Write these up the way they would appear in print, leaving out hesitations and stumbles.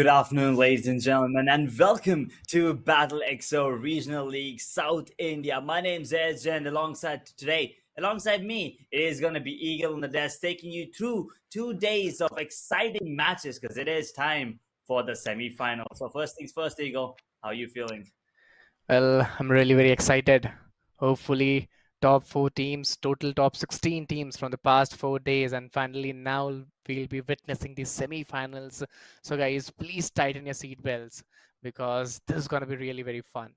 Good afternoon, ladies and gentlemen, and welcome to BattleXO Regional League South India. My name's Edge, and alongside me, is going to be Eagle on the desk, taking you through 2 days of exciting matches because it is time for the semi-final. So first things first, Eagle, how are you feeling? Well, I'm really very excited. Hopefully, top four teams, total top 16 teams from the past 4 days, and finally now we'll be witnessing the semi-finals. So, guys, please tighten your seatbelts because this is gonna be really very fun.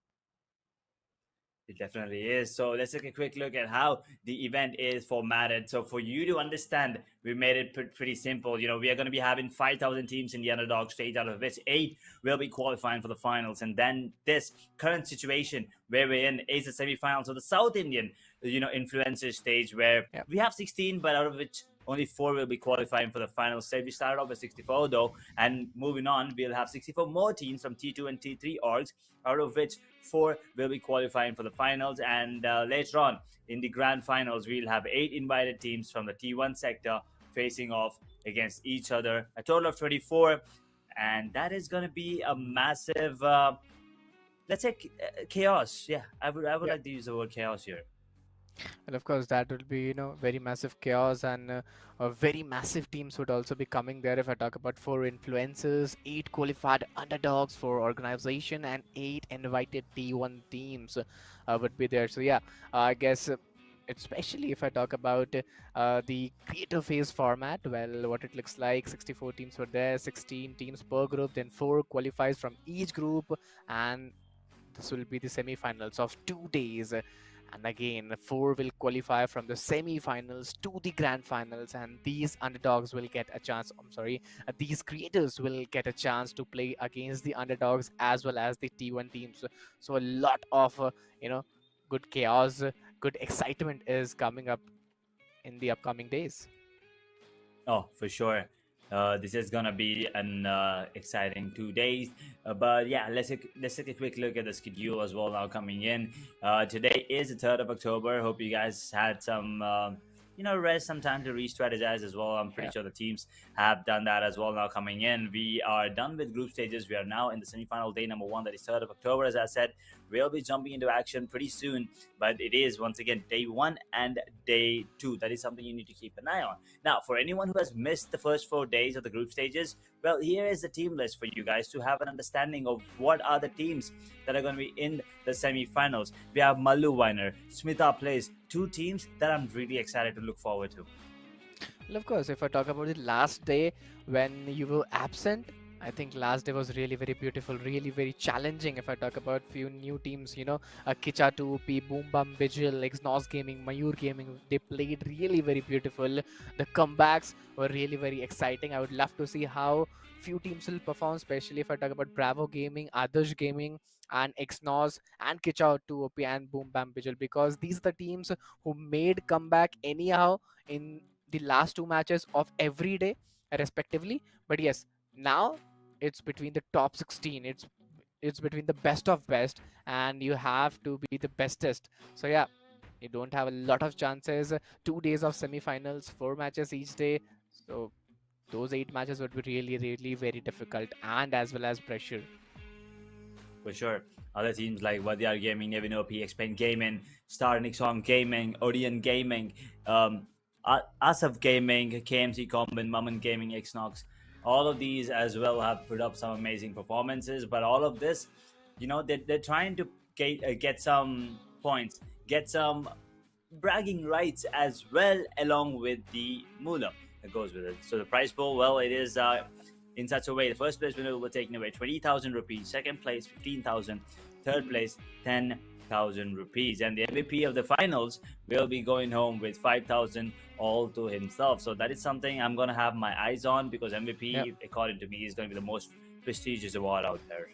It definitely is. So let's take a quick look at how the event is formatted. So for you to understand, we made it pretty simple. We are going to be having 5,000 teams in the underdog stage, out of which eight will be qualifying for the finals. And then this current situation where we're in is the semifinals of the South Indian, influencer stage where Yeah. we have 16, but out of which only four will be qualifying for the final stage. We started off with 64 though, and moving on, we'll have 64 more teams from T2 and T3 orgs, out of which four will be qualifying for the finals. And later on in the grand finals, we'll have eight invited teams from the T1 sector facing off against each other, a total of 24. And that is going to be a massive, let's say, chaos. Yeah, I would Yeah. like to use the word chaos here. And of course, that will be, very massive chaos, and very massive teams would also be coming there. If I talk about four influencers, eight qualified underdogs for organization, and eight invited T1 teams would be there. So, yeah, I guess. Especially if I talk about the creator phase format, well, what it looks like, 64 teams were there, 16 teams per group, then four qualifies from each group, and this will be the semi-finals of 2 days. And again, four will qualify from the semi-finals to the grand finals, and these underdogs will get a chance. I'm sorry, these creators will get a chance to play against the underdogs as well as the T1 teams. So a lot of good chaos, good excitement is coming up in the upcoming days. Oh, for sure. This is gonna be an exciting 2 days. But yeah, let's take a quick look at the schedule as well now coming in. Today is the 3rd of October. Hope you guys had some rest, some time to re-strategize as well. I'm pretty Yeah. sure the teams have done that as well now coming in. We are done with group stages. We are now in the semi-final day number one. That is 3rd of October. As I said, we'll be jumping into action pretty soon. But it is once again day one and day two. That is something you need to keep an eye on. Now, for anyone who has missed the first 4 days of the group stages, well, here is the team list for you guys to have an understanding of what are the teams that are going to be in the semi-finals. We have Mallu Weiner, Smita Plays, two teams that I'm really excited to look forward to. Well, of course, if I talk about the last day when you were absent, I think last day was really very beautiful, really very challenging. If I talk about few new teams, Kicha 2P, Boom Bam Vigil, Exnos Gaming, Mayur Gaming, they played really very beautiful. The comebacks were really very exciting. I would love to see how few teams will perform, especially if I talk about Bravo Gaming, Adarsh Gaming, and Exnos, and Kicha 2OP and Boom Bam Vigil, because these are the teams who made comeback anyhow in the last two matches of every day respectively. But yes, now it's between the top 16, it's between the best of best, and you have to be the bestest. So yeah, you don't have a lot of chances. 2 days of semi-finals, four matches each day, so those eight matches would be really really very difficult and as well as pressure. For sure. Other teams like Vadyar Gaming, Nevino PXPen Gaming, Star Nixon Gaming, Odeon Gaming, Asaf Gaming, KMC Combin, Maman Gaming, Xnox, all of these as well have put up some amazing performances. But all of this, they're trying to get some points, get some bragging rights as well, along with the moolah that goes with it. So the prize pool, well, it is in such a way: the first place winner will be taking away 20,000 rupees, second place 15,000, third place 10,000 rupees, and the MVP of the finals will be going home with 5,000 all to himself. So that is something I'm gonna have my eyes on, because Yeah. MVP, according to me, is going to be the most prestigious award out there.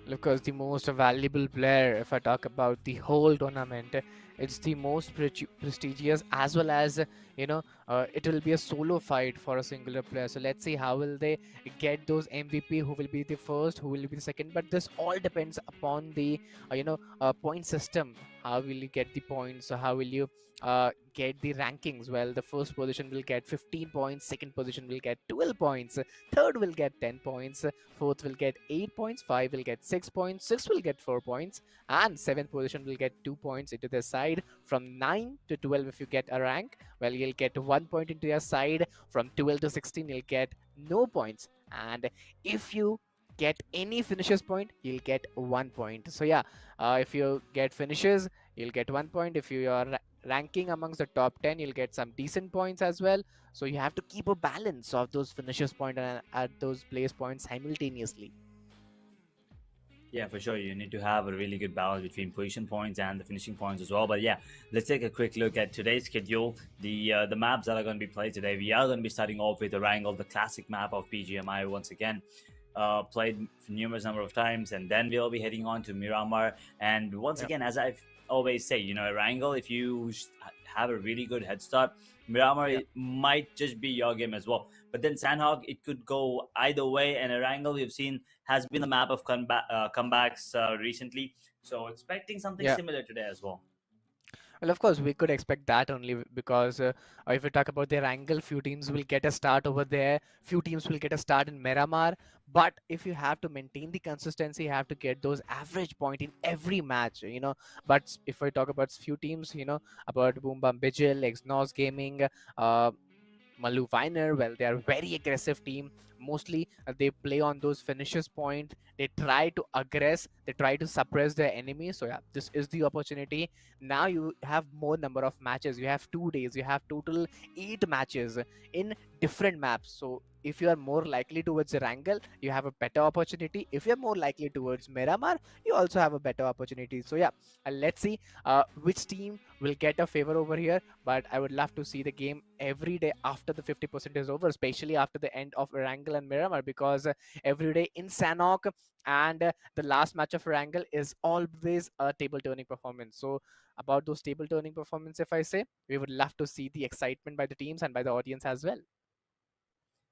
Because the most valuable player, if I talk about the whole tournament, It's the most prestigious, as well as it will be a solo fight for a singular player. So let's see how will they get those MVP, who will be the first, who will be the second. But this all depends upon the point system. How will you get the points? How will you get the rankings? Well, the first position will get 15 points, second position will get 12 points, third will get 10 points, fourth will get 8 points, five will get 6 points, six will get 4 points, and seventh position will get 2 points into their side. From 9 to 12, if you get a rank, well, you'll get 1 point into your side. From 12 to 16, you'll get no points. And if you get any finishes point, you'll get 1 point. So yeah, if you get finishes, you'll get 1 point. If you are ranking amongst the top 10, you'll get some decent points as well. So you have to keep a balance of those finishes point and at those place points simultaneously. Yeah, for sure. You need to have a really good balance between position points and the finishing points as well. But yeah, let's take a quick look at today's schedule. The maps that are going to be played today. We are going to be starting off with the Wrangle, the classic map of BGMI once again. Played numerous number of times, and then we'll be heading on to Miramar. And once Yep. again, as I always say, Wrangle, if you have a really good head start, Miramar Yep. it might just be your game as well. But then Sandhog, it could go either way. And Erangel, we've seen, has been the map of comebacks recently. So expecting something Yeah. similar today as well. Well, of course, we could expect that only because if we talk about their angle, few teams will get a start over there, few teams will get a start in Miramar. But if you have to maintain the consistency, you have to get those average point in every match. But if I talk about few teams, about Boom Bam Vigil, Exnos Gaming, uh, Malu Viner, well, they are a very aggressive team. Mostly, they play on those finishes point. They try to aggress. They try to suppress their enemy. So yeah, this is the opportunity. Now you have more number of matches. You have 2 days. You have total 8 matches in different maps. So if you are more likely towards Erangel, you have a better opportunity. If you're more likely towards Miramar, you also have a better opportunity. So yeah, let's see which team will get a favor over here. But I would love to see the game every day after the 50% is over, especially after the end of Erangel and Miramar, because every day in Sanok and the last match of Erangel is always a table turning performance. So about those table turning performance, if I say, we would love to see the excitement by the teams and by the audience as well.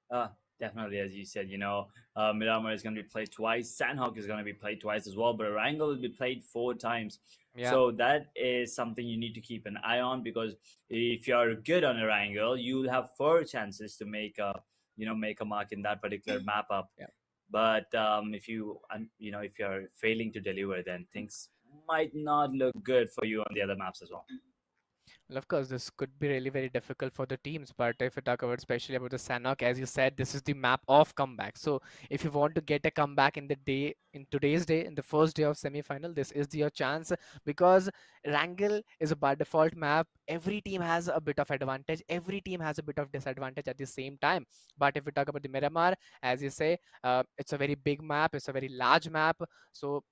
Uh, Definitely, as you said, Miramar is going to be played twice. Sandhawk is going to be played twice as well, but Erangel will be played 4 times. Yeah. So that is something you need to keep an eye on, because if you're good on Erangel, you'll have 4 chances to make a mark in that particular map up. Yeah. But if you're failing to deliver, then things might not look good for you on the other maps as well. Well, of course, this could be really very difficult for the teams. But if we talk about especially about the Sanok, as you said, this is the map of comeback. So if you want to get a comeback in the day, in today's day, in the first day of semi-final, this is your chance, because Wrangle is a by default map. Every team has a bit of advantage. Every team has a bit of disadvantage at the same time. But if we talk about the Miramar, as you say, it's a very big map. It's a very large map. So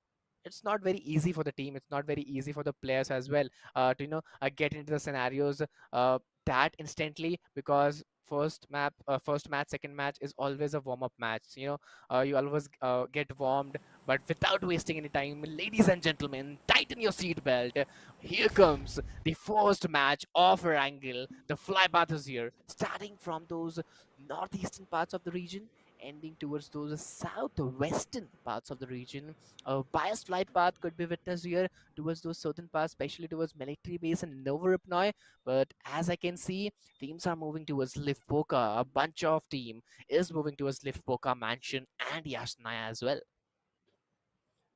it's not very easy for the team. It's not very easy for the players as well to get into the scenarios that instantly, because first match, second match is always a warm up match. You always get warmed, but without wasting any time, ladies and gentlemen, tighten your seatbelt. Here comes the first match of Wrangle. The flypath is here, starting from those northeastern parts of the region, ending towards those southwestern parts of the region. A biased flight path could be witnessed here towards those southern parts, especially towards military base and Novoripnoi. But as I can see, teams are moving towards Livpoka. A bunch of team is moving towards Livpoka Mansion and Yasnaya as well.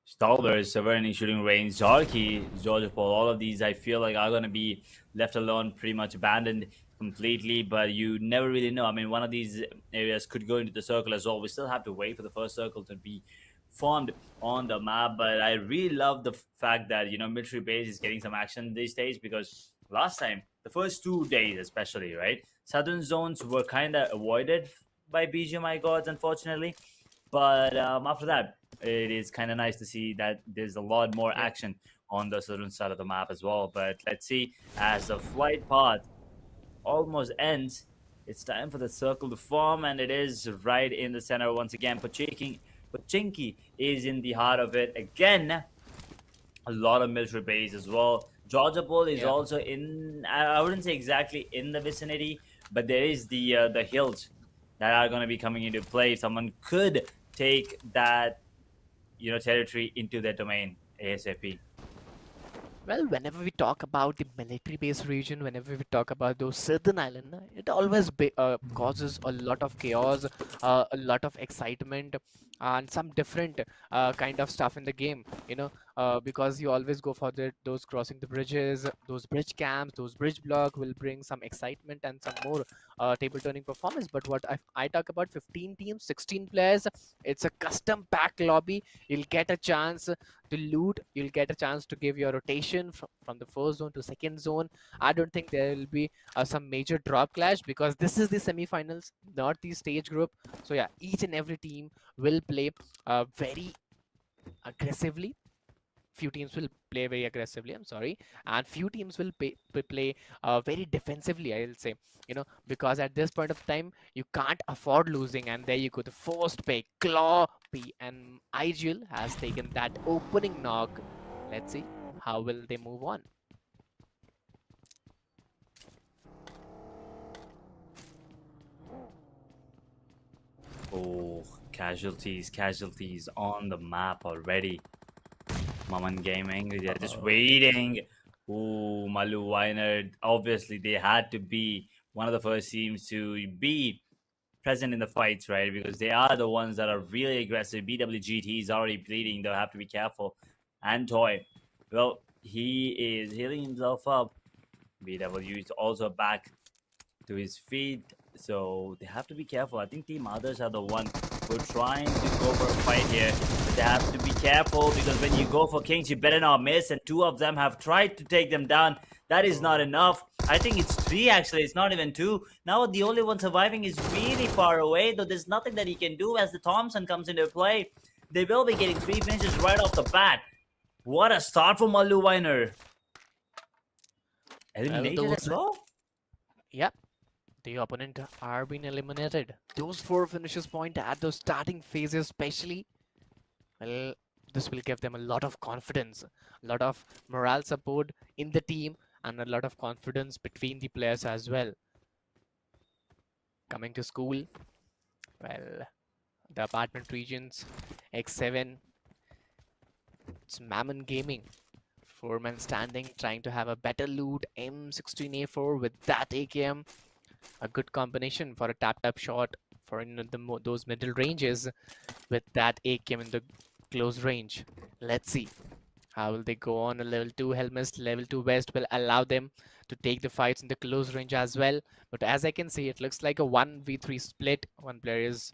Stalder, Severny, Shooting Range, Zarki, Georgia Paul, all of these I feel like are going to be left alone, pretty much abandoned completely, but you never really know. I mean, one of these areas could go into the circle as well. We still have to wait for the first circle to be formed on the map, but I really love the fact that, military base is getting some action these days, because last time, the first 2 days especially, right? Southern zones were kind of avoided by BGMI gods, unfortunately, but after that, it is kind of nice to see that there's a lot more Yeah. action on the southern side of the map as well. But let's see, as the flight path almost ends, it's time for the circle to form, and it is right in the center once again. Pochinki is in the heart of it again. A lot of military base as well. Georgia Bowl is Yeah. also in. I wouldn't say exactly in the vicinity, but there is the hills that are going to be coming into play. Someone could take that territory into their domain ASAP. Well, whenever we talk about the military-based region, whenever we talk about those southern island, it always causes a lot of chaos, a lot of excitement, and some different kind of stuff in the game. Because you always go for those crossing the bridges, those bridge camps, those bridge block will bring some excitement and some more table-turning performance. But what I talk about 15 teams, 16 players, it's a custom pack lobby. You'll get a chance to loot, you'll get a chance to give your rotation from the first zone to second zone. I don't think there will be some major drop clash because this is the semifinals, not the stage group. So yeah, each and every team will play very aggressively. Few teams will play very aggressively, I'm sorry, and few teams will play very defensively, I'll say. Because at this point of time you can't afford losing. And there you go, the first pick, Claw P, and Igil has taken that opening knock. Let's see how will they move on. Oh, casualties on the map already. Maman Gaming, they're just waiting. Ooh, Malu Weiner. Obviously, they had to be one of the first teams to be present in the fights, right? Because they are the ones that are really aggressive. BWGT is already bleeding. They'll have to be careful. And Toy, well, he is healing himself up. BW is also back to his feet, so they have to be careful. I think Team Others are the one who are trying to go for a fight here, but they have to be careful because when you go for Kings, you better not miss. And two of them have tried to take them down. That is not enough. I think it's three actually. It's not even two. Now the only one surviving is really far away, though there's nothing that he can do as the Thompson comes into play. They will be getting three finishes right off the bat. What a start for Malu Weiner. Well, Eliminated those, as well? yep, the opponent are being eliminated. Those four finishes point at those starting phases especially. Well, this will give them a lot of confidence, a lot of morale support in the team, and a lot of confidence between the players as well. Coming to school, well, the apartment regions, X7, it's Mammon Gaming. Four-man standing, trying to have a better loot, M16A4 with that AKM. A good combination for a tap-tap shot for those middle ranges with that AKM in the close range. Let's see how will they go on. A level 2 helmets, level 2 vest will allow them to take the fights in the close range as well. But as I can see, it looks like a 1v3 split. One player is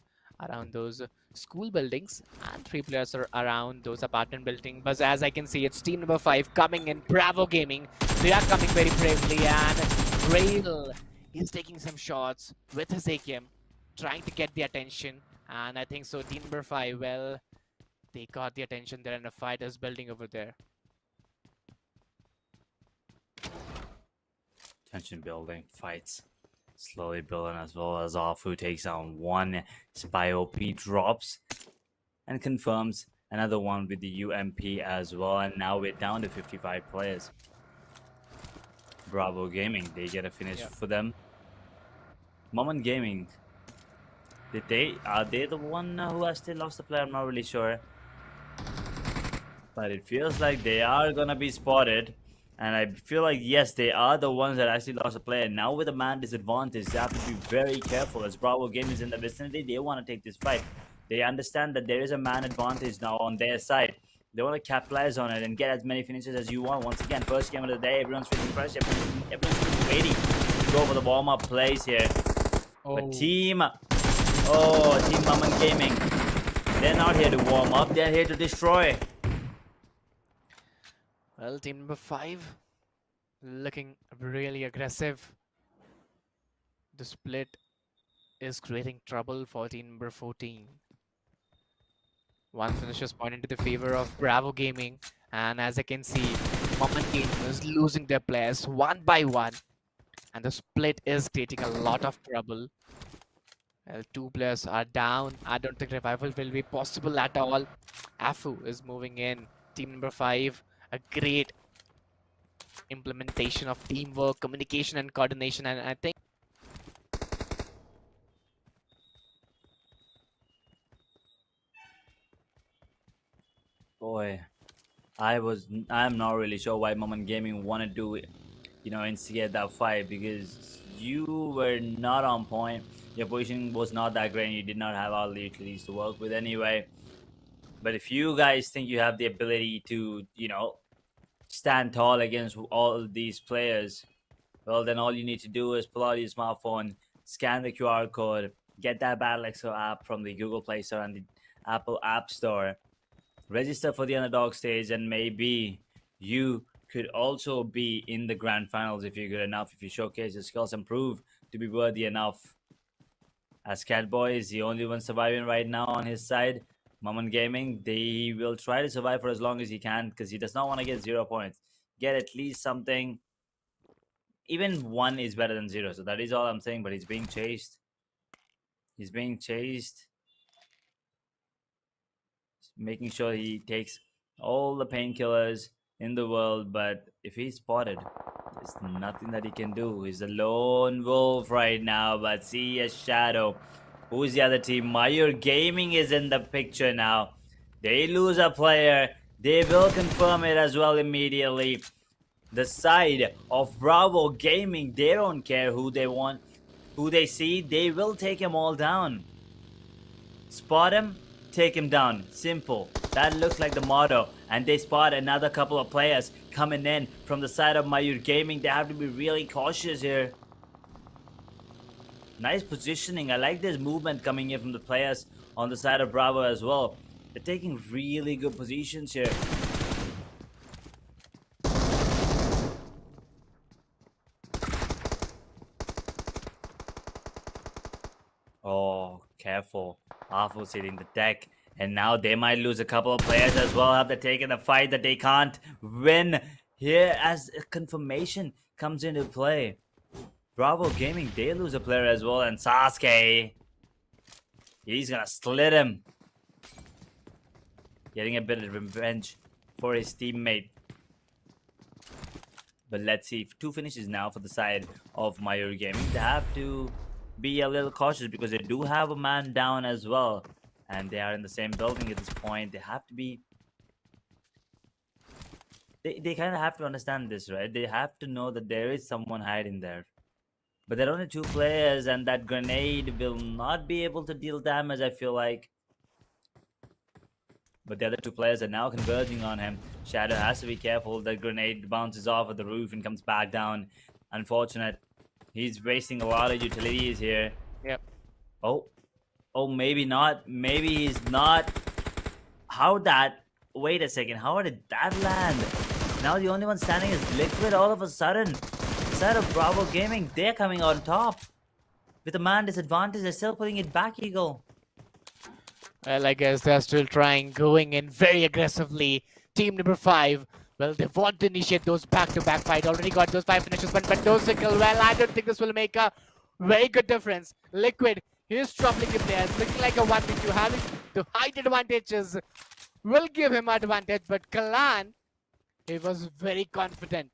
around those school buildings and three players are around those apartment buildings. But as I can see, it's team number 5 coming in, Bravo Gaming. They are coming very bravely, and Rail is taking some shots with his AKM, trying to get the attention. And I think so, team number 5, well, they got the attention there and a fight is building over there. Tension building, fights slowly building as well as Afu takes on one. Spy OP drops and confirms another one with the UMP as well. And now we're down to 55 players. Bravo Gaming, they get a finish for them. Moment Gaming, are they the one who has still lost the player? I'm not really sure. But it feels like they are gonna be spotted. And I feel like, yes, they are the ones that actually lost a player. Now with a man disadvantage, they have to be very careful. As Bravo Game is in the vicinity, they want to take this fight. They understand that there is a man advantage now on their side. They want to capitalize on it and get as many finishes as you want. Once again, first game of the day, everyone's feeling fresh. Everyone's waiting to go for the warm-up plays here. But Team Maman Gaming, they're not here to warm up. They're here to destroy. Well, team number 5 looking really aggressive. The split is creating trouble for team number 14. One finishes pointing to the favor of Bravo Gaming, and as I can see, Moment Gaming is losing their players one by one, and the split is creating a lot of trouble. Well, two players are down. I don't think revival will be possible at all. Afu is moving in. Team number 5, a great implementation of teamwork, communication, and coordination. And I think Boy, I'm not really sure why Moment Gaming wanted to, instigate that fight, because you were not on point. Your position was not that great, and you did not have all the utilities to work with anyway. But if you guys think you have the ability to, stand tall against all these players, well, then all you need to do is pull out your smartphone, scan the QR code, get that BattleXO app from the Google Play Store and the Apple App Store, register for the underdog stage, and maybe you could also be in the grand finals if you're good enough, if you showcase your skills and prove to be worthy enough. As Catboy is the only one surviving right now on his side, Mammon Gaming, they will try to survive for as long as he can, because he does not want to get 0 points. Get at least something. Even 1 is better than 0, so that is all I'm saying. But he's being chased. He's being chased, making sure he takes all the painkillers in the world. But if he's spotted, there's nothing that he can do. He's a lone wolf right now, but see a shadow. Who's the other team? Mayur Gaming is in the picture now. They lose a player. They will confirm it as well immediately. The side of Bravo Gaming, they don't care who they want, who they see. They will take him all down. Spot him, take him down. Simple. That looks like the motto. And they spot another couple of players coming in from the side of Mayur Gaming. They have to be really cautious here. Nice positioning. I like this movement coming in from the players on the side of Bravo as well. They're taking really good positions here. Oh, careful. Awful hitting the deck. And now they might lose a couple of players as well after taking the fight that they can't win here as a confirmation comes into play. Bravo Gaming, they lose a player as well. And Sasuke, he's gonna slit him. Getting a bit of revenge for his teammate. But let's see. 2 finishes now for the side of Mayur Gaming. They have to be a little cautious because they do have a man down as well. And they are in the same building at this point. They have to be... They kind of have to understand this, right? They have to know that there is someone hiding there. But there are only 2 players, and that grenade will not be able to deal damage, I feel like. But the other 2 players are now converging on him. Shadow has to be careful. The grenade bounces off of the roof and comes back down. Unfortunate. He's wasting a lot of utilities here. Yep. Oh, maybe not. Maybe he's not. How that? Wait a second. How did that land? Now the only one standing is Liquid all of a sudden. Side of Bravo Gaming, they're coming on top. With a man disadvantage, they're still putting it back, Eagle. Well, I guess they're still trying, going in very aggressively. Team number 5. Well, they want to initiate those back-to-back fight. Already got those 5 finishes, but no single. Well, I don't think this will make a very good difference. Liquid, he's troubling the players, looking like a 1v2. Having the height advantages will give him advantage, but Kalan, he was very confident.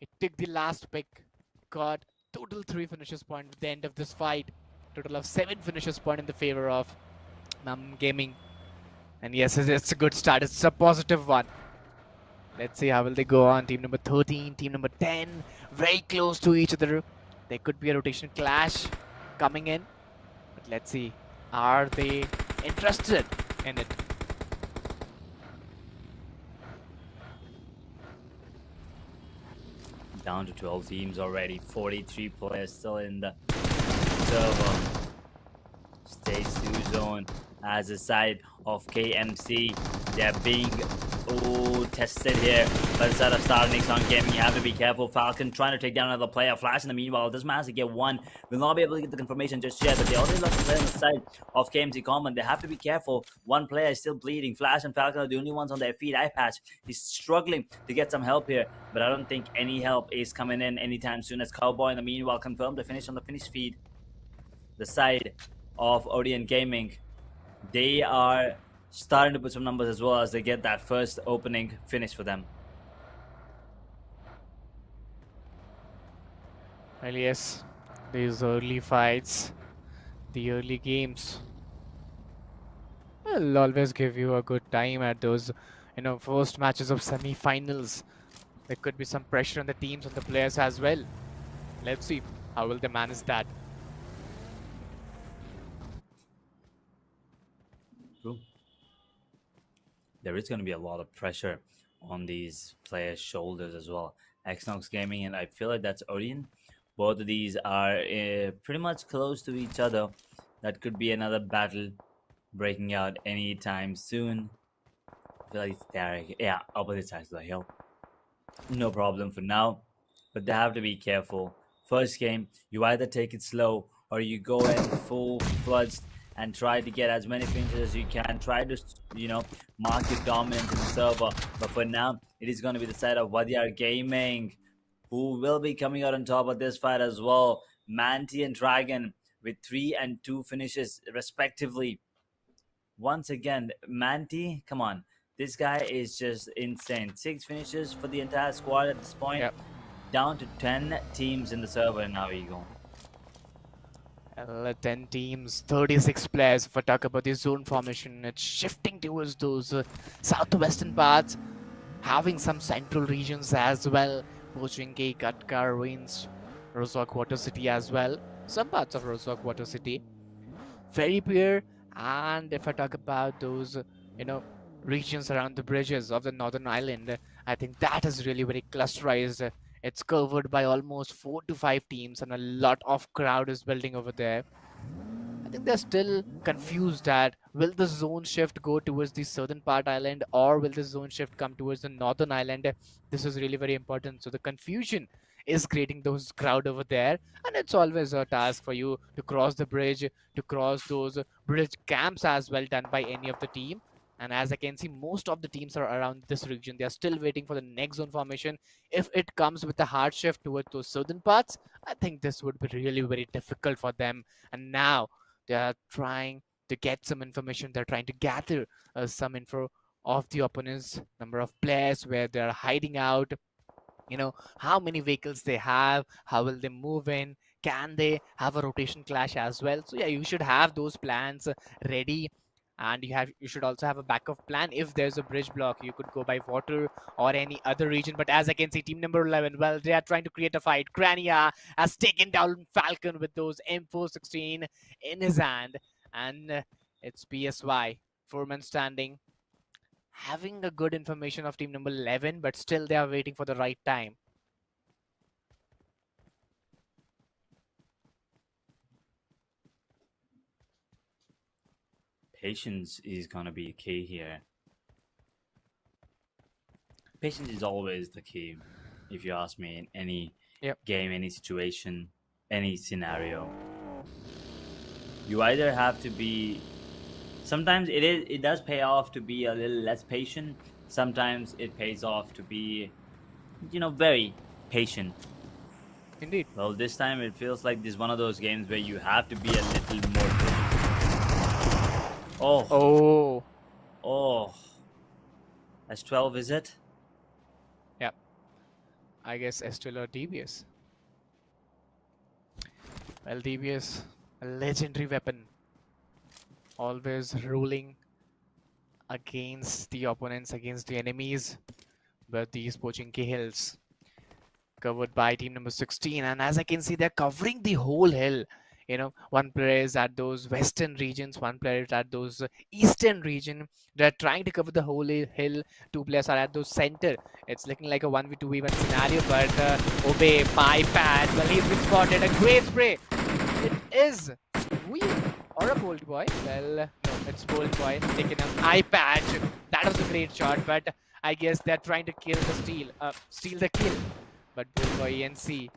He took the last pick, got total 3 finishes point at the end of this fight. Total of 7 finishes point in the favor of Gaming. And yes, it's a good start. It's a positive one. Let's see how will they go on. Team number 13, team number 10, very close to each other. There could be a rotation clash coming in. But let's see, are they interested in it? Down to 12 teams already. 43 players still in the server. Stage 2 zone as a side of KMC. They're being tested here by the side of Starnix on Gaming. You have to be careful. Falcon trying to take down another player. Flash in the meanwhile doesn't manage to get 1. Will not be able to get the confirmation just yet, but they already lost a player on the side of KMC Common. They have to be careful. 1 player is still bleeding. Flash and Falcon are the only ones on their feet. Eyepatch, he's struggling to get some help here, but I don't think any help is coming in anytime soon, as Cowboy in the meanwhile confirmed the finish on the finish feed. The side of Odeon Gaming, they are starting to put some numbers as well as they get that first opening finish for them. Well, yes, these early fights, the early games, will always give you a good time at those, first matches of semi-finals. There could be some pressure on the teams, on the players as well. Let's see how will they manage that. True. There is going to be a lot of pressure on these players' shoulders as well. Xnox Gaming and I feel like that's Orion. Both of these are pretty much close to each other. That could be another battle breaking out anytime soon. I feel like it's there. Yeah, opposite sides of the hill. No problem for now, but they have to be careful. First game, you either take it slow or you go in full fledged and try to get as many finishes as you can. Try to, mark your dominance in the server. But for now, it is going to be the side of Vadyar Gaming, who will be coming out on top of this fight as well. Manti and Dragon with 3 and 2 finishes respectively. Once again, Manti, come on. This guy is just insane. 6 finishes for the entire squad at this point. Yep. Down to 10 teams in the server now, Eagle. 10 teams, 36 players. If I talk about the zone formation, it's shifting towards those southwestern parts, having some central regions as well. Pochinki, Katkar, Ruins, Rozhok Water City as well. Some parts of Rozhok Water City. Very pure. And if I talk about those, regions around the bridges of the northern island, I think that is really very clusterized. It's covered by almost 4 to 5 teams, and a lot of crowd is building over there. I think they're still confused that will the zone shift go towards the southern part island or will the zone shift come towards the northern island? This is really very important. So the confusion is creating those crowd over there, and it's always a task for you to cross the bridge, to cross those bridge camps as well done by any of the team. And as I can see, most of the teams are around this region. They are still waiting for the next zone formation. If it comes with a hard shift towards those southern parts, I think this would be really very difficult for them. And now they are trying to get some information. They're trying to gather some info of the opponents, number of players, where they're hiding out, how many vehicles they have, how will they move in, can they have a rotation clash as well. So yeah, you should have those plans ready, and you should also have a backup plan. If there's a bridge block, you could go by water or any other region. But as I can see, team number 11, well, they are trying to create a fight. Grania has taken down Falcon with those M416 in his hand, and it's PSY, 4-man standing, having a good information of team number 11, but still they are waiting for the right time. Patience is going to be key here. Patience is always the key, if you ask me, in any game, any situation, any scenario. You either have to be. Sometimes it does pay off to be a little less patient. Sometimes it pays off to be, very patient. Indeed. Well, this time it feels like this is one of those games where you have to be a little more patient. Oh. S12, is it? Yeah. I guess S12 or DBS. Well, DBS, a legendary weapon. Always ruling against the opponents, against the enemies. But these Pochinki Hills, covered by team number 16. And as I can see, they're covering the whole hill. One player is at those western regions, one player is at those eastern region. They're trying to cover the whole hill. 2 players are at those center. It's looking like a 1v2v1 scenario, but Obey, Pipad, well, he's been spotted. A great spray. It is weird. Or a Bolt Boy. Well, no, it's Bolt Boy taking an eye patch. That was a great shot, but I guess they're trying to steal the kill. But Bolt Boy ENC,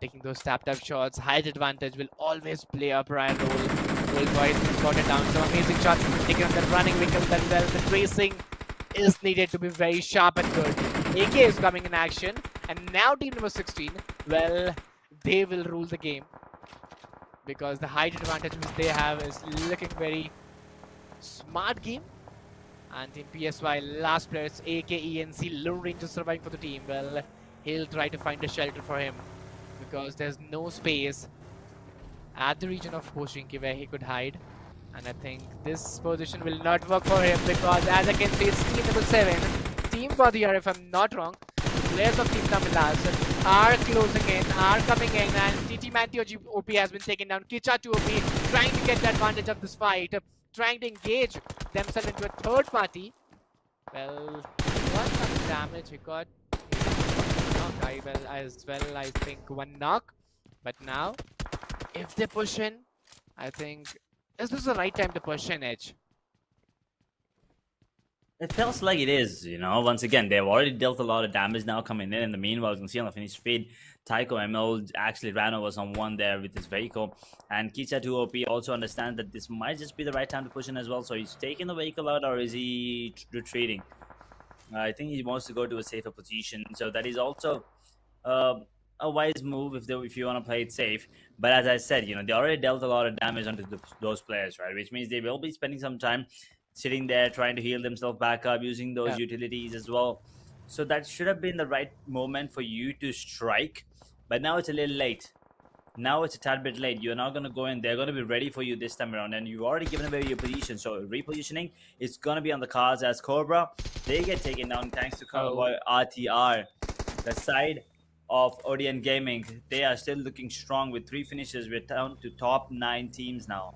taking those tap shots, height advantage will always play a prior role. Bolt Boy has been spotted down. Some amazing shots taken on the running vehicle. Well, the tracing is needed to be very sharp and good. AK is coming in action, and now team number 16, well, they will rule the game, because the height advantage which they have is looking very smart game. And in PSY, last player is AK ENC, low range is surviving for the team. Well, he'll try to find a shelter for him with because there's no space at the region of Pochinki where he could hide. And I think this position will not work for him because, as I can see, it's team number 7. Team for the year, if I'm not wrong. The players of Team Tamilas are closing in, are coming in, and TT Manti OP has been taken down. Kicha 2 OP trying to get the advantage of this fight, trying to engage themselves into a third party. Well, he got some damage. He got knock. I think one knock. But now, if they push in, I think is this the right time to push in, Edge? It feels like it is, Once again, they've already dealt a lot of damage now coming in. In the meanwhile, you can see on the finished feed, Tycho ML actually ran over someone there with his vehicle. And Kicha 2OP also understands that this might just be the right time to push in as well. So he's taking the vehicle out, or is he retreating? I think he wants to go to a safer position. So that is also uh, a wise move if you want to play it safe. But as I said, they already dealt a lot of damage onto those players, right? Which means they will be spending some time sitting there trying to heal themselves back up, using those Yeah. utilities as well. So that should have been the right moment for you to strike. But now it's a little late. Now it's a tad bit late. You're not going to go in. They're going to be ready for you this time around. And you've already given away your position. So repositioning is going to be on the cards as Cobra. They get taken down thanks to Convoy RTR. The side of Odeon Gaming, they are still looking strong with 3 finishes. We're down to top 9 teams now.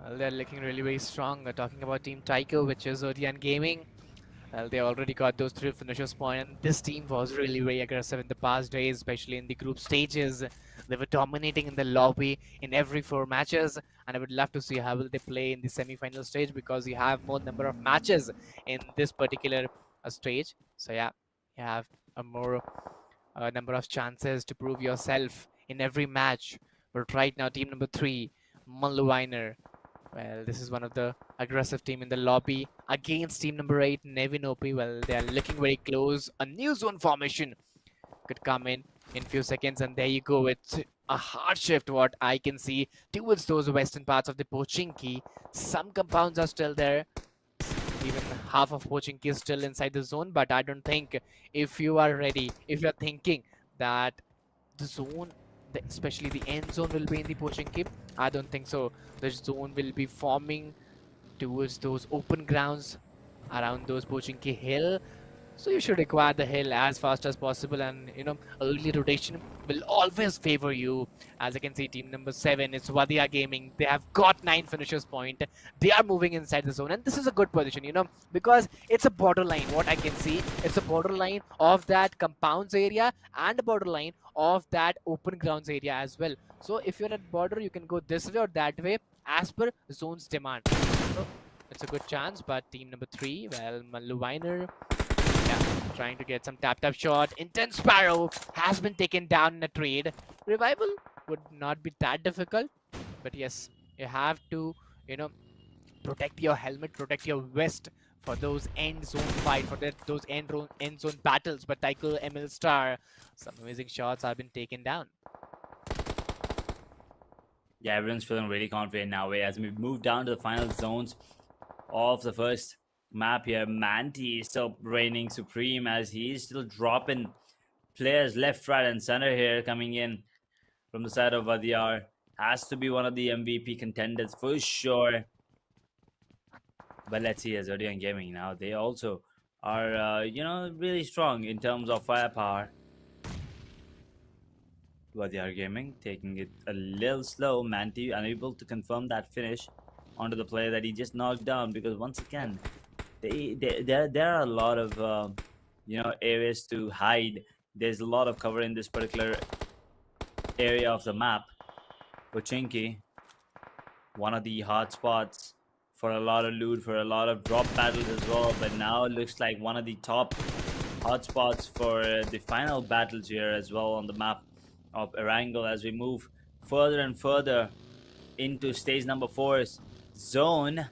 Well, they're looking really very strong. We're talking about Team Tycho, which is Odeon Gaming. Well, they already got those 3 finishers point, and this team was really very aggressive in the past days, especially in the group stages. They were dominating in the lobby in every 4 matches, and I would love to see how will they play in the semi-final stage because you have more number of matches in this particular stage. So yeah, you have a more number of chances to prove yourself in every match. But right now, team number 3, Mulluwiner. Well, this is one of the aggressive team in the lobby against team number 8, Nevin OP. Well, they are looking very close. A new zone formation could come in few seconds, and there you go. It's a hard shift, what I can see, towards those western parts of the Pochinki. Some compounds are still there. Even half of Pochinki is still inside the zone, but I don't think if you are ready, if you're thinking that the zone, especially the end zone, will be in the Pochinki, I don't think so. The zone will be forming towards those open grounds around those Pochinki hill. So you should acquire the hill as fast as possible, and early rotation will always favor you. As I can see, team number 7 is Wadia Gaming. They have got 9 finishers point. They are moving inside the zone, and this is a good position, because it's a borderline. What I can see, it's a borderline of that compounds area and a borderline of that open grounds area as well. So if you're at border, you can go this way or that way as per zone's demand. So it's a good chance. But team number 3, well, Mulluwiner, trying to get some tap shot. Intense Sparrow has been taken down in a trade. Revival would not be that difficult, but yes, you have to, protect your helmet, protect your vest for those end zone fight, for those end zone battles. But Tycho ML Star, some amazing shots have been taken down. Yeah, everyone's feeling really confident now. As we move down to the final zones of the first map here, Manti is still reigning supreme as he's still dropping players left, right, and center here. Coming in from the side of Vadiyar, has to be one of the MVP contenders for sure. But let's see, as Odeon Gaming now, they also are really strong in terms of firepower. Vadiyar Gaming taking it a little slow. Manti unable to confirm that finish onto the player that he just knocked down, because once again, there are a lot of areas to hide. There's a lot of cover in this particular area of the map. Pochinki, one of the hot spots for a lot of loot, for a lot of drop battles as well. But now it looks like one of the top hotspots for the final battles here as well on the map of Erangel, as we move further and further into stage number 4's zone.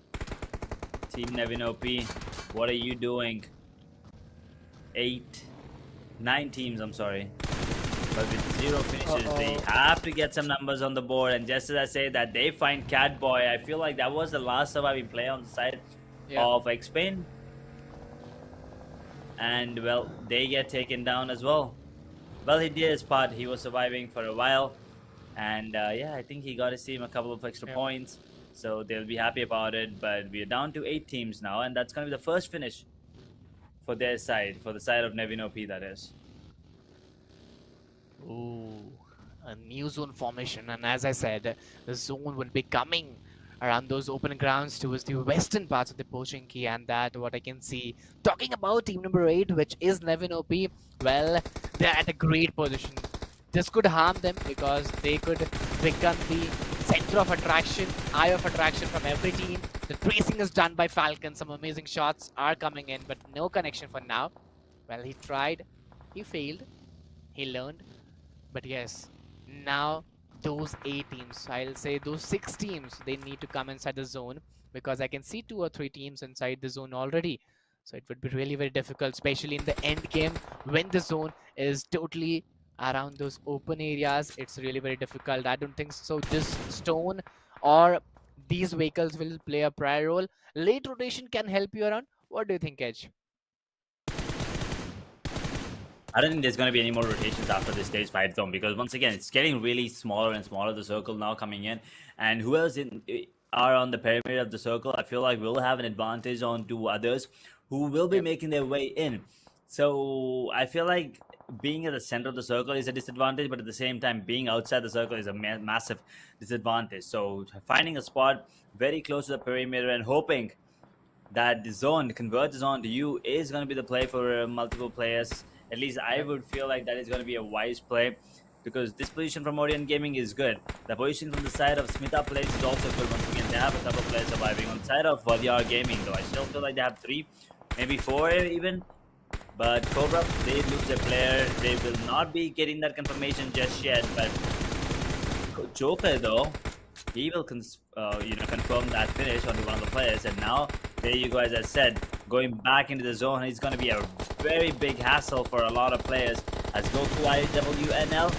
Team Nevin OP, what are you doing? 9 teams, I'm sorry. But with 0 finishes, they have to get some numbers on the board. And just as I say that, they find Catboy. I feel like that was the last surviving player on the side of X-Pain. And, well, they get taken down as well. well, he did his part. He was surviving for a while, and yeah, I think he got his team a couple of extra Yep. points, so they'll be happy about it. But we're down to 8 teams now, and that's gonna be the first finish for their side, for the side of Nevin OP, that is. Ooh, a new zone formation, and as I said, the zone will be coming around those open grounds towards the western parts of the Pochinki, and that what I can see. Talking about team number 8, which is Nevin OP, well, they're at a great position. This could harm them because they could become the center of attraction, eye of attraction from every team. The tracing is done by Falcon. Some amazing shots are coming in, but no connection for now. Well, he tried, he failed, he learned. But yes, now those 8 teams, I'll say those 6 teams, they need to come inside the zone because I can see 2 or 3 teams inside the zone already. So it would be really very difficult, especially in the end game when the zone is totally around those open areas. It's really very difficult. I don't think so. This stone or these vehicles will play a prior role. Late rotation can help you around. What do you think, Edge? I don't think there's going to be any more rotations after this stage 5 zone, because once again it's getting really smaller and smaller, the circle now coming in, and who else are on the perimeter of the circle, I feel like will have an advantage on 2 others who will be Yep. making their way in. So I feel like being at the center of the circle is a disadvantage, but at the same time being outside the circle is a massive disadvantage. So finding a spot very close to the perimeter and hoping that the zone converts the zone to you is going to be the play for multiple players. At least I Yep. would feel like that is going to be a wise play, because this position from Orient Gaming is good. The position from the side of Smita Plays is also good. Once again, they have a couple of players surviving. On the side of Vadyar Gaming, though, I still feel like they have 3, maybe 4 even. But Cobra, they lose their player. They will not be getting that confirmation just yet. But Joker, though, he will confirm that finish onto one of the players. And now, there you go, as I said, going back into the zone is going to be a very big hassle for a lot of players. As Goku IWNL,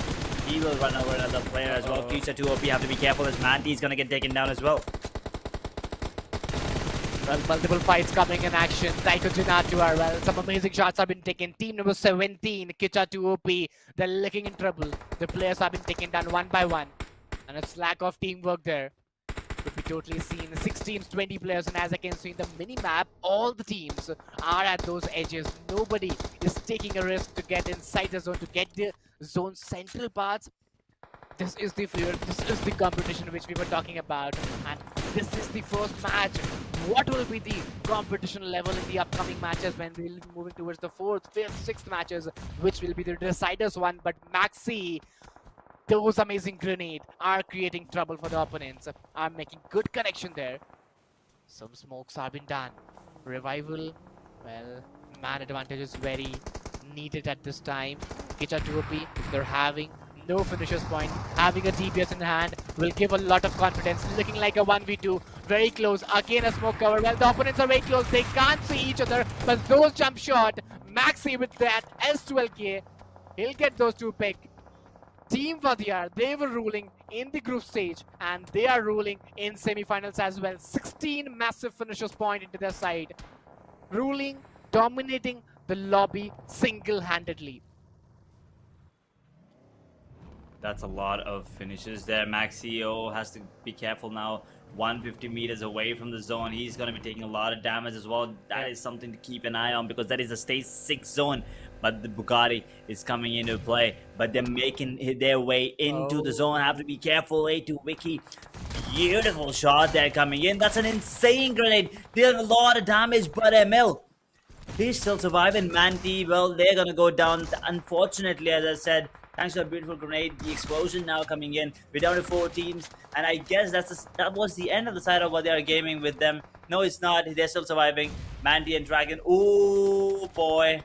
he will run over another player as well. Kickstart 2 OP, have to be careful as Manti is going to get taken down as well. Well, multiple fights coming in action. Taiko Junatu are well. Some amazing shots have been taken. Team number 17, Kicha 2 OP. They're looking in trouble. The players have been taken down one by one. And it's lack of teamwork there. Could be totally seen. 6 teams, 20 players. And as I can see in the mini-map, all the teams are at those edges. Nobody is taking a risk to get inside the zone, to get the zone central parts. This is the fear, this is the competition which we were talking about, and this is the first match. What will be the competition level in the upcoming matches when we'll be moving towards the 4th, 5th, 6th matches, which will be the deciders one. But Maxi, those amazing grenade are creating trouble for the opponents, are making good connection there. Some smokes have been done. Revival, well, man advantage is very needed at this time. Kicha 2OP, they're having no finishers point. Having a DPS in hand will give a lot of confidence. Looking like a 1v2, very close. Again a smoke cover. Well, the opponents are very close. They can't see each other, but those jump shot. Maxi with that S12K, he'll get those 2 pick. Team Vadyar, they were ruling in the group stage, and they are ruling in semifinals as well. 16 massive finishers point into their side. Ruling, dominating the lobby single-handedly. That's a lot of finishes there. Maxio has to be careful now. 150 meters away from the zone. He's going to be taking a lot of damage as well. That is something to keep an eye on, because that is a stage 6 zone. But the Bugatti is coming into play. But they're making their way into the zone. Have to be careful. A2 Wiki. Beautiful shot there coming in. That's an insane grenade. Dealing a lot of damage, but ML, he's still surviving. Manti, well, they're going to go down. Unfortunately, as I said, thanks to a beautiful grenade, the explosion now coming in. We're down to 4 teams, and I guess that was the end of the side of what they are gaming with them. No, it's not. They're still surviving. Mandy and Dragon. Oh boy.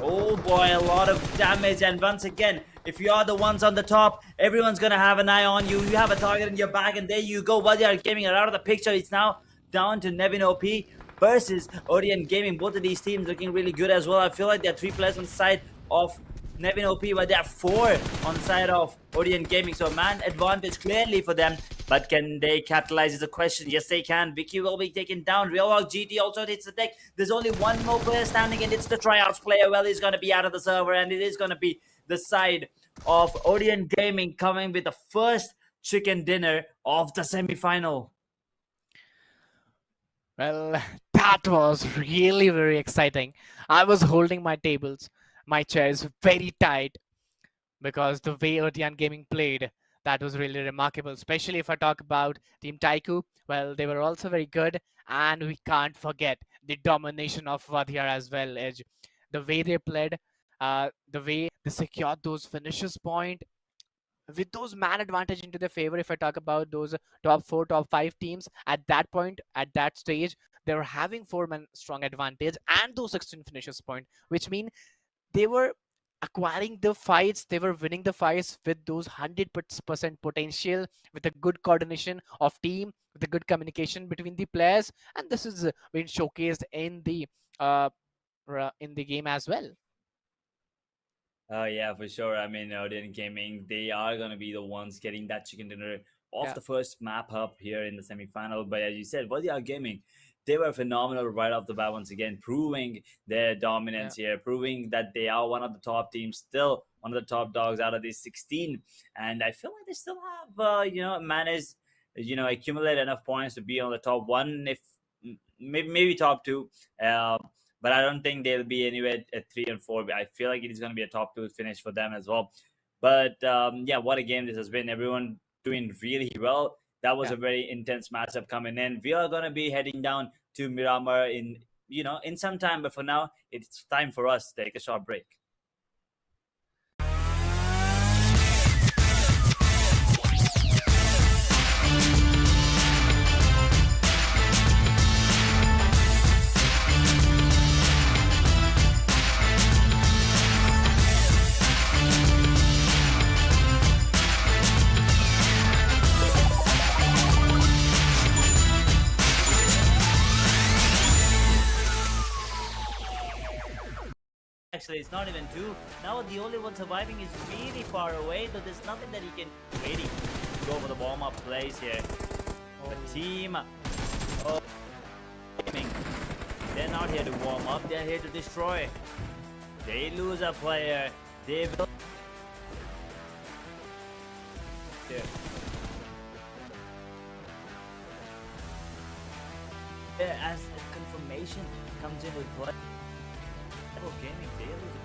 Oh boy, a lot of damage. And once again, if you are the ones on the top, everyone's gonna have an eye on you. You have a target in your back, and there you go. While they are gaming are out of the picture, it's now down to Nevin OP versus Orient Gaming. Both of these teams looking really good as well. I feel like there are 3 players on the side of Nevin OP, but there are 4 on the side of Orient Gaming. So man advantage clearly for them. But can they capitalize is the question. Yes, they can. Vicky will be taken down. Real World GT also hits the deck. There's only one more player standing, and it's the tryouts player. Well, he's going to be out of the server, and it is going to be the side of Odeon Gaming coming with the first chicken dinner of the semi-final. Well, that was really very exciting. I was holding my tables, my chairs very tight because the way Odeon Gaming played, that was really remarkable. Especially if I talk about Team Taiku, well, they were also very good, and we can't forget the domination of Vadhia as well. Edge, the way they played, the way they secured those finishes point with those man advantage into their favor. If I talk about those top 4 top 5 teams at that point, at that stage, they were having 4 man strong advantage and those 16 finishes point, which mean they were acquiring the fights, they were winning the fights with those 100% potential, with a good coordination of team, with a good communication between the players, and this is been showcased uh, in the game as well. Oh yeah, for sure. I mean, Odin Gaming, they are gonna be the ones getting that chicken dinner off Yeah, the first map up here in the semi-final. But as you said, Voldia Gaming, they were phenomenal right off the bat once again, proving their yeah, dominance here, proving that they are one of the top teams, still one of the top dogs out of these 16. And I feel like they still have, managed, accumulate enough points to be on the top one, if maybe top two. Uh, but I don't think they'll be anywhere at 3 and 4. I feel like it is going to be a top two finish for them as well. But yeah, what a game this has been. Everyone doing really well. That was yeah. a very intense matchup coming in. We are going to be heading down to Miramar in some time, but for now, it's time for us to take a short break. Actually, it's not even two. Now the only one surviving is really far away, so there's nothing that he can really go for the warm-up plays here. The team gaming, they're not here to warm up, they're here to destroy. They lose a player, they will here. As confirmation comes into play. Gaming, they lose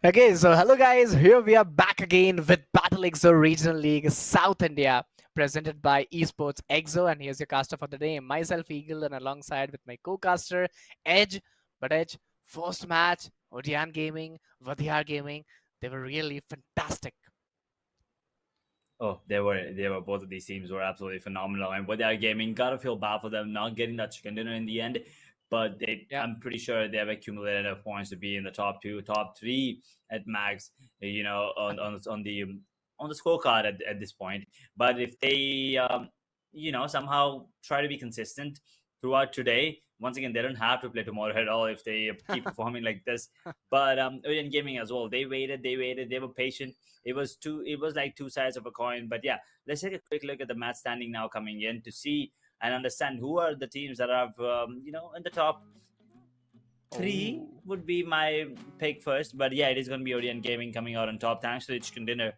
Okay, so hello guys, here we are back again with BattleXO Regional League South India, presented by Esports EXO, and here's your caster for the day, myself Eagle, and alongside with my co-caster Edge. But Edge, first match, Odian Gaming, Vadiyar Gaming, they were really fantastic. Oh, they were both of these teams were absolutely phenomenal, and what they are gaming, gotta feel bad for them not getting that chicken dinner in the end. But Yeah, I'm pretty sure they have accumulated enough points to be in the top two, top three at max. On the scorecard at this point. But if they somehow try to be consistent throughout today, once again they don't have to play tomorrow at all if they keep performing like this. But Orient Gaming as well, they waited, they were patient. It was like two sides of a coin. But yeah, let's take a quick look at the match standing now coming in to see and understand who are the teams that have in the top three oh, would be my pick first. But yeah, it is going to be Orient Gaming coming out on top thanks to the chicken dinner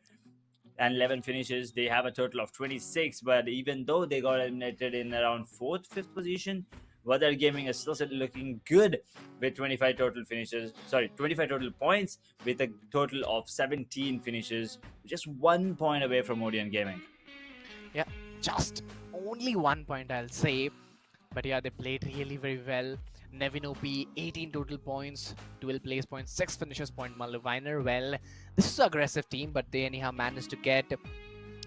and 11 finishes. They have a total of 26, but even though they got eliminated in around fourth, fifth position, Weather Gaming is still looking good with 25 total finishes. Sorry, 25 total points with a total of 17 finishes, just 1 point away from Odeon Gaming. yeah, just only 1 point I'll say. But yeah, they played really very well. Nevin OP, 18 total points, 12 place points, 6 finishes point. Maluviner, well, this is an aggressive team, but they anyhow managed to get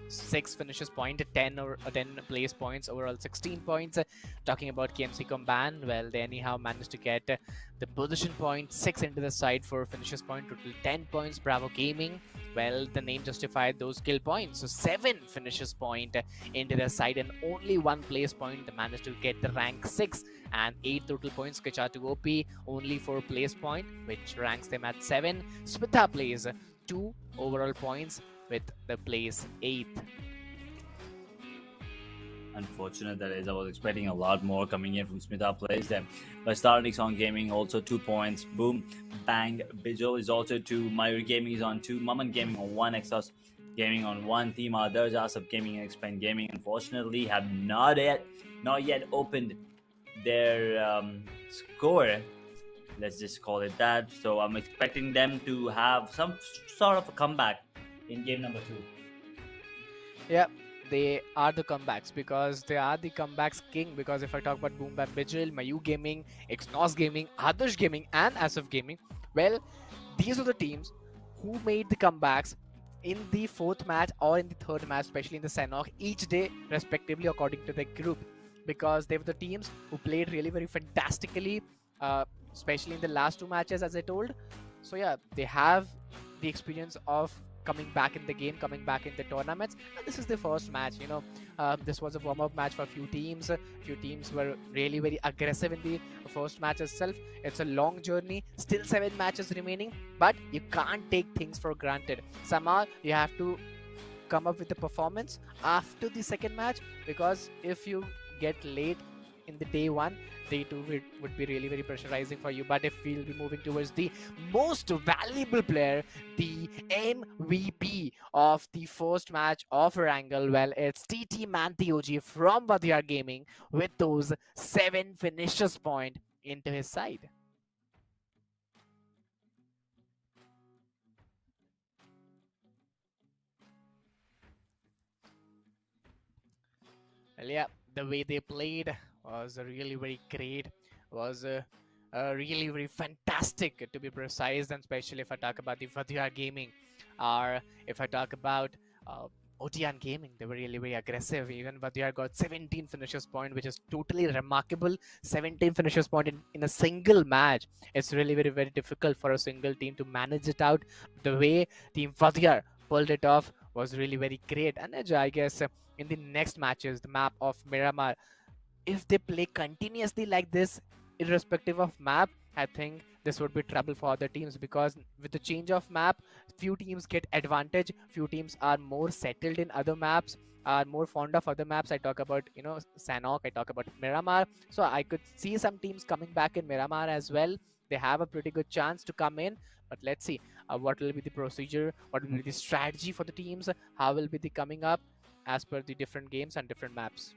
6 finishes point, 10 or 10 place points, overall 16 points. Talking about KMC Comban, well, they anyhow managed to get the position point 6 into the side for finishes point, total 10 points. Bravo Gaming, well, the name justified those kill points, so 7 finishes point into the side and only 1 place point. They managed to get the rank 6 and 8 total points. Kichatu OP only 4 place point, which ranks them at 7. Smita plays 2 overall points with the place 8th. Unfortunate that is. I was expecting a lot more coming in from Smita plays them. But Starnix on Gaming also 2 points. Boom, bang. Bijol is also 2. Mayur Gaming is on 2. Maman Gaming on 1. Exos Gaming on 1. Team Others, Asap Gaming and Expand Gaming unfortunately have not yet opened their score. Let's just call it that. So I'm expecting them to have some sort of a comeback in game number 2. Yeah, they are the comebacks because they are the comebacks king. Because if I talk about Boom Bam Bijil, Mayu Gaming, Exnos Gaming, Adarsh Gaming, and Asif Gaming, well, these are the teams who made the comebacks in the fourth match or in the third match, especially in the Senok, each day, respectively, according to the group. Because they were the teams who played really very fantastically, uh, especially in the last 2 matches, as I told. So yeah, they have the experience of coming back in the game, coming back in the tournaments, and this is the first match. This was a warm-up match for a few teams. Few teams were really very aggressive in the first match itself. It's a long journey, still 7 matches remaining, but you can't take things for granted. Somehow you have to come up with a performance after the second match, because if you get late in the day 1, day 2 would be really very pressurizing for you. But if we'll be moving towards the most valuable player, the MVP of the first match of Wrangle, well, it's TT Mantioji from Vadiyar Gaming with those 7 finishes point into his side. Well, yeah, the way they played was really very great. Was really very fantastic, to be precise, and especially if I talk about the Vadiyar Gaming, or if I talk about uh, Otian Gaming, they were really very aggressive. Even Vadiyar got 17 finishes point, which is totally remarkable. 17 finishes point in a single match. It's really very difficult for a single team to manage it out. The way Team Vadiyar pulled it off was really very great. And I guess in the next matches, the map of Miramar, if they play continuously like this, irrespective of map, I think this would be trouble for other teams, because with the change of map, few teams get advantage, few teams are more settled in other maps, are more fond of other maps. I talk about, Sanok, I talk about Miramar. So I could see some teams coming back in Miramar as well. They have a pretty good chance to come in, but let's see what will be the procedure, what will be the strategy for the teams, how will be the coming up as per the different games and different maps.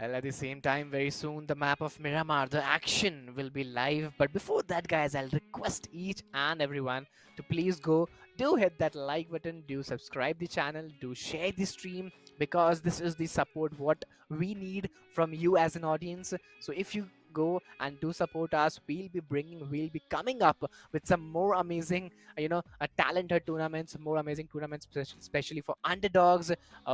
Well, at the same time, very soon the map of Miramar, the action will be live. But before that, guys, I'll request each and everyone to please go, do hit that like button, do subscribe the channel, do share the stream, because this is the support what we need from you as an audience. So if you go and do support us, we'll be coming up with some more amazing, talented tournaments, more amazing tournaments, especially for underdogs,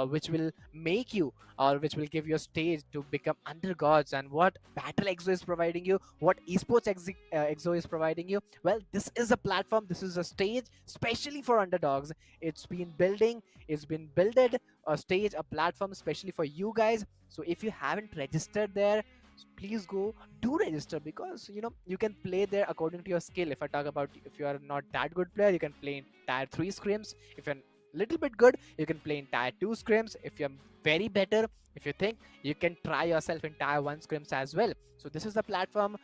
which will make you, or which will give you a stage to become under gods. And what BattleXO is providing you, what esports exo is providing you, well, this is a platform, this is a stage especially for underdogs. It's been builded a stage, a platform especially for you guys. So if you haven't registered there, please go, do register, because you can play there according to your skill. If I talk about, if you are not that good player, you can play in tier 3 scrims. If you're little bit good, you can play in tier 2 scrims. If you're very better, if you think, you can try yourself in tier 1 scrims as well. So this is the platform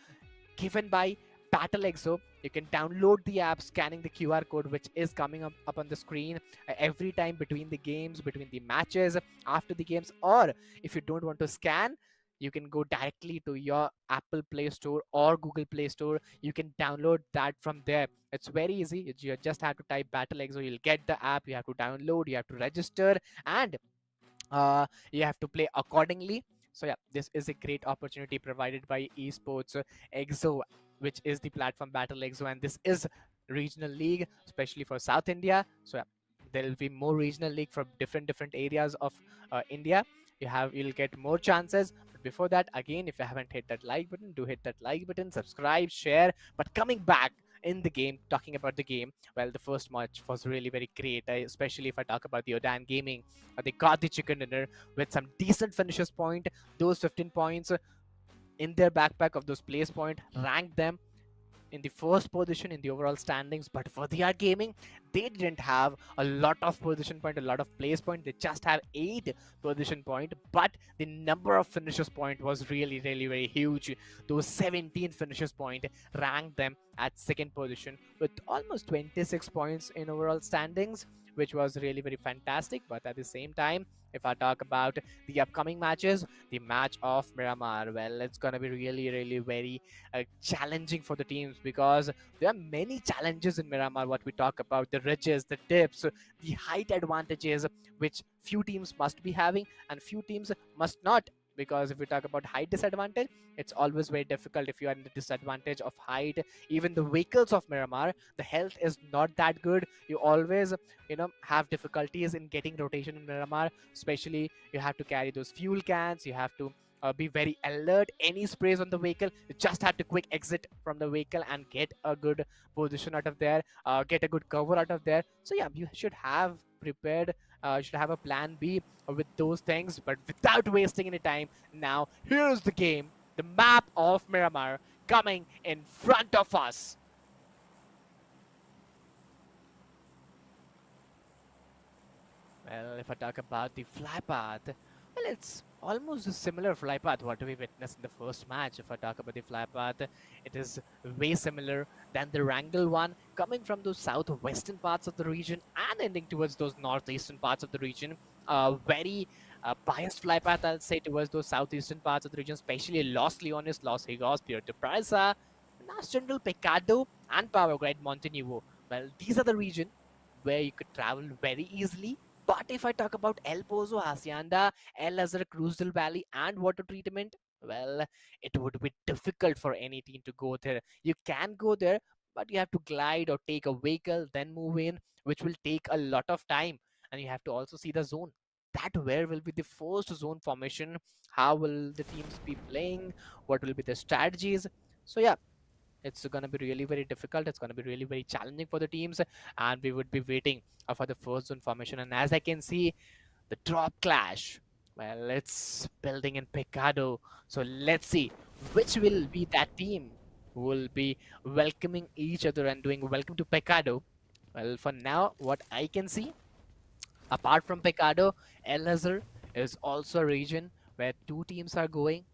given by BattleXO. You can download the app scanning the QR code, which is coming up on the screen every time between the games, between the matches, after the games. Or if you don't want to scan, you can go directly to your Apple Play Store or Google Play Store. You can download that from there. It's very easy. You just have to type BattleXO. You'll get the app. You have to download. You have to register, and you have to play accordingly. So yeah, this is a great opportunity provided by esports exo, which is the platform BattleXO, and this is regional league especially for South India. So yeah, there will be more regional league from different areas of India. You'll get more chances. But before that, again, if you haven't hit that like button, do hit that like button, subscribe, share. But coming back in the game, talking about the game, well, the first match was really very great, especially if I talk about the Odan Gaming. They got the chicken dinner with some decent finishes point. Those 15 points in their backpack of those place point ranked them in the first position in the overall standings. But for the art gaming, they didn't have a lot of position point, a lot of place point. They just have 8 position point, but the number of finishes point was really very huge. Those 17 finishes point ranked them at second position with almost 26 points in overall standings, which was really very fantastic. But at the same time, if I talk about the upcoming matches, the match of Miramar, well, it's gonna be really very challenging for the teams, because there are many challenges in Miramar. What we talk about, the ridges, the dips, the height advantages, which few teams must be having and few teams must not. Because if we talk about height disadvantage, it's always very difficult if you are in the disadvantage of height. Even the vehicles of Miramar, the health is not that good. You always, have difficulties in getting rotation in Miramar. Especially, you have to carry those fuel cans. You have to be very alert. Any sprays on the vehicle, you just have to quick exit from the vehicle and get a good position out of there, get a good cover out of there. So yeah, you should have prepared, you should have a plan B with those things. But without wasting any time, now here's the game, the map of Miramar coming in front of us. Well, if I talk about the fly path, well, it's almost a similar fly path what we witnessed in the first match. If I talk about the fly path, it is way similar than the Wrangle one, coming from those southwestern parts of the region and ending towards those northeastern parts of the region. Very biased fly path, I'll say, towards those southeastern parts of the region, especially Los Leones, Los Higos, Puerto Priza, Nas General Pecado, and Power Grid Montenuevo. Well, these are the region where you could travel very easily. But if I talk about El Pozo, Hacienda, El Azhar, Cruz del Valley, and water treatment, well, it would be difficult for any team to go there. You can go there, but you have to glide or take a vehicle, then move in, which will take a lot of time. And you have to also see the zone. That where will be the first zone formation? How will the teams be playing? What will be the strategies? So yeah, it's going to be really very difficult. It's going to be really very challenging for the teams, and we would be waiting for the first zone formation. And as I can see, the drop clash, well, it's building in Pecado. So let's see which will be that team who will be welcoming each other and doing welcome to Pecado. Well, for now, what I can see, apart from Pecado, El Azhar is also a region where two teams are going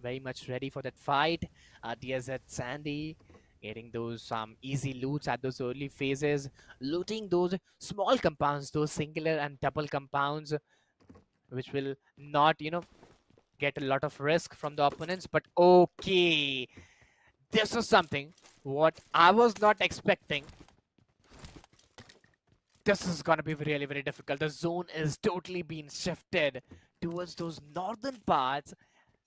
very much ready for that fight. DZ Sandy getting those easy loots at those early phases, looting those small compounds, those singular and double compounds, which will not, get a lot of risk from the opponents. But okay, this is something what I was not expecting. This is gonna be really, very difficult. The zone is totally being shifted towards those northern parts.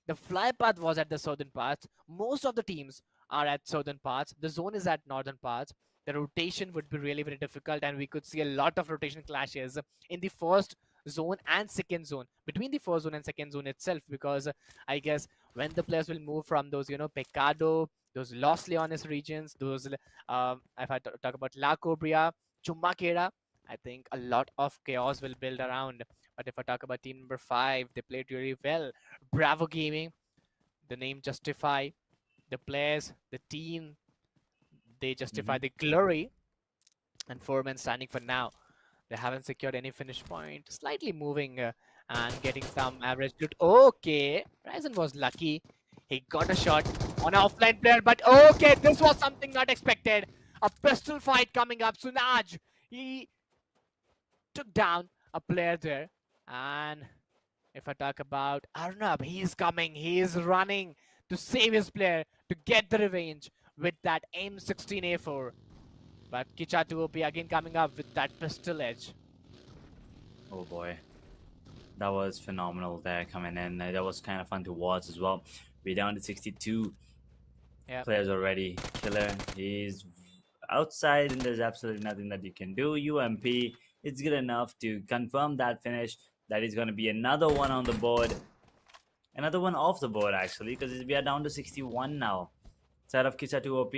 The fly path was at the southern parts. Most of the teams are at southern parts. The zone is at northern parts. The rotation would be really, very difficult, and we could see a lot of rotation clashes in the first zone and second zone, between the first zone and second zone itself, because I guess when the players will move from those, Pecado, those Los Leones regions, those, if I talk about La Cobria, Chumaquera, I think a lot of chaos will build around. But if I talk about team number 5, they played really well. Bravo Gaming, the name justify the players, the team, they justify Hmm. the glory. And 4 men standing for now. They haven't secured any finish point. Slightly moving and getting some average loot. Okay, Ryzen was lucky. He got a shot on an offline player, but okay, this was something not expected. A pistol fight coming up. Sunaj, he took down a player there. And if I talk about Arnab, he's coming, he is running to save his player, to get the revenge with that M16A4. But Kicha 2OP again coming up with that pistol edge. Oh boy, that was phenomenal there coming in. That was kind of fun to watch as well. We're down to 62 Yeah, players already. Killer, he's outside, and there's absolutely nothing that you can do. UMP, it's good enough to confirm that finish. That is going to be another one on the board. Another one off the board, actually, because we are down to 61 now. Side of Kicha 2 OP,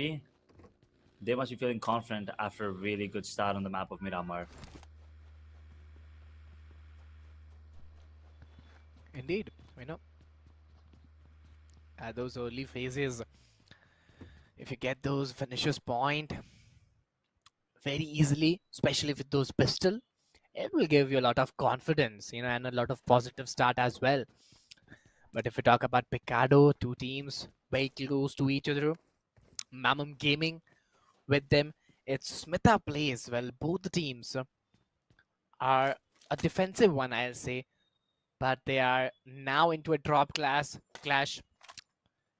they must be feeling confident after a really good start on the map of Miramar. indeed. You know, at those early phases, if you get those finishers point very easily, especially with those pistol, it will give you a lot of confidence, and a lot of positive start as well. But if we talk about Picado, two teams very close to each other, Mamam Gaming with them, it's Smitha plays. Well, both the teams are a defensive one, I'll say, but they are now into a drop clash.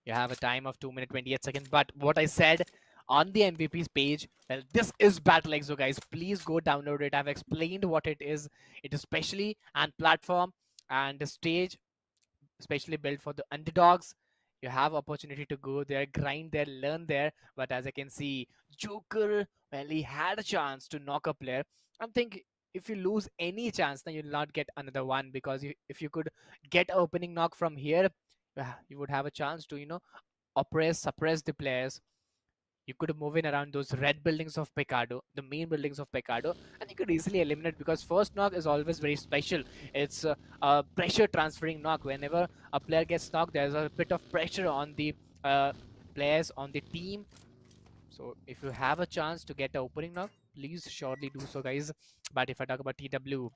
You have a time of 2 minutes 28 seconds. But what I said on the MVP's page, well, this is BattleXO, guys. Please go download it. I've explained what it is. It is specially and platform and the stage especially built for the underdogs. You have opportunity to go there, grind there, learn there. But as I can see, Joker, well, he had a chance to knock a player. I think if you lose any chance, then you'll not get another one, because if you could get an opening knock from here, you would have a chance to, suppress the players. You could move in around those red buildings of Pecado, the main buildings of Pecado, and you could easily eliminate, because first knock is always very special. It's a pressure transferring knock. Whenever a player gets knocked, there's a bit of pressure on the uh, players on the team. So if you have a chance to get the opening knock, please surely do so, guys. But if I talk about TW,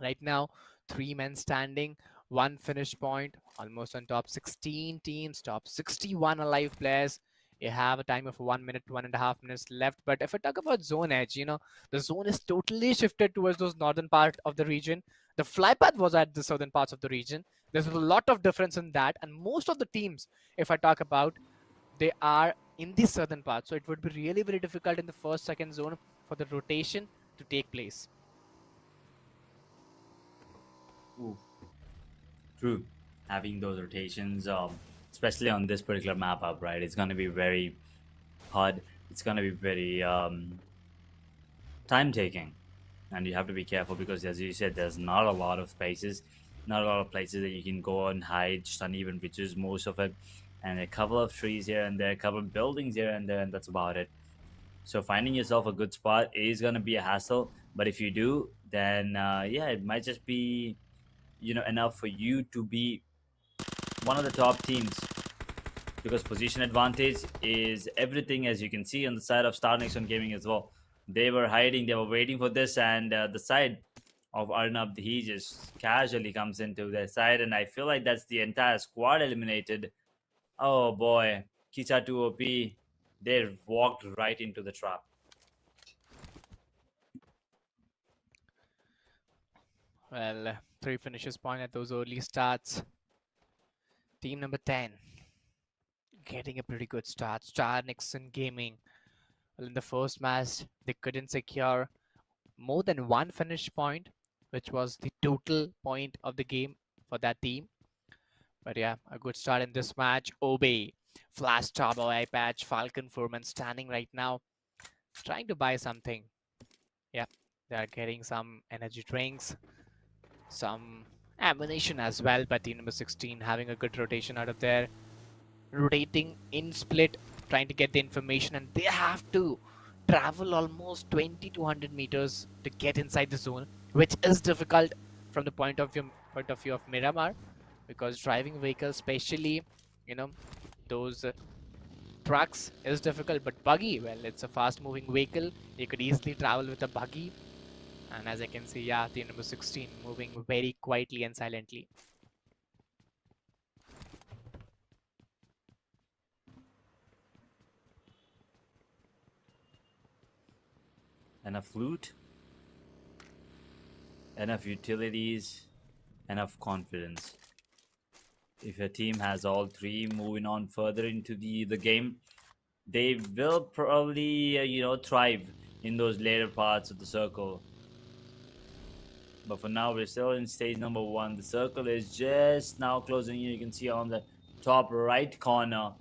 right now, 3 men standing, one finish point, almost on top 16 teams, top 61 alive players. You have a time of 1 minute, 1.5 minutes left. But if I talk about zone edge, the zone is totally shifted towards those northern part of the region. The fly path was at the southern parts of the region. There's a lot of difference in that. And most of the teams, if I talk about, they are in the southern part. So it would be really, very difficult in the first, second zone for the rotation to take place. Ooh, true. Having those rotations, especially on this particular map up, right? It's going to be very hard. It's going to be very time taking, and you have to be careful because, as you said, there's not a lot of spaces, not a lot of places that you can go and hide, just uneven ridges, most of it, and a couple of trees here and there, a couple of buildings here and there, and that's about it. So finding yourself a good spot is going to be a hassle, but if you do, then yeah, it might just be enough for you to be one of the top teams, because position advantage is everything, as you can see on the side of Star Nation Gaming as well. They were hiding, they were waiting for this, and the side of Arnab, he just casually comes into their side, and I feel like that's the entire squad eliminated. Oh boy, Kicha 2 OP, they walked right into the trap. Well, 3 finishes point at those early starts. Team number 10 getting a pretty good start. Star Nixon Gaming. Well, in the first match, they couldn't secure more than one finish point, which was the total point of the game for that team. But yeah, a good start in this match. Obey, Flash Turbo Eye Patch, Falcon Foreman standing right now, trying to buy something. Yeah, they are getting some energy drinks, some ammunition as well. But team number 16 having a good rotation out of there, rotating in split, trying to get the information, and they have to travel almost 20 to 100 meters to get inside the zone, which is difficult from the point of view of Miramar, because driving vehicles, especially you know those trucks, is difficult. But buggy, well, it's a fast moving vehicle, you could easily travel with a buggy. And as I can see, yeah, the number 16 moving very quietly and silently. Enough loot, enough utilities, enough confidence. If your team has all three moving on further into the game, they will probably thrive in those later parts of the circle. But for now, we're still in stage number 1. The circle is just now closing in. You can see on the top right corner,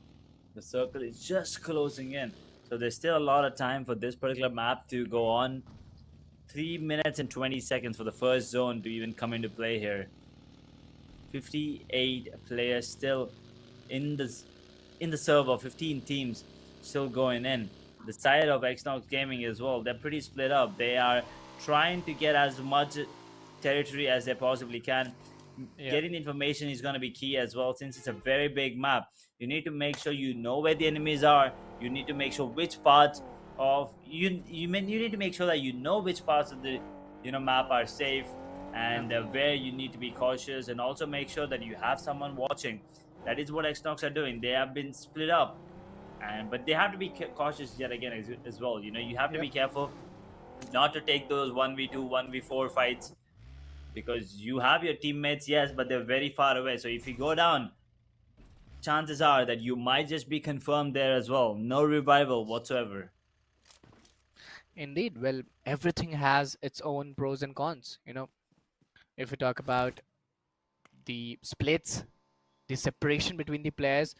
the circle is just closing in. So there's still a lot of time for this particular map to go on. 3 minutes and 20 seconds for the first zone to even come into play here. 58 players still in the server, 15 teams still going in. The side of Xnox Gaming as well, they're pretty split up. They are trying to get as much territory as they possibly can. Yeah. Getting information is going to be key as well, since it's a very big map. You need to make sure you know where the enemies are. You need to make sure which parts of you need to make sure that you know which parts of the map are safe, and where you need to be cautious, and also make sure that you have someone watching. That is what Xnox are doing. They have been split up, but they have to be cautious yet again as well. You have to be careful not to take those 1v2 1v4 fights, because you have your teammates, yes, but they're very far away. So if you go down, chances are that you might just be confirmed there as well. No revival whatsoever. Indeed. Well, everything has its own pros and cons. If we talk about the splits, the separation between the players,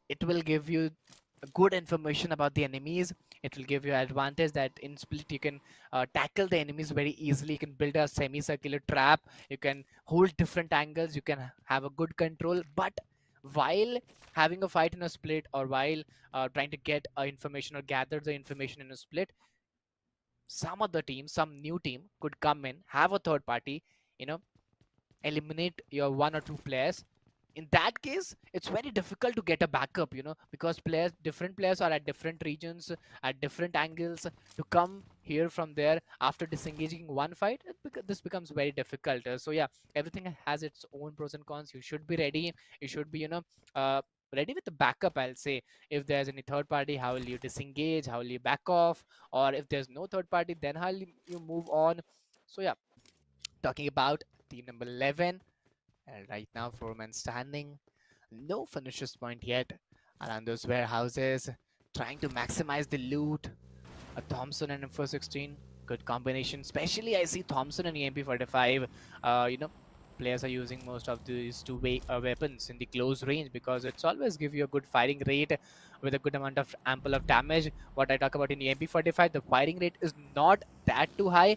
it will give you good information about the enemies. It will give you advantage that in split you can tackle the enemies very easily. You can build a semicircular trap. You can hold different angles. You can have a good control. But while having a fight in a split, or while trying to get information or gather the information in a split, some other team, some new team could come in, have a third party, you know, eliminate your one or two players. In that case, it's very difficult to get a backup, because different players are at different regions, at different angles. To come here from there after disengaging one fight, this becomes very difficult. So yeah, everything has its own pros and cons. You should be ready. You should be, uh, ready with the backup, I'll say. If there's any third party, how will you disengage? How will you back off? Or if there's no third party, then how will you move on? So yeah, talking about team number 11. Right now, 4 men standing. No finishes point yet around those warehouses. Trying to maximize the loot. A Thompson and M416. Good combination. Especially I see Thompson and EMP45. Players are using most of these two weapons in the close range, because it's always give you a good firing rate with a good amount of ample of damage. What I talk about in EMP45, the firing rate is not that too high,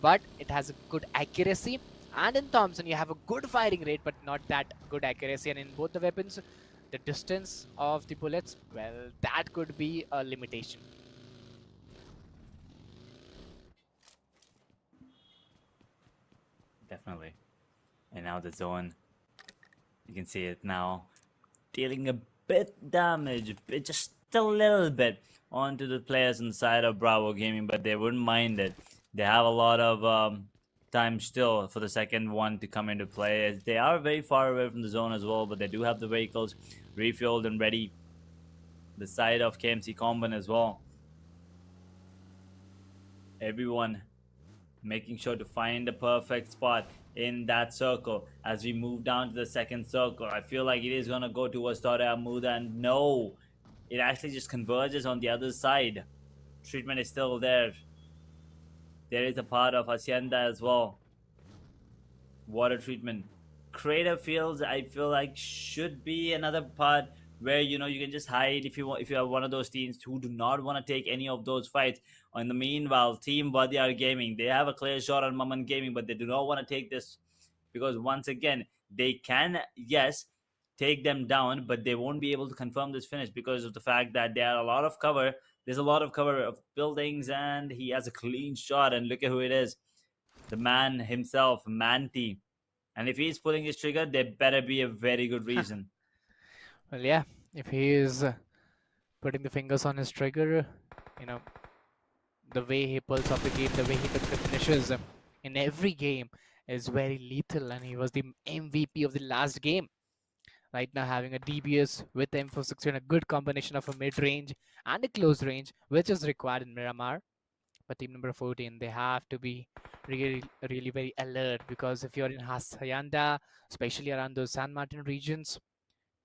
but it has a good accuracy. And in Thompson, you have a good firing rate, but not that good accuracy. And in both the weapons, the distance of the bullets, well, that could be a limitation. Definitely. And now the zone, you can see it now, dealing a bit damage, just a little bit, onto the players inside of Bravo Gaming, but they wouldn't mind it. They have a lot of time still for the second one to come into play, as they are very far away from the zone as well, but they do have the vehicles refueled and ready. The side of KMC Comban as well. Everyone making sure to find the perfect spot. in that circle. As we move down to the second circle, I feel like it is going to go towards Tore Amuda, and no, it actually just converges on the other side. Treatment is still there. There is a part of Hacienda as well. Water treatment. Crater fields, I feel like should be another part where you can just hide if you want, if you are one of those teams who do not want to take any of those fights. In the meanwhile, Team Vadiar Gaming, they have a clear shot on Maman Gaming, but they do not want to take this because once again they can, yes, take them down, but they won't be able to confirm this finish because of the fact that there are a lot of cover. There's a lot of cover of buildings, and he has a clean shot. And look at who it is, the man himself, Manti. And if he's pulling his trigger, there better be a very good reason. Well, yeah, if he is putting the fingers on his trigger, you know, the way he pulls off the game, the way he took the finishes in every game is very lethal, and he was the MVP of the last game. Right now, having a DBS with M460 and a good combination of a mid range and a close range, which is required in Miramar. But team number 14, they have to be really, really very alert, because if you're in Hacienda, especially around those San Martin regions,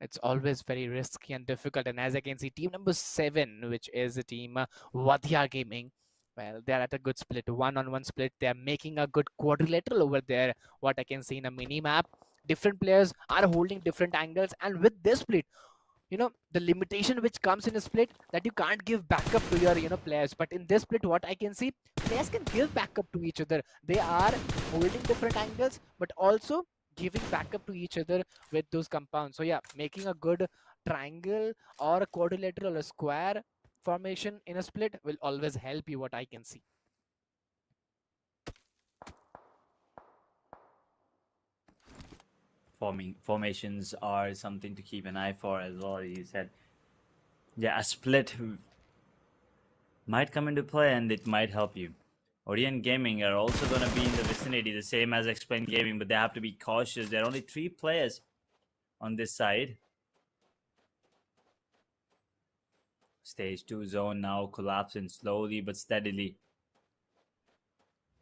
it's always very risky and difficult. And as I can see, team number 7, which is the team Wadhya Gaming, well, they're at a good split, one-on-one split. They're making a good quadrilateral over there. What I can see in a mini map, different players are holding different angles, and with this split, the limitation which comes in a split, that you can't give backup to your players. But in this split, what I can see, players can give backup to each other. They are holding different angles, but also giving backup to each other with those compounds. So yeah, making a good triangle or a quadrilateral or a square formation in a split will always help you, what I can see. Formations are something to keep an eye for as well. You said, yeah, a split might come into play and it might help you. Orient Gaming are also going to be in the vicinity, the same as Explain Gaming, but they have to be cautious. There are only 3 players on this side. Stage 2 zone now collapsing slowly but steadily.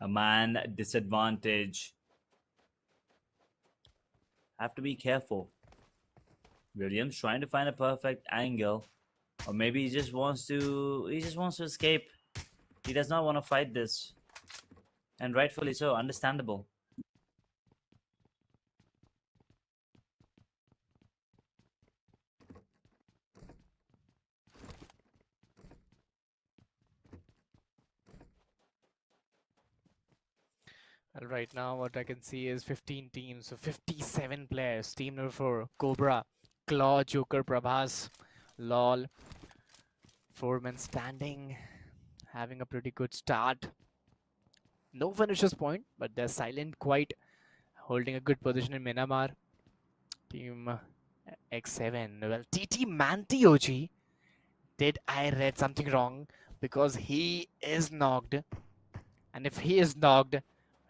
A man disadvantage. Have to be careful. Williams trying to find a perfect angle, or maybe he just wants to escape. He does not want to fight this, and rightfully so, understandable. Well, right now, what I can see is 15 teams, so 57 players. Team number 4, Cobra, Claw, Joker, Prabhas, LOL, 4-man standing, having a pretty good start. No finishers point, but they're silent, quite holding a good position in Myanmar. Team X7. Well, TT Manti OG. Did I read something wrong? Because he is knocked. And if he is knocked,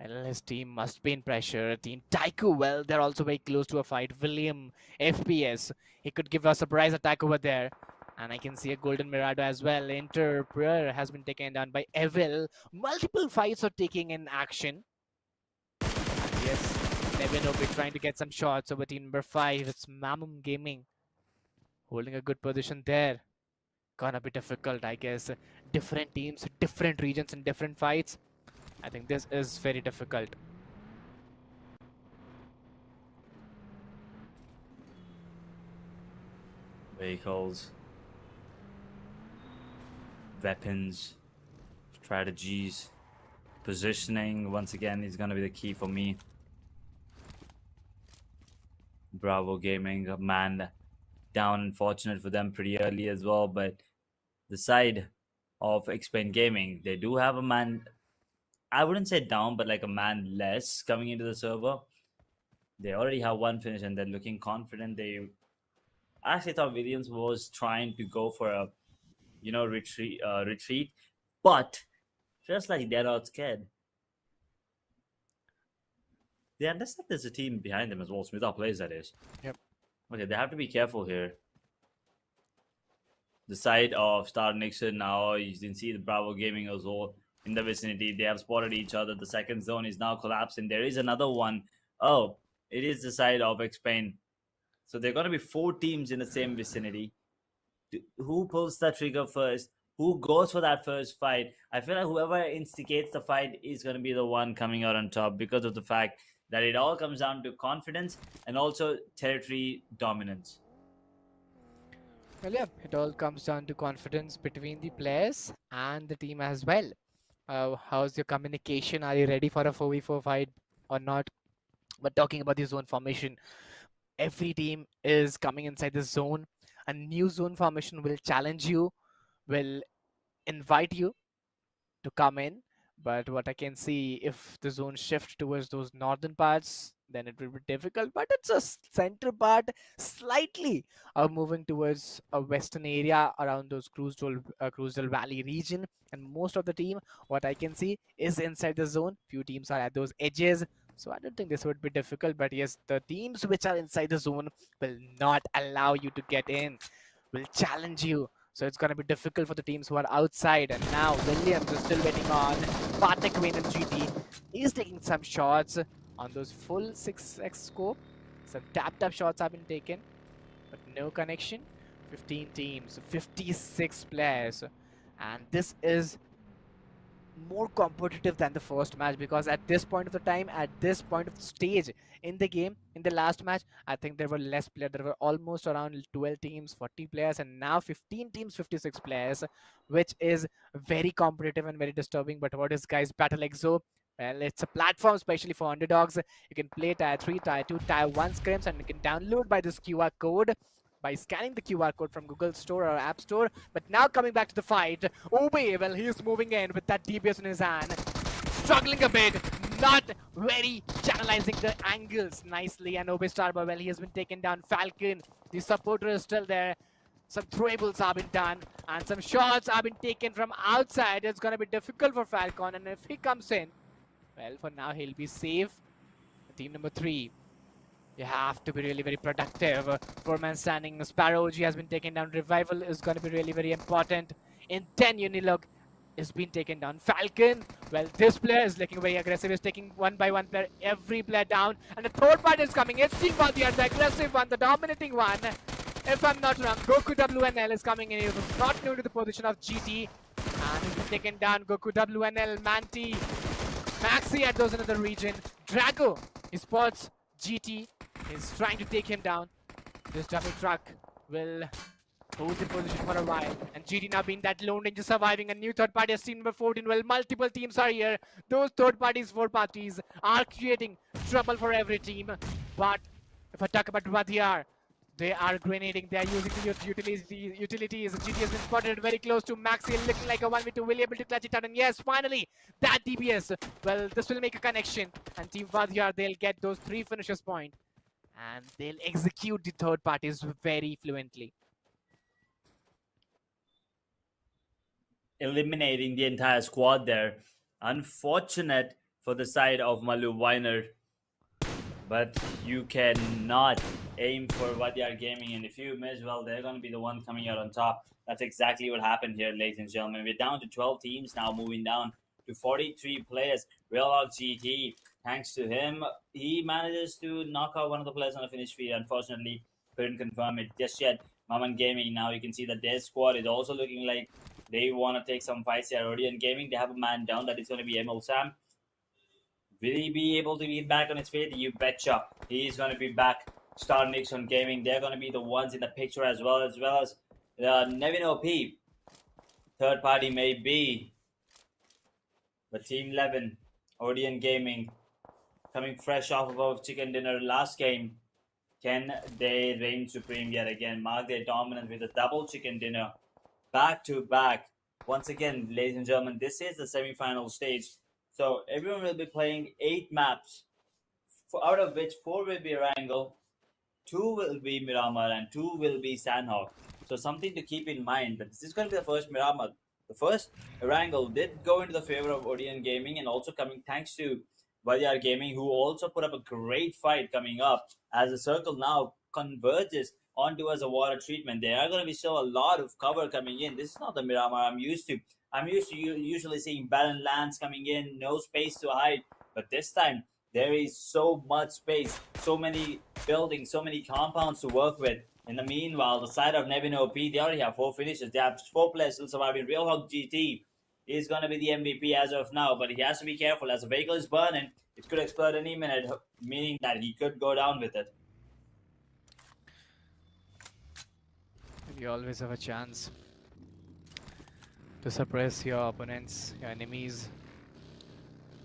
well, his team must be in pressure. Team Taiku, well, they're also very close to a fight. William, FPS. He could give a surprise attack over there. And I can see a Golden Mirado as well. Interpreter has been taken down by Evil. Multiple fights are taking in action. And yes, Nevin will be trying to get some shots over team number 5. It's Mamum Gaming. Holding a good position there. Gonna be difficult, I guess. Different teams, different regions, and different fights. I think this is very difficult. Vehicles, weapons, strategies, positioning, once again, is going to be the key for me. Bravo Gaming, man, down, unfortunate for them pretty early as well, but the side of Explain Gaming, they do have a man, I wouldn't say down, but like a man less coming into the server. They already have 1 finish and they're looking confident. I actually thought Williams was trying to go for a retreat, but feels like they're not scared. They understand there's a team behind them as well. Smith plays, that is. Yep. Okay, they have to be careful here. The side of Star Nixon now, you can see the Bravo Gaming as well in the vicinity. They have spotted each other. The second zone is now collapsing. There is another one. Oh, it is the side of X-Pain. So there are going to be 4 teams in the same vicinity. Who pulls the trigger first? Who goes for that first fight? I feel like whoever instigates the fight is going to be the one coming out on top because of the fact that it all comes down to confidence and also territory dominance. Well, yeah, it all comes down to confidence between the players and the team as well. How's your communication? Are you ready for a 4v4 fight or not? But talking about the zone formation, every team is coming inside the zone. A new zone formation will challenge you, will invite you to come in. But what I can see, if the zone shift towards those northern parts, then it will be difficult. But it's a center part slightly moving towards a western area around those Cruisdale Valley region. And most of the team, what I can see, is inside the zone. Few teams are at those edges. So I don't think this would be difficult. But yes, the teams which are inside the zone will not allow you to get in, will challenge you. So it's going to be difficult for the teams who are outside. And now Williams is still waiting on Bartek Wayne and GT. He's taking some shots on those full 6x scope. Some tap shots have been taken, but no connection. 15 teams, 56 players. And this is more competitive than the first match, because at this point of the time, at this point of the stage in the game, in the last match, I think there were less players. There were almost around 12 teams, 40 players, and now 15 teams, 56 players, which is very competitive and very disturbing. But what is, guys, BattleXO? Well, it's a platform especially for underdogs. You can play tier 3, tier 2, tier 1 scrims, and you can download by this QR code, by scanning the QR code from Google Store or App Store. But now coming back to the fight, Obe, well, he's moving in with that DBS in his hand. Struggling a bit, not very channelizing the angles nicely. And Obe Starboy, well, he has been taken down. Falcon, the supporter is still there. Some throwables have been done, and some shots have been taken from outside. It's going to be difficult for Falcon, and if he comes in, well, for now, he'll be safe. Team number 3. You have to be really very productive. 4-man standing. Sparrow OG has been taken down. Revival is going to be really very important. In 10, Unilog is being taken down. Falcon, well, this player is looking very aggressive. He's taking one by one player, every player down. And the third part is coming. It's Team Vadiar, the aggressive one, the dominating one. If I'm not wrong, Goku WNL is coming in. He was not new to the position of GT. And he's been taken down. Goku WNL, Manti, Maxi at those another region. Drago, he spots GT, is trying to take him down. This double truck will hold the position for a while. And GT now being that lone ranger, surviving. A new third party as team number 14. Well, multiple teams are here. Those third parties, 4 parties, are creating trouble for every team. But if I talk about Vadiar, they are grenading. They are using the utilities. GT has been spotted very close to Maxi, looking like a 1v2. Will be able to clutch it out. And yes, finally, that DBS. Well, this will make a connection. And Team Vadiar, they'll get those 3 finishers point. And they'll execute the third parties very fluently. Eliminating the entire squad there. Unfortunate for the side of Malu Weiner. But you cannot aim for Vadiar Gaming, and if you miss, well, they're going to be the one coming out on top. That's exactly what happened here, ladies and gentlemen. We're down to 12 teams now, moving down to 43 players. Real GT, thanks to him, he manages to knock out one of the players on the finish feed. Unfortunately, couldn't confirm it just yet. Maman Gaming, now you can see that their squad is also looking like they want to take some fights here. Odeon Gaming, they have a man down. That is going to be ML Sam. Will he be able to get back on his feet? You betcha. He's going to be back. Star Nixon Gaming, they're going to be the ones in the picture as well as Nevin OP. Third party may be. But Team 11, Odeon Gaming, coming fresh off of chicken dinner last game. Can they reign supreme yet again? Mark their dominance with a double chicken dinner. Back to back. Once again, ladies and gentlemen, this is the semi-final stage. So everyone will be playing 8 maps, out of which 4 will be Erangel, 2 will be Miramar, and 2 will be Sandhawk. So something to keep in mind, that this is going to be the first Miramar. The first Erangel did go into the favor of Odeon Gaming, and also coming thanks to Vadiar Gaming, who also put up a great fight coming up as the circle now converges on towards the water treatment. There are going to be still a lot of cover coming in. This is not the Miramar I'm used to. I'm used to usually seeing barren lands coming in, no space to hide. But this time, there is so much space, so many buildings, so many compounds to work with. In the meanwhile, the side of Nevin OP, they already have 4 finishes. They have 4 players still surviving. Real Hawk GT is going to be the MVP as of now, but he has to be careful as the vehicle is burning. It could explode any minute, meaning that he could go down with it. You always have a chance to suppress your opponents, your enemies.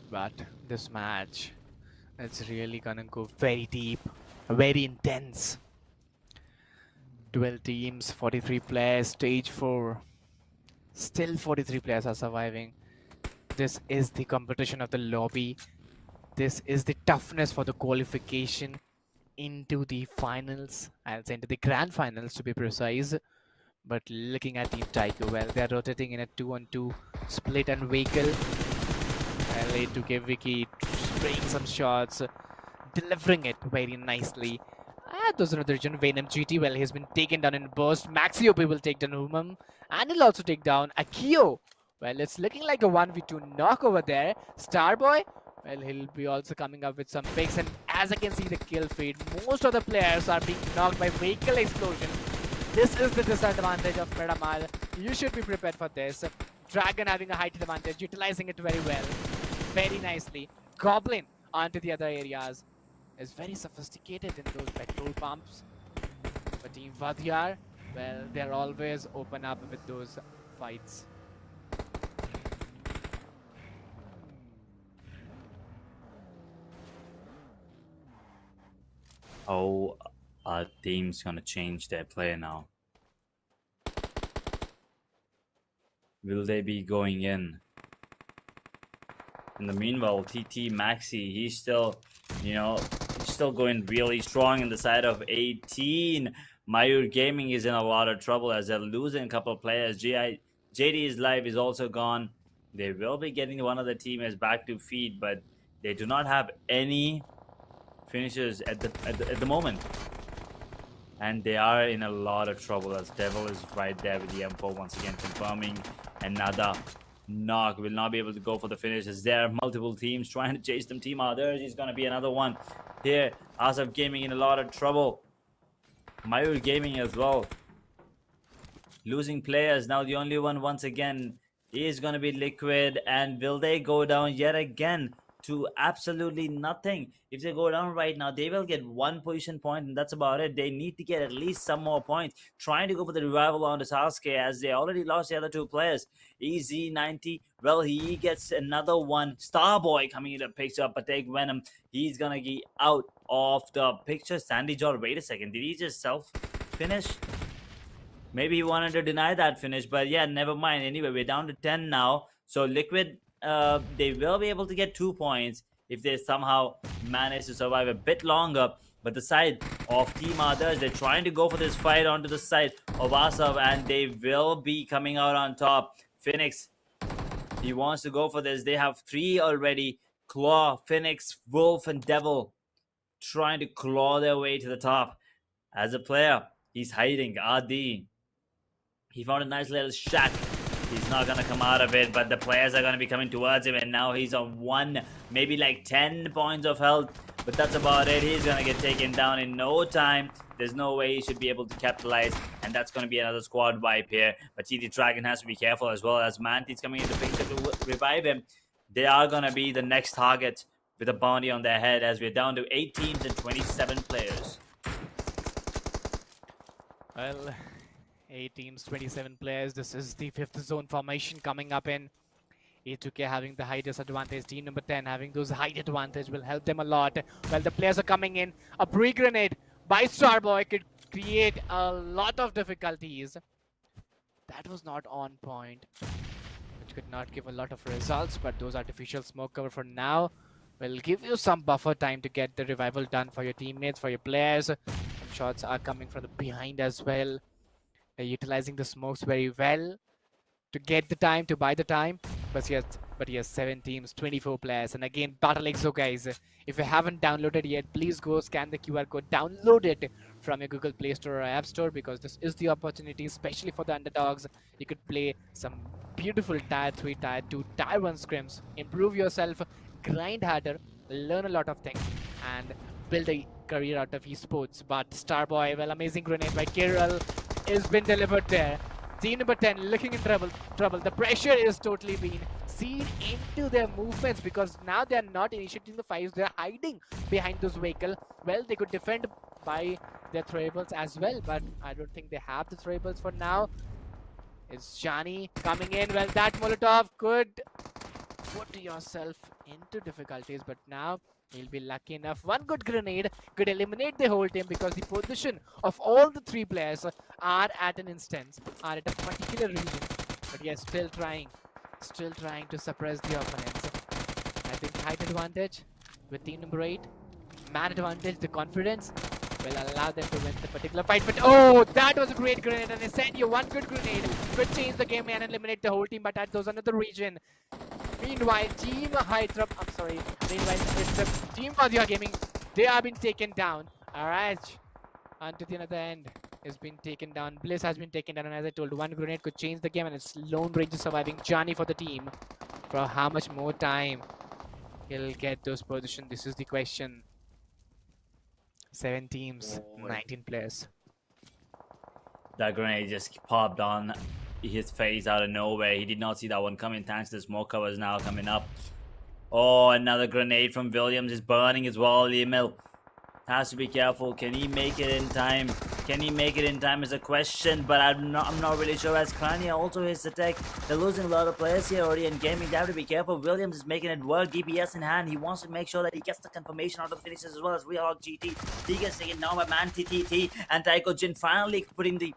But this match, it's really gonna go very deep, very intense. 12 teams, 43 players, stage 4. Still 43 players are surviving. This is the competition of the lobby. This is the toughness for the qualification into the finals. I'll say into the grand finals to be precise. But looking at Team Taiko, well, they're rotating in a 2-on-2 split and vehicle. LA to give Vicky spraying some shots, delivering it very nicely. Those another region, Venom GT, well, he's been taken down in burst. Maxi OP will take down Umam, and he'll also take down Akio. Well, it's looking like a 1v2 knock over there. Starboy, well, he'll be also coming up with some picks, and as I can see the kill feed, most of the players are being knocked by vehicle explosion. This is the disadvantage of Miramar. You should be prepared for this. Dragon having a height advantage, utilizing it very well, very nicely. Goblin onto the other areas is very sophisticated in those petrol pumps. But Team Vadiyar, well, they're always open up with those fights. Oh, our team's gonna change their play now. Will they be going in? In the meanwhile, TT Maxi, he's still, he's still going really strong in the side of 18. Mayur Gaming is in a lot of trouble as they're losing a couple of players. JD's life is also gone. They will be getting one of the teammates back to feed, but they do not have any finishers at the moment. And they are in a lot of trouble as Devil is right there with the M4 once again confirming another knock. Will not be able to go for the finish as there are multiple teams trying to chase them. Team Others is going to be another one here. Asaf Gaming in a lot of trouble. Mayur Gaming as well. Losing players. Now the only one once again is going to be Liquid. And will they go down yet again to absolutely nothing? If they go down right now, they will get 1 position point, and that's about it. They need to get at least some more points. Trying to go for the revival on the Sasuke as they already lost the other 2 players. EZ90, well, he gets another one. Starboy coming in the picture, but take Venom. He's gonna get out of the picture. Sandy Jor, wait a second. Did he just self-finish? Maybe he wanted to deny that finish, but yeah, never mind. Anyway, we're down to 10 now. So Liquid, they will be able to get 2 points if they somehow manage to survive a bit longer. But the side of Team Others, they're trying to go for this fight onto the side of Asaf, and they will be coming out on top. Phoenix, he wants to go for this. They have 3 already. Claw, Phoenix, Wolf, and Devil trying to claw their way to the top. As a player, he's hiding. Adi, he found a nice little shack. He's not gonna come out of it, but the players are gonna be coming towards him, and now he's on 1, maybe like 10 points of health, but that's about it. He's gonna get taken down in no time. There's no way he should be able to capitalize, and that's gonna be another squad wipe here. But TT Dragon has to be careful as well as Manti's coming into picture to revive him. They are gonna be the next target with a bounty on their head as we're down to 8 teams and 27 players. Well, 8 teams, 27 players. This is the 5th zone formation coming up in. A2K having the height disadvantage. Team number 10 having those height advantage will help them a lot. Well, the players are coming in. A pre-grenade by Starboy could create a lot of difficulties. That was not on point. It could not give a lot of results, but those artificial smoke cover for now will give you some buffer time to get the revival done for your teammates, for your players. Some shots are coming from the behind as well. They're utilizing the smokes very well to get the time, to buy the time. But yes, But yes, 7 teams, 24 players. And again, BattleXO, guys. If you haven't downloaded yet, please go scan the QR code, download it from your Google Play Store or App Store, because this is the opportunity, especially for the underdogs. You could play some beautiful Tier 3, Tier 2, Tier 1 scrims, improve yourself, grind harder, learn a lot of things, and build a career out of esports. But Starboy, well, amazing grenade by Kiral is been delivered there. Team number 10 looking in trouble. The pressure is totally being seen into their movements, because now they are not initiating the fights, they are hiding behind those vehicles. Well, they could defend by their throwables as well, but I don't think they have the throwables for now. It's Johnny coming in. Well, that Molotov could put yourself into difficulties, but now he'll be lucky enough. One good grenade could eliminate the whole team, because the position of all the 3 players are at an instance, are at a particular region. But yes, still trying to suppress the opponents. I think height advantage with team number 8, man advantage, the confidence will allow them to win the particular fight. But oh, that was a great grenade, and I said you, one good grenade could change the game and eliminate the whole team. But that goes another region. Meanwhile, Team Hydrap, I'm sorry, meanwhile, it's the Team Vadia Gaming, they have been taken down. Alright, onto the other end has been taken down. Bliss has been taken down, and as I told, one grenade could change the game, and it's Lone Ranger surviving Johnny for the team. For how much more time he'll get those positions? This is the question. 7 teams, 19 players. That grenade just popped on his face out of nowhere. He did not see that one coming. Thanks to the smoke covers now coming up. Oh, another grenade from Williams is burning as well. Emil has to be careful. Can he make it in time? Can he make it in time is a question, but I'm not really sure. As Krania also hits the tech, they're losing a lot of players here already in gaming. They have to be careful. Williams is making it work. DPS in hand. He wants to make sure that he gets the confirmation out of the finishes, as well as Real GT. He gets taken down by Man TTT, and Taiko Jin finally putting the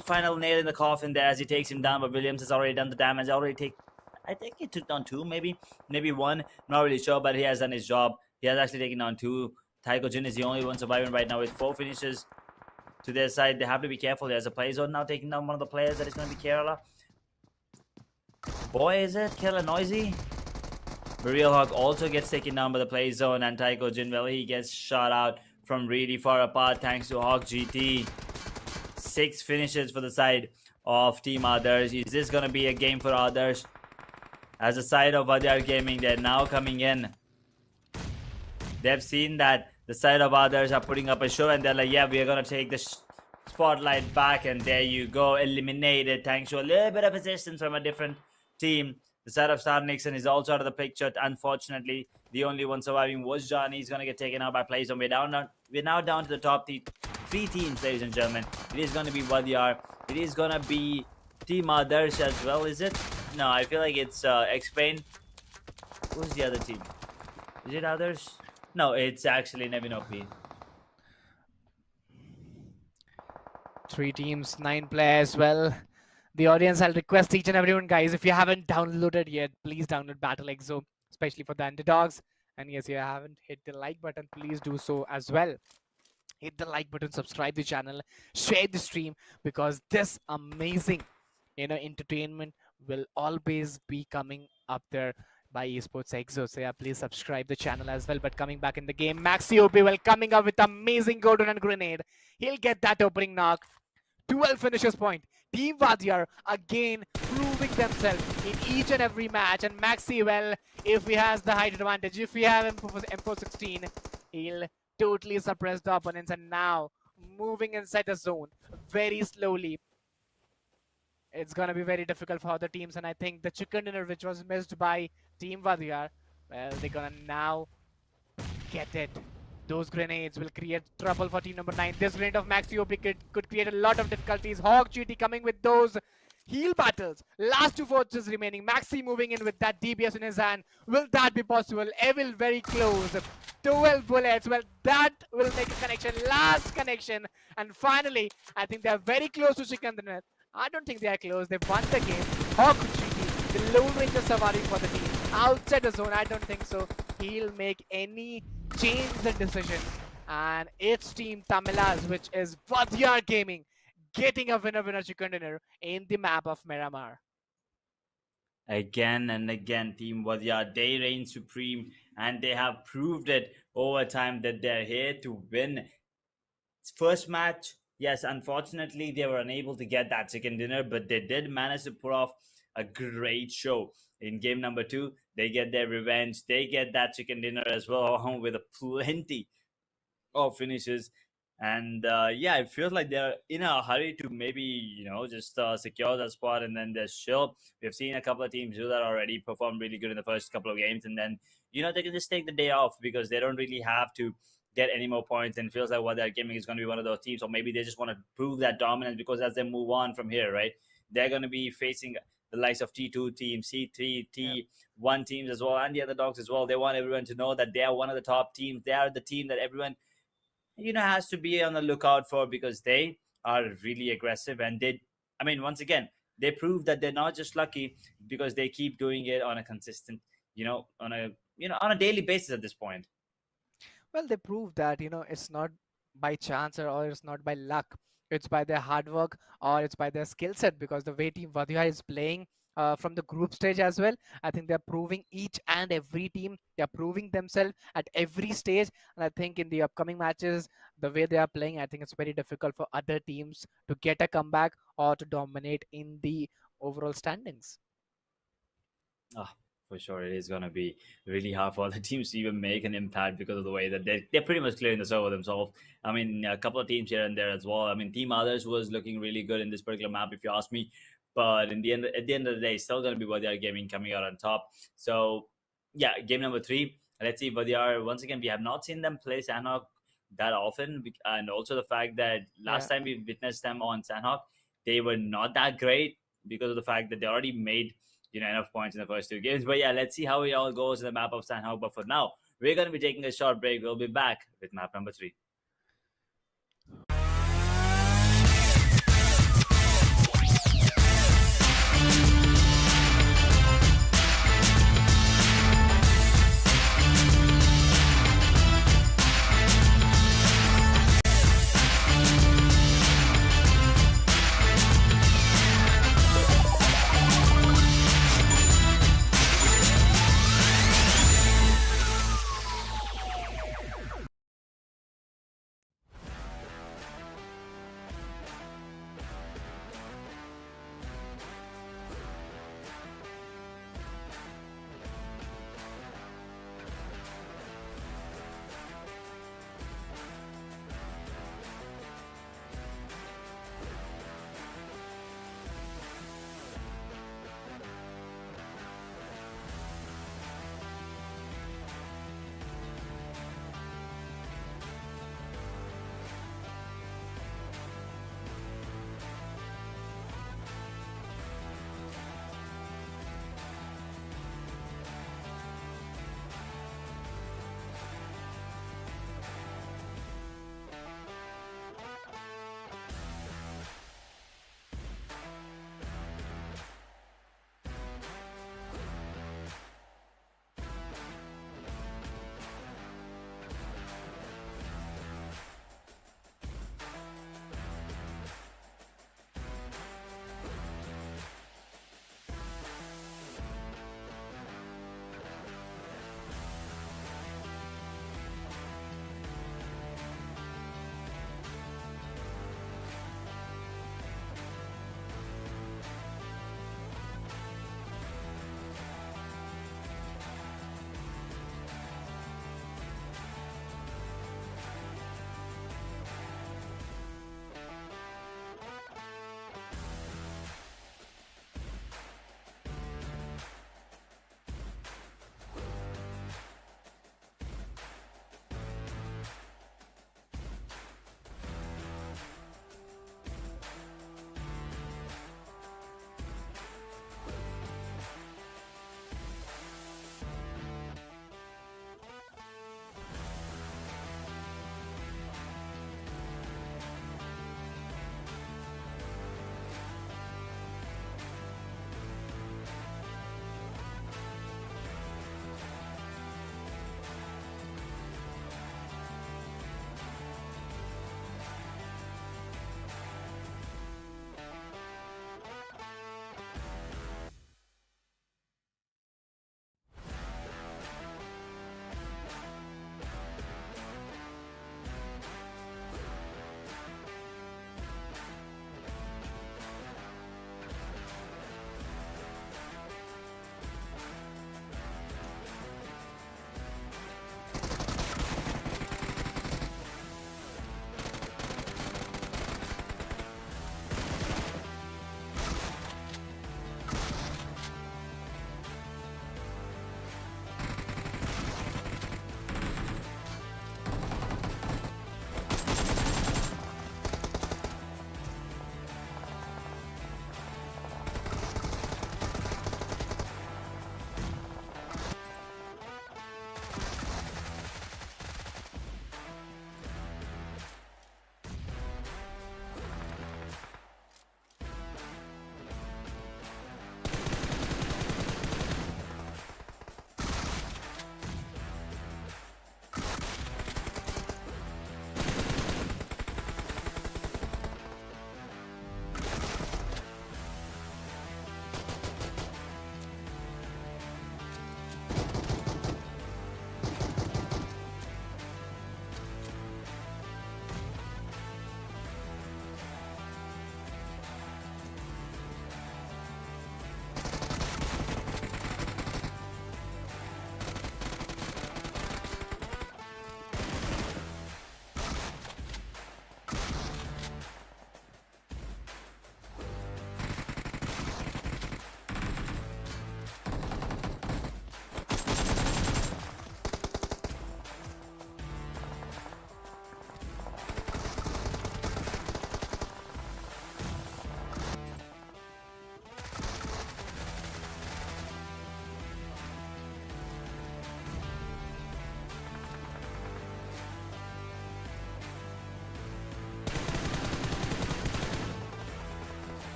final nail in the coffin there as he takes him down. But Williams has already done the damage. I think he took down 2, maybe 1. Not really sure, but he has done his job. He has actually taken down 2. Taiko Jin is the only one surviving right now with 4 finishes to their side. They have to be careful. There's a play zone now taking down one of the players. That is going to be Kerala. Boy, is it Kerala Noisy? Real Hawk also gets taken down by the play zone, and Taiko Jin, well, he gets shot out from really far apart thanks to Hawk GT. 6 finishes for the side of Team Others. Is this going to be a game for Others? As the side of Vadyar Gaming, they're now coming in. They've seen that the side of Others are putting up a show, and they're like, yeah, we're going to take the spotlight back, and there you go, eliminated thanks to a little bit of assistance from a different team. The side of Star Nixon is also out of the picture. Unfortunately, the only one surviving was Johnny. He's going to get taken out by Playzone. We're now down to the top 3 teams, ladies and gentlemen. It is going to be Vadyar. It is going to be Team Others as well, is it? No, I feel like it's Explain. Who's the other team? Is it Others? No, it's actually Nevin OP. 3 teams, 9 players. Well, the audience, I'll request each and everyone, guys, if you haven't downloaded yet, please download BattleXO, especially for the underdogs. And yes, if you haven't hit the like button, please do so as well. Hit the like button, subscribe the channel, share the stream, because this amazing, entertainment will always be coming up there by Esports Exo. So yeah, please subscribe the channel as well. But coming back in the game, Maxi OP will coming up with amazing golden and grenade. He'll get that opening knock. 12 finishes point. Team Vadyar again proving themselves in each and every match. And Maxi, well, if he has the height advantage, if we have M416, he'll totally suppress the opponents. And now moving inside the zone very slowly. It's gonna be very difficult for other teams, and I think the chicken dinner which was missed by Team Vadyar, well, they're gonna now get it. Those grenades will create trouble for team number 9. This grenade of Maxi OP could create a lot of difficulties. Hawk GT coming with those heal battles. Last 2 forces remaining. Maxi moving in with that DBS in his hand. Will that be possible? Evil very close. 12 bullets. Well, that will make a connection. Last connection. And finally, I think they're very close to chicken dinner. I don't think they are close. They've won the game. Hawk GT, the Lone Ranger surviving for the team. Outside the zone, I don't think so. He'll make any change the decision. And it's Team Tamilas, which is Vadyar Gaming, getting a winner chicken dinner in the map of Miramar. Again and again, Team Vadia, they reign supreme, and they have proved it over time that they're here to win. First match, yes, unfortunately, they were unable to get that chicken dinner, but they did manage to put off a great show. In game number two, they get their revenge. They get that chicken dinner as well, along with a plenty of finishes. And yeah, it feels like they're in a hurry to maybe, just secure that spot and then they're chill. We've seen a couple of teams do that already, perform really good in the first couple of games, and then they can just take the day off because they don't really have to get any more points. And feels like what they're gaming is going to be one of those teams, or maybe they just want to prove that dominance because as they move on from here, right, they're going to be facing the likes of T2 teams, C3, Yeah. T1 teams as well, and the other dogs as well. They want everyone to know that they are one of the top teams. They are the team that everyone has to be on the lookout for because they are really aggressive. And I mean, once again, they prove that they're not just lucky because they keep doing it on a consistent, on a daily basis at this point. Well, they proved that, it's not by chance or it's not by luck. It's by their hard work or it's by their skill set because the way Team Vadhya is playing from the group stage as well, I think they're proving each and every team, they're proving themselves at every stage. And I think in the upcoming matches, the way they are playing, I think it's very difficult for other teams to get a comeback or to dominate in the overall standings. Ah, for sure, it is going to be really hard for the teams to even make an impact because of the way that they're pretty much clearing the server themselves. I mean, a couple of teams here and there as well. I mean, Team Others was looking really good in this particular map, if you ask me. But at the end of the day, it's still going to be Vadyar Gaming coming out on top. So, yeah, game number three. Let's see, Vadyar. Once again, we have not seen them play Sandhawk that often, and also the fact that Yeah. last time we witnessed them on Sandhawk, they were not that great because of the fact that they already made enough points in the first two games. But yeah, let's see how it all goes in the map of Sandhawk. But for now, we're going to be taking a short break. We'll be back with map number three.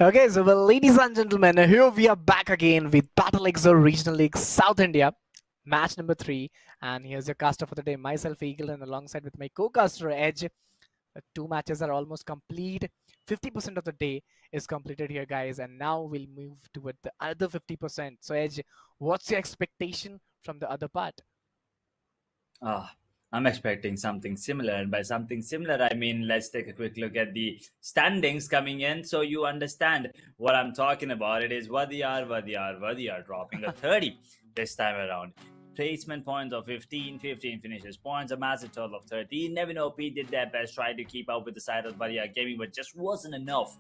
Okay, so well, ladies and gentlemen, here we are back again with BattleXO Regional League South India, match number 3. And here's your caster for the day, myself, Eagle, and alongside with my co-caster, Edge. Two matches are almost complete. 50% of the day is completed here, guys, and now we'll move toward the other 50%. So, Edge, what's your expectation from the other part? Ah, I'm expecting something similar, and by something similar, I mean let's take a quick look at the standings coming in so you understand what I'm talking about. It is Vadiyar dropping a 30 this time around. Placement points of 15, 15 finishes points, a massive total of 13. Nevin OP did their best, tried to keep up with the side of Vadiyar Gaming, but just wasn't enough.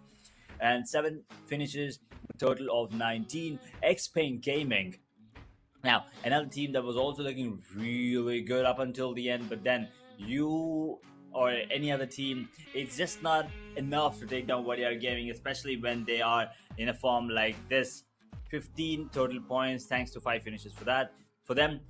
And 7 finishes, a total of 19. X Pain Gaming, now, another team that was also looking really good up until the end, but then you or any other team, it's just not enough to take down what they are Gaming, especially when they are in a form like this. 15 total points, thanks to 5 finishes for that. For them,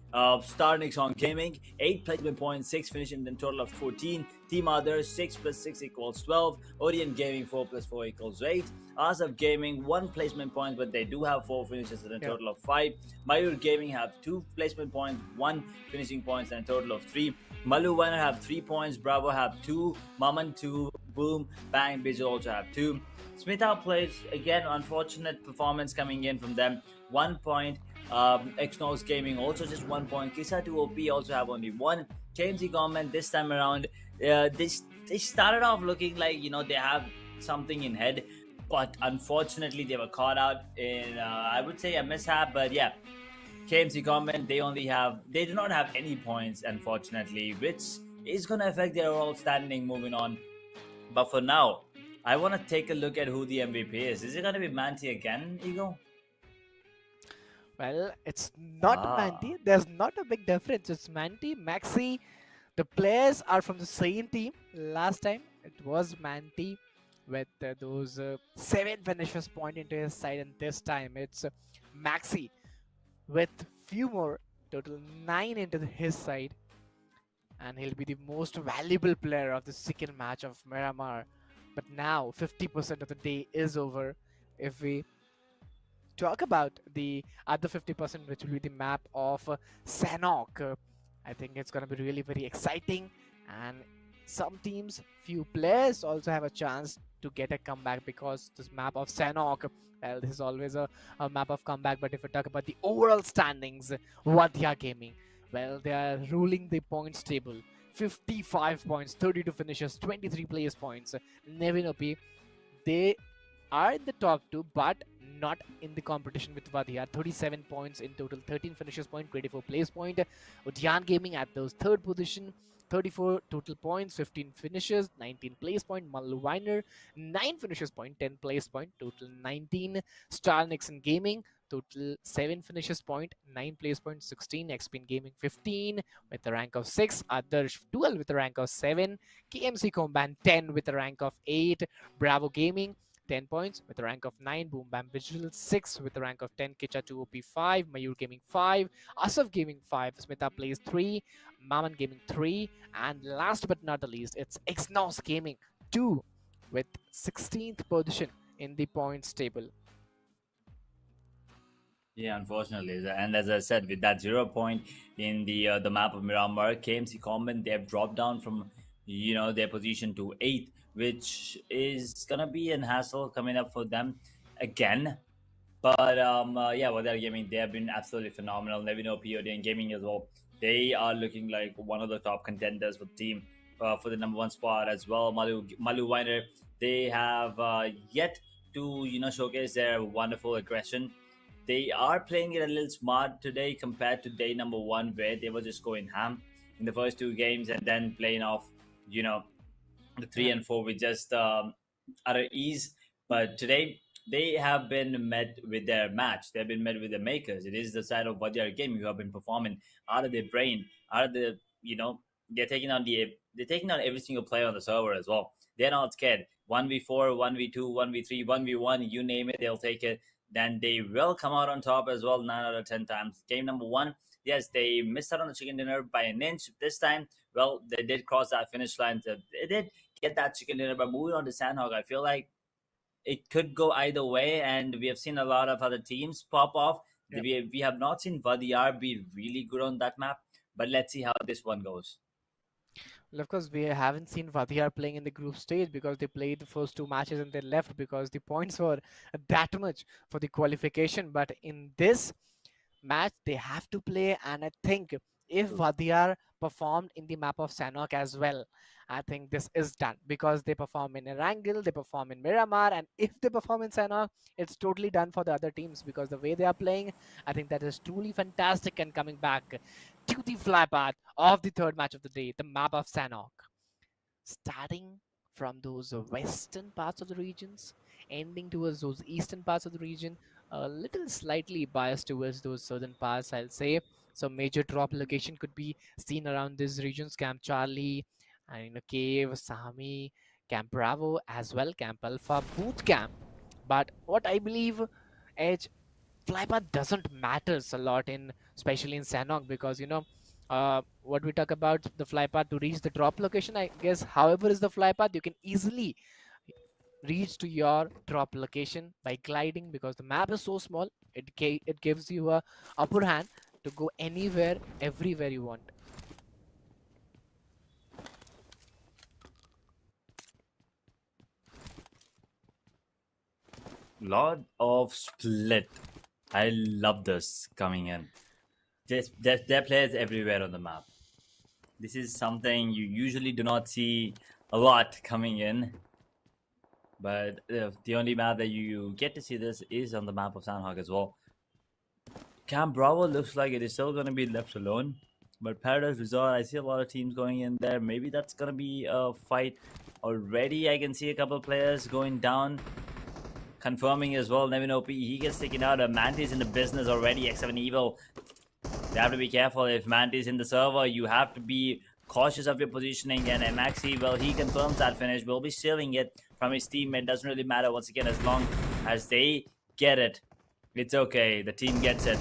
Star Nixon Gaming, 8 placement points, 6 finishing, then total of 14. Team Others, 6 plus 6 equals 12. Orient Gaming, 4 plus 4 equals 8. Asaf Gaming, 1 placement point, but they do have 4 finishes and a Yeah. total of 5. Mayur Gaming have 2 placement points, 1 finishing points, and a total of 3. Malu Winner have 3 points, Bravo have 2, Maman 2, Boom, Bang, Bijou also have 2. Smitha plays, again, unfortunate performance coming in from them, 1 point. Xnos Gaming also just 1 point. Kisa 2OP also have only 1. KMC Government this time around, they started off looking like, they have something in head, but unfortunately they were caught out in I would say a mishap. But yeah, KMC comment, they do not have any points, unfortunately, which is gonna affect their overall standing moving on. But for now, I want to take a look at who the MVP is. Is it gonna be Manti again, Ego? Well, it's not Ah, Manti. There's not a big difference. It's Manti, Maxi. The players are from the same team. Last time it was Manti with those 7 finishers point into his side, and this time it's Maxi with few more, total 9 into his side, and he'll be the most valuable player of the second match of Miramar. But now 50% of the day is over. If we talk about the other 50%, which will be the map of Sanok. I think it's going to be really very exciting, and some teams, few players also have a chance to get a comeback because this map of Sanok, well, this is always a map of comeback. But if we talk about the overall standings, Vadya Gaming, well, they are ruling the points table. 55 points, 32 finishes, 23 players points. Nevin OP, they are in the top two, but not in the competition with Vadiyar. 37 points in total, 13 finishes point, 24 place point. Udyan Gaming at those third position, 34 total points, 15 finishes, 19 place point. Mallu Weiner, 9 finishes point, 10 place point, total 19. Star Nixon Gaming, total 7 finishes point, 9 place point, 16. Xpin Gaming 15 with a rank of 6. Adarsh 12 with a rank of 7. KMC Comban 10 with a rank of 8. Bravo Gaming 10 points with a rank of 9. Boom Bam Vigil 6 with a rank of 10. Kicha 2OP 5. Mayur Gaming 5. Asaf Gaming 5. Smita Plays 3. Maman Gaming 3. And last but not the least, it's Xnos Gaming 2 with 16th position in the points table. yeah, unfortunately, and as I said, with that 0 point in the map of Miramar, KMC Comment, they have dropped down from their position to eighth, which is gonna be an hassle coming up for them again. But yeah, what they're gaming, they have been absolutely phenomenal. Never know POD and gaming as well. They are looking like one of the top contenders for the team for the number 1 spot as well. Malu Weiner, they have yet to showcase their wonderful aggression. They are playing it a little smart today compared to day number 1, where they were just going ham in the first 2 games and then playing off, you know, the three Yeah. and four with just utter ease. But today they have been met with their match. They've been met with the makers. It is the side of what they are gaming who have been performing out of their brain, out of the they're taking on every single player on the server as well. They're not scared. 1v4, 1v2, 1v3, 1v1, you name it, they'll take it. Then they will come out on top as well 9 out of 10 times. Game number 1, yes, they missed out on the chicken dinner by an inch. This time, well, they did cross that finish line. So they did get that chicken dinner. But moving on to Sandhog, I feel like it could go either way, and we have seen a lot of other teams pop off. Yep. We have not seen Vadiar be really good on that map, but let's see how this one goes. Well, of course, we haven't seen Vadiyar playing in the group stage because they played the first two matches and they left because the points were that much for the qualification. But in this match, they have to play, and I think if Vadiyar performed in the map of Sanok as well, I think this is done because they perform in Erangel, they perform in Miramar, and if they perform in Sanok, it's totally done for the other teams because the way they are playing, I think that is truly fantastic. And coming back to the fly path of the third match of the day, the map of Sanok, starting from those western parts of the regions, ending towards those eastern parts of the region, a little slightly biased towards those southern parts, I'll say. So major drop location could be seen around these regions: Camp Charlie, and Cave, Sami, Camp Bravo, as well Camp Alpha, Boot Camp. But what I believe, Edge, flypath doesn't matters a lot in, especially in Sanok, because what we talk about the flypath to reach the drop location, I guess however is the flypath, you can easily reach to your drop location by gliding because the map is so small. It gives you a upper hand to go anywhere, everywhere you want. Lord of Split. I love this coming in. There are players everywhere on the map. This is something you usually do not see a lot coming in. But the only map that you get to see this is on the map of Sandhog as well. Camp Bravo looks like it is still going to be left alone. But Paradise Resort, I see a lot of teams going in there. Maybe that's going to be a fight already. I can see a couple of players going down. Confirming as well, Nevin OP, he gets taken out. Mantis in the business already. X7 Evil. They have to be careful. If Mantis in the server, you have to be cautious of your positioning. And Maxi, well, he confirms that finish. Will be stealing it from his teammate. Doesn't really matter once again, as long as they get it. It's okay. The team gets it.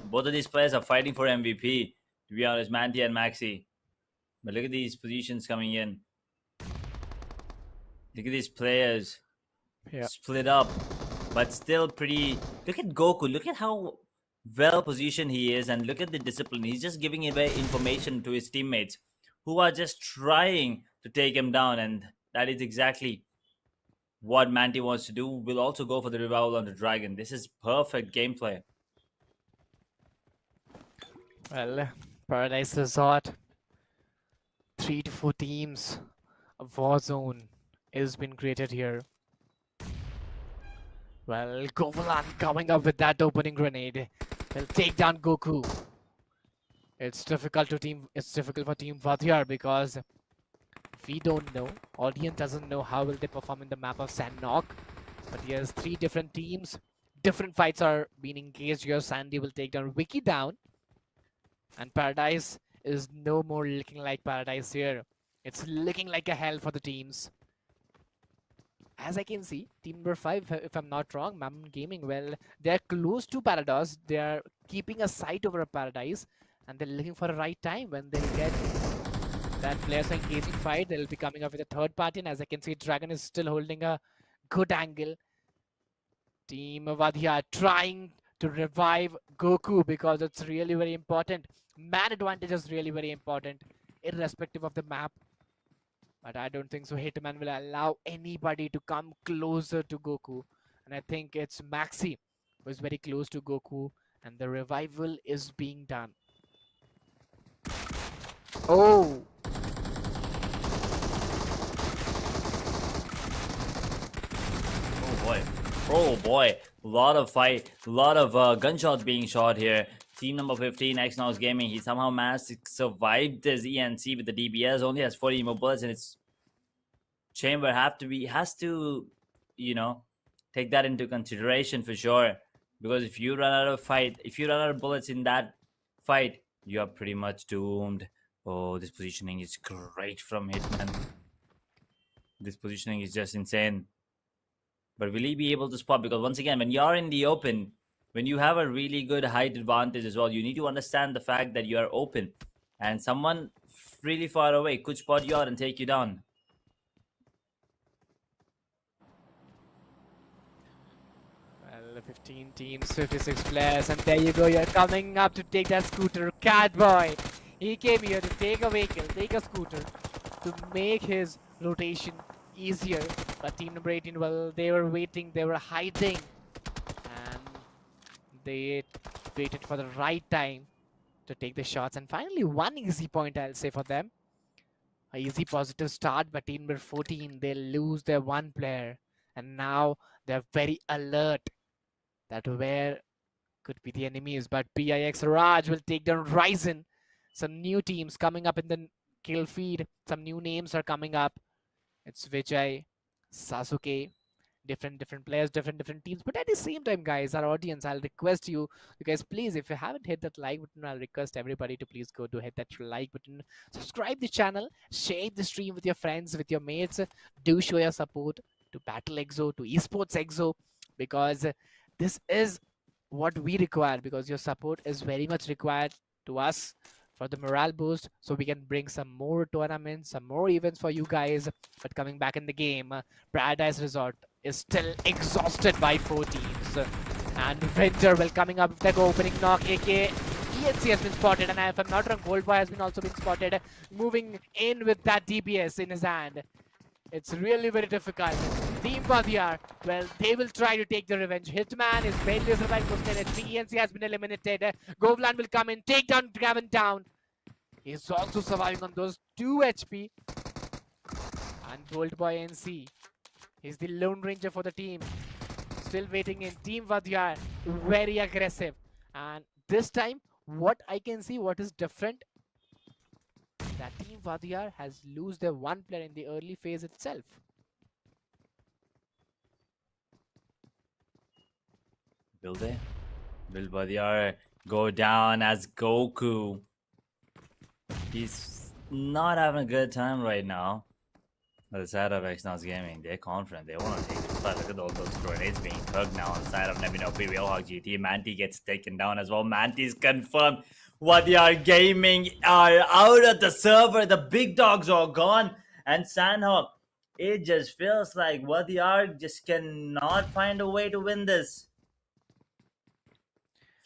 Both of these players are fighting for MVP, to be honest, Manti and Maxi. But look at these positions coming in. Look at these players. Yeah. Split up, but still pretty. Look at Goku. Look at how well positioned he is, and look at the discipline. He's just giving away information to his teammates who are just trying to take him down, and that is exactly what Manti wants to do. Will also go for the revival on the dragon. This is perfect gameplay. Well, Paradise Resort, 3 to 4 teams, a war zone has been created here. Well, Govalan coming up with that opening grenade. They'll take down Goku. It's difficult for Team Vadiyar because we don't know. Audience doesn't know how will they perform in the map of Sandnok. But yes, 3 different teams. Different fights are being engaged here. Sandy will take down Wiki down. And Paradise is no more looking like Paradise here. It's looking like a hell for the teams. As I can see, team number 5, if I'm not wrong, Mammon Gaming, well, they're close to Paradise. They're keeping a sight over a Paradise, and they're looking for a right time when they'll get that players are engaging fight. They'll be coming up with a third party, and as I can see, Dragon is still holding a good angle. Team Vadhya trying to revive Goku because it's really very important. Man advantage is really very important, irrespective of the map. But I don't think so. Hitman will allow anybody to come closer to Goku. And I think it's Maxi who is very close to Goku. And the revival is being done. Oh! Oh boy. Oh boy. A lot of fight. A lot of gunshots being shot here. Team number 15, Xnox Gaming, he somehow managed to survive this ENC with the DBS. Only has 40 more bullets, and its chamber has to, you know, take that into consideration for sure. Because if you run out of bullets in that fight, you are pretty much doomed. Oh, this positioning is great from Hitman. This positioning is just insane. But will he be able to spot? Because once again, when you're in the open, when you have a really good height advantage as well, you need to understand the fact that you are open. And someone really far away could spot you out and take you down. The 15 teams, 56 players, and there you go. You're coming up to take that scooter. Catboy, he came here to take a vehicle, take a scooter, to make his rotation easier. But team number 18, well, they were waiting, they were hiding, and they waited for the right time to take the shots. And finally, one easy point, I'll say, for them. A easy positive start, but team number 14, they lose their one player. And now they're very alert that where could be the enemies. But PIX Raj will take down Ryzen. Some new teams coming up in the kill feed. Some new names are coming up. It's Vijay, Sasuke, different players, different teams. But at the same time, guys, our audience, I'll request you guys, please, if you haven't hit that like button, I'll request everybody to please go to hit that like button, subscribe the channel, share the stream with your friends, with your mates. Do show your support to BattleXO, to Esports Exo, because this is what we require, because your support is very much required to us for the morale boost, so we can bring some more tournaments, some more events for you guys. But coming back in the game, Paradise Resort is still exhausted by 4 teams. And Winter will coming up with the opening knock, aka ENC has been spotted, and if I'm not wrong, Goldboy has been also been spotted, moving in with that DPS in his hand. It's really very difficult. Team Vadiyar, well, they will try to take the revenge. Hitman is barely survived for 10 HP. ENC has been eliminated. Govlan will come in, take down Gavin down. He's also surviving on those 2 HP. And Goldboy NC, he's the Lone Ranger for the team. Still waiting in. Team Vadiyar, very aggressive. And this time, what I can see, what is different, that Team Vadiyar has lose their one player in the early phase itself. Will they? Will Badiyar go down as Goku? He's not having a good time right now. But the side of Xnox Gaming, they're confident. They want to take this fight. Look at all those grenades being thugged now on the side of Nebino P. Realhawk GT. Manti gets taken down as well. Manti's confirmed. Vadiyar Gaming are out of the server. The big dogs are gone. And Sandhawk, it just feels like Vadiyar just cannot find a way to win this.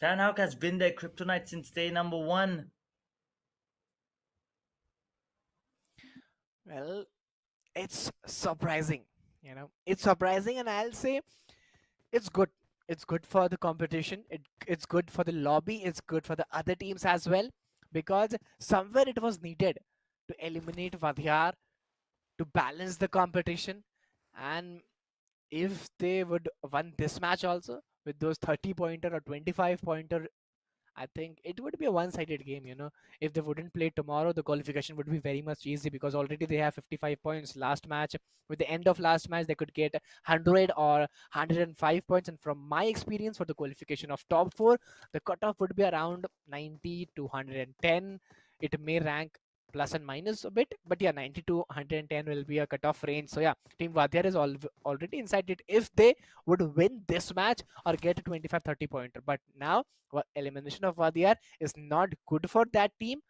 Sandhawk has been their kryptonite since day number 1. Well, it's surprising, it's surprising, and I'll say it's good. It's good for the competition. It's good for the lobby. It's good for the other teams as well, because somewhere it was needed to eliminate Vadiyar, to balance the competition. And if they would won this match also with those 30 pointer or 25 pointer, I think it would be a one-sided game. If they wouldn't play tomorrow, the qualification would be very much easy, because already they have 55 points. Last match, with the end of last match, they could get 100 or 105 points. And from my experience, for the qualification of top 4, the cutoff would be around 90 to 110. It may rank plus and minus a bit, but yeah, 90 to 110 will be a cutoff range. So yeah, Team Vadiyar is already inside it if they would win this match or get a 25-30 pointer. But now elimination of Vadiyar is not good for that team,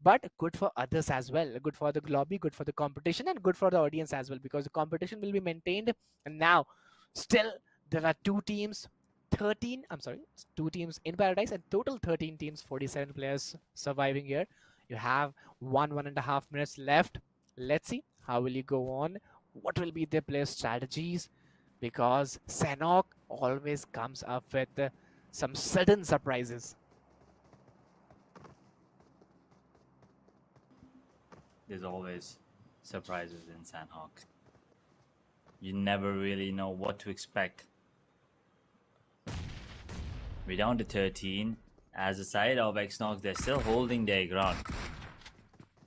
but good for others as well. Good for the lobby, good for the competition, and good for the audience as well, because the competition will be maintained. And now still there are 2 teams, 2 teams in Paradise, and total 13 teams, 47 players surviving here. You have 1.5 minutes left. Let's see how will you go on, what will be their player strategies, because Sanok always comes up with some sudden surprises. There's always surprises in Sandhawk. You never really know what to expect. We're down to 13. As a side of Xnox, they're still holding their ground.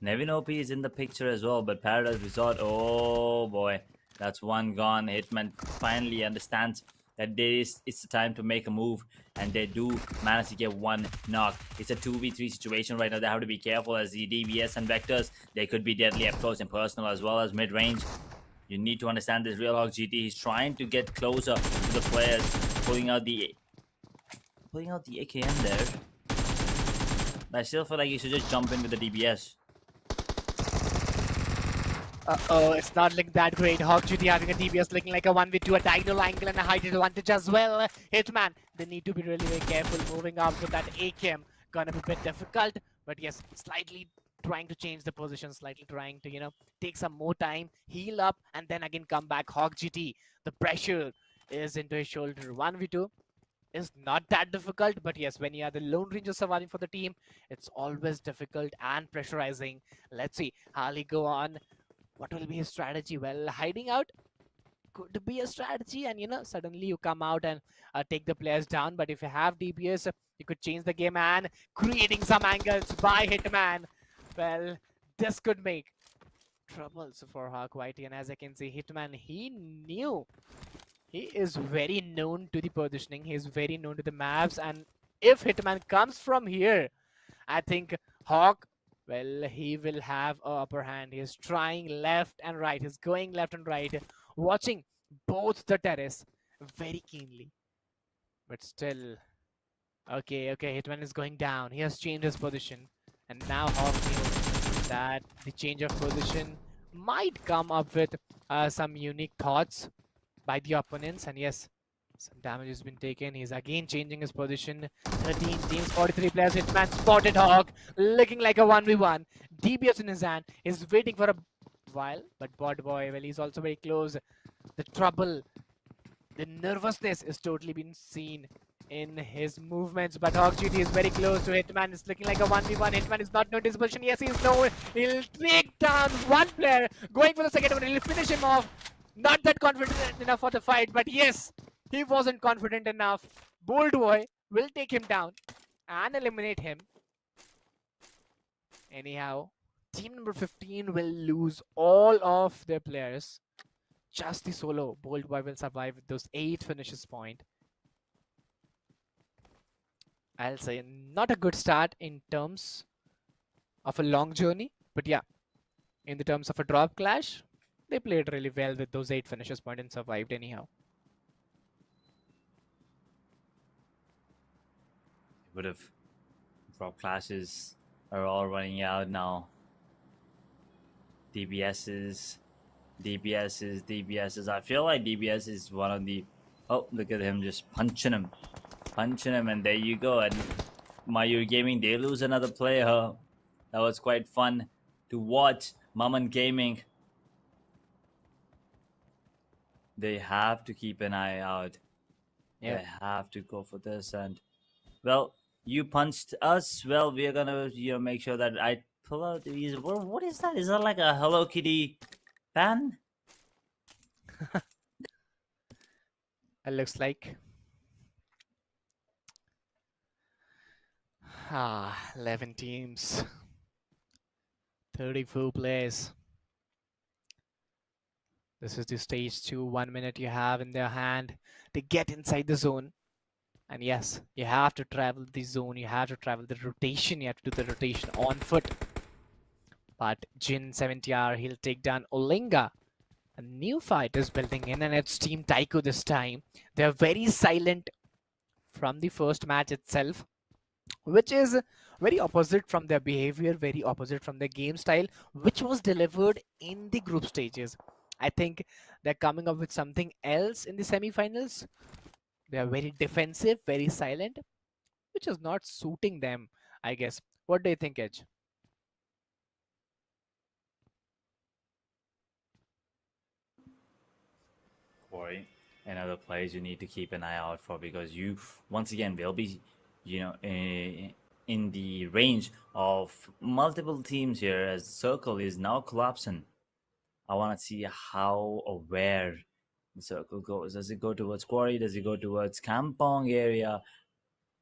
Nevin OP is in the picture as well, but Paradise Resort, oh boy, that's one gone. Hitman finally understands that it's the time to make a move, and they do manage to get one knock. It's a 2v3 situation right now. They have to be careful, as the DBS and Vectors, they could be deadly up close and personal as well as mid-range. You need to understand this Realhawk GT. He's trying to get closer to the players, pulling out the AKM there. But I still feel like you should just jump in with the DBS. Oh, it's not looking that great. Hawk Duty having a DBS looking like a 1v2, a diagonal angle and a height advantage as well. Hitman, they need to be really very careful moving up with that AKM. Gonna be a bit difficult, but yes, slightly trying to change the position, slightly trying to, take some more time, heal up, and then again come back. Hawk GT, the pressure is into his shoulder. 1v2 is not that difficult, but yes, when you are the Lone Ranger surviving for the team, it's always difficult and pressurizing. Let's see how he go on. What will be his strategy? Well, hiding out could be a strategy, and suddenly you come out and take the players down. But if you have DPS, you could change the game and creating some angles by Hitman. Well, this could make troubles for Hawk Whitey, and as I can see, Hitman, he knew, he is very known to the positioning, he is very known to the maps, and if Hitman comes from here, I think Hawk, well, he will have a upper hand. He's trying left and right. He's going left and right, watching both the terrace very keenly. But still, okay, Hitman is going down. He has changed his position. And now Hawk knew that the change of position might come up with some unique thoughts by the opponents. And yes, some damage has been taken. He's again changing his position. 13 teams, 43 players. Hitman spotted Hawk, looking like a 1v1. DBS in his hand. He's waiting for a while, but Bod Boy, well, he's also very close. The trouble, the nervousness is totally been seen in his movements, but Hawk GT is very close to Hitman. It's looking like a 1v1. Hitman is not known his position. Yes, he's known. He'll take down one player. Going for the second one. He'll finish him off. Not that confident enough for the fight, but yes, he wasn't confident enough. Bold Boy will take him down and eliminate him. Anyhow, team number 15 will lose all of their players. Just the solo. Bold Boy will survive with those 8 finishes point. I'll say not a good start in terms of a long journey, but yeah, in the terms of a drop clash, they played really well with those 8 finishes point and survived anyhow. Would have drop classes are all running out now. DBSs, DBSs. I feel like DBS is one of the. Oh, look at him just punching him, and there you go. And Mayur Gaming, they lose another player. That was quite fun to watch. Maman Gaming, they have to keep an eye out. Yeah. They have to go for this. And well, you punched us. Well, we're gonna make sure that I pull out these. What is that? Is that like a Hello Kitty fan? It looks like 11 teams, 34 players. This is the stage 2, 1 minute you have in their hand. They get inside the zone. And yes, you have to travel the zone. You have to travel the rotation. You have to do the rotation on foot. But Jin 70R, he'll take down Olinga. A new fight is building in, and it's Team Taiko this time. They're very silent from the first match itself, which is very opposite from their behavior, very opposite from their game style, which was delivered in the group stages. I think they're coming up with something else in the semifinals. They are very defensive, very silent, which is not suiting them, I guess. What do you think, Edge? Corey, and other players you need to keep an eye out for, because you once again will be, in the range of multiple teams here as the circle is now collapsing. I want to see how aware the circle goes. Does it go towards Quarry? Does it go towards Kampong area?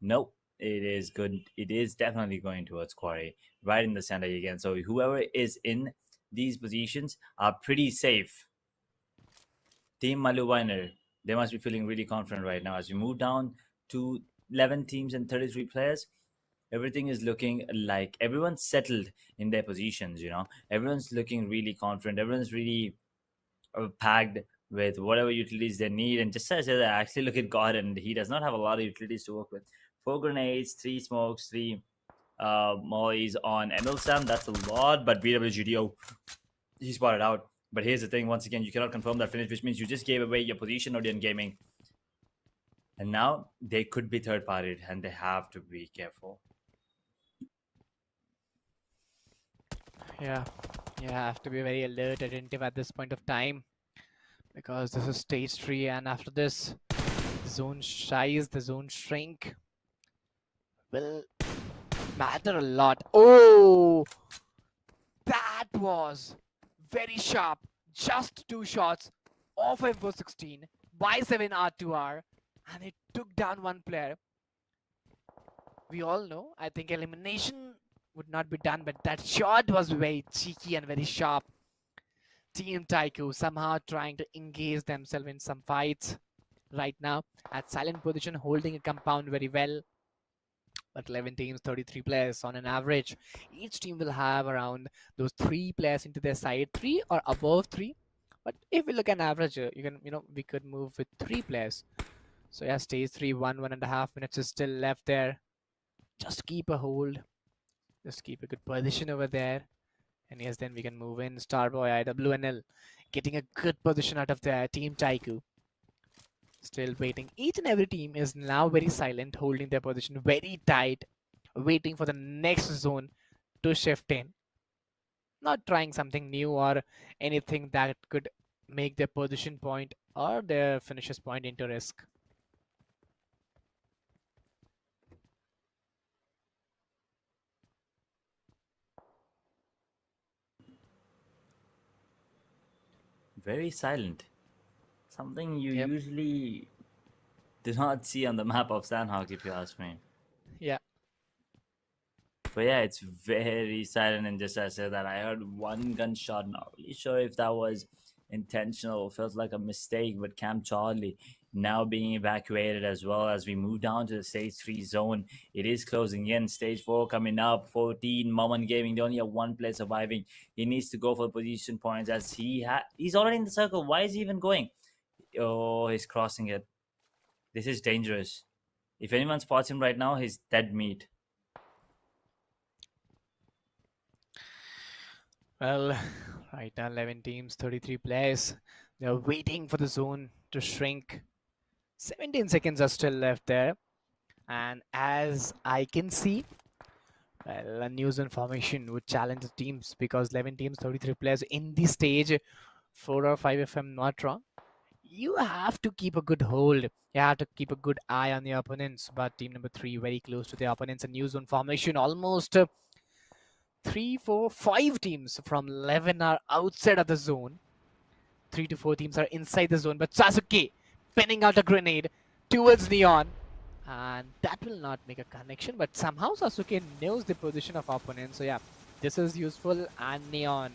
Nope. It is good. It is definitely going towards Quarry, right in the center again. So whoever is in these positions are pretty safe. Team Maluwainer, they must be feeling really confident right now. As we move down to 11 teams and 33 players, everything is looking like everyone's settled in their positions. Everyone's looking really confident. Everyone's really packed with whatever utilities they need. And just as I actually look at God, and he does not have a lot of utilities to work with. 4 grenades, 3 smokes, 3 mollies on ML Sam. That's a lot, but BWGDO, he spotted out But here's the thing, once again, you cannot confirm that finish, which means you just gave away your position, Odeon Gaming. And now they could be third party, and they have to be careful. Yeah, you have to be very alert, attentive at this point of time, because this is stage 3, and after this, the zone size, the zone shrink will matter a lot. Oh, that was very sharp. Just 2 shots off M416 by 7 R2R, and it took down one player. We all know, I think elimination would not be done, but that shot was very cheeky and very sharp. Team Taiko somehow trying to engage themselves in some fights right now at silent position, holding a compound very well. But 11 teams, 33 players on an average. Each team will have around those 3 players into their side, 3 or above 3. But if we look at an average, we could move with 3 players. So yeah, stage 3, 1.5 minutes is still left there. Just keep a hold. Just keep a good position over there. And yes, then we can move in. Starboy, IWNL, getting a good position out of their team Taiku. Still waiting. Each and every team is now very silent, holding their position very tight, waiting for the next zone to shift in. Not trying something new or anything that could make their position point or their finishes point into risk. Very silent. Something you Yep. usually do not see on the map of Sandhawk, if you ask me. Yeah. But yeah, it's very silent. And just as I said that, I heard one gunshot. Not really sure if that was intentional. Feels like a mistake. But Camp Charlie now being evacuated as well as we move down to the stage 3 zone. It is closing in. Stage 4 coming up. 14. Moment Gaming. They only have one player surviving. He needs to go for position points as he's already in the circle. Why is he even going? Oh, he's crossing it. This is dangerous. If anyone spots him right now, he's dead meat. Well, right now 11 teams, 33 players. They're waiting for the zone to shrink. 17 seconds are still left there. And as I can see, well, a new zone formation would challenge the teams because 11 teams, 33 players in the stage, 4 or 5 if I'm not wrong. You have to keep a good hold. You have to keep a good eye on the opponents. But team number 3 very close to the opponents. A new zone formation, almost 3, 4, 5 teams from 11 are outside of the zone. 3 to 4 teams are inside the zone. But Sasuke pinning out a grenade towards Neon. And that will not make a connection. But somehow Sasuke knows the position of opponent. So yeah, this is useful. And Neon,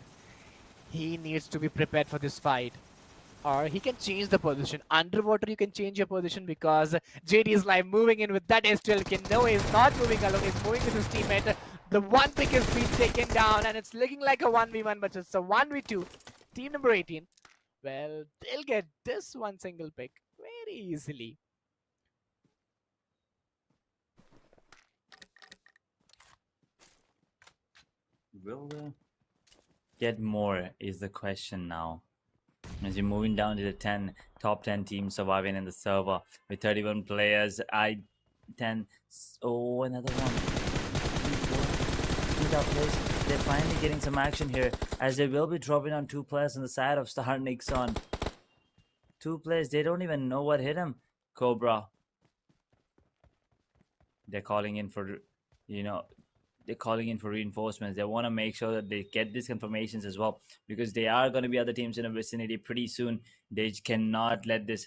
he needs to be prepared for this fight. Or he can change the position. Underwater, you can change your position because JD is live moving in with that STL. No, he's not moving alone. He's moving with his teammate. The one pick is being taken down, and it's looking like a 1v1, but it's a 1v2. Team number 18. Well, they'll get this one single pick very easily. Will they get more is the question now. As you're moving down to the top 10 teams surviving in the server with 31 players. I-10. Oh, another one. They're finally getting some action here as they will be dropping on 2 players on the side of Star Nixon. 2 players, they don't even know what hit him. Cobra. They're calling in for, they're calling in for reinforcements. They want to make sure that they get these confirmations as well because they are going to be other teams in the vicinity pretty soon. They cannot let this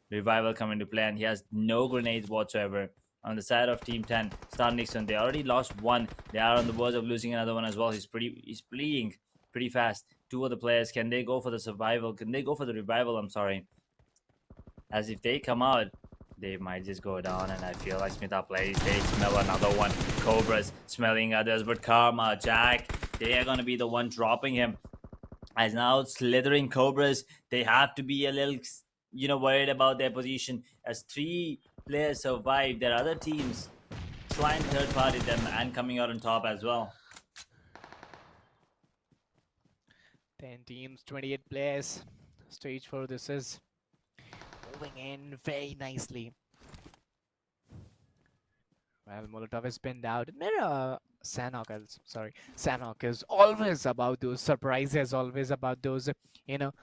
revival come into play, and he has no grenades whatsoever. On the side of Team 10, Star Nixon, they already lost one. They are on the verge of losing another one as well. He's bleeding pretty fast. 2 other players, can they go for the survival? Can they go for the revival? I'm sorry. As if they come out, they might just go down, and I feel like Smita plays. They smell another one. Cobra's smelling others, but Karma, Jack, they are going to be the one dropping him. As now slithering Cobras, they have to be a little, worried about their position. As 3 players survive, their other teams trying third party them and coming out on top as well. 10 teams, 28 players. Stage 4, this is moving in very nicely. Well, Molotov is pinned out. Sanok is always about those surprises, always about those, you know,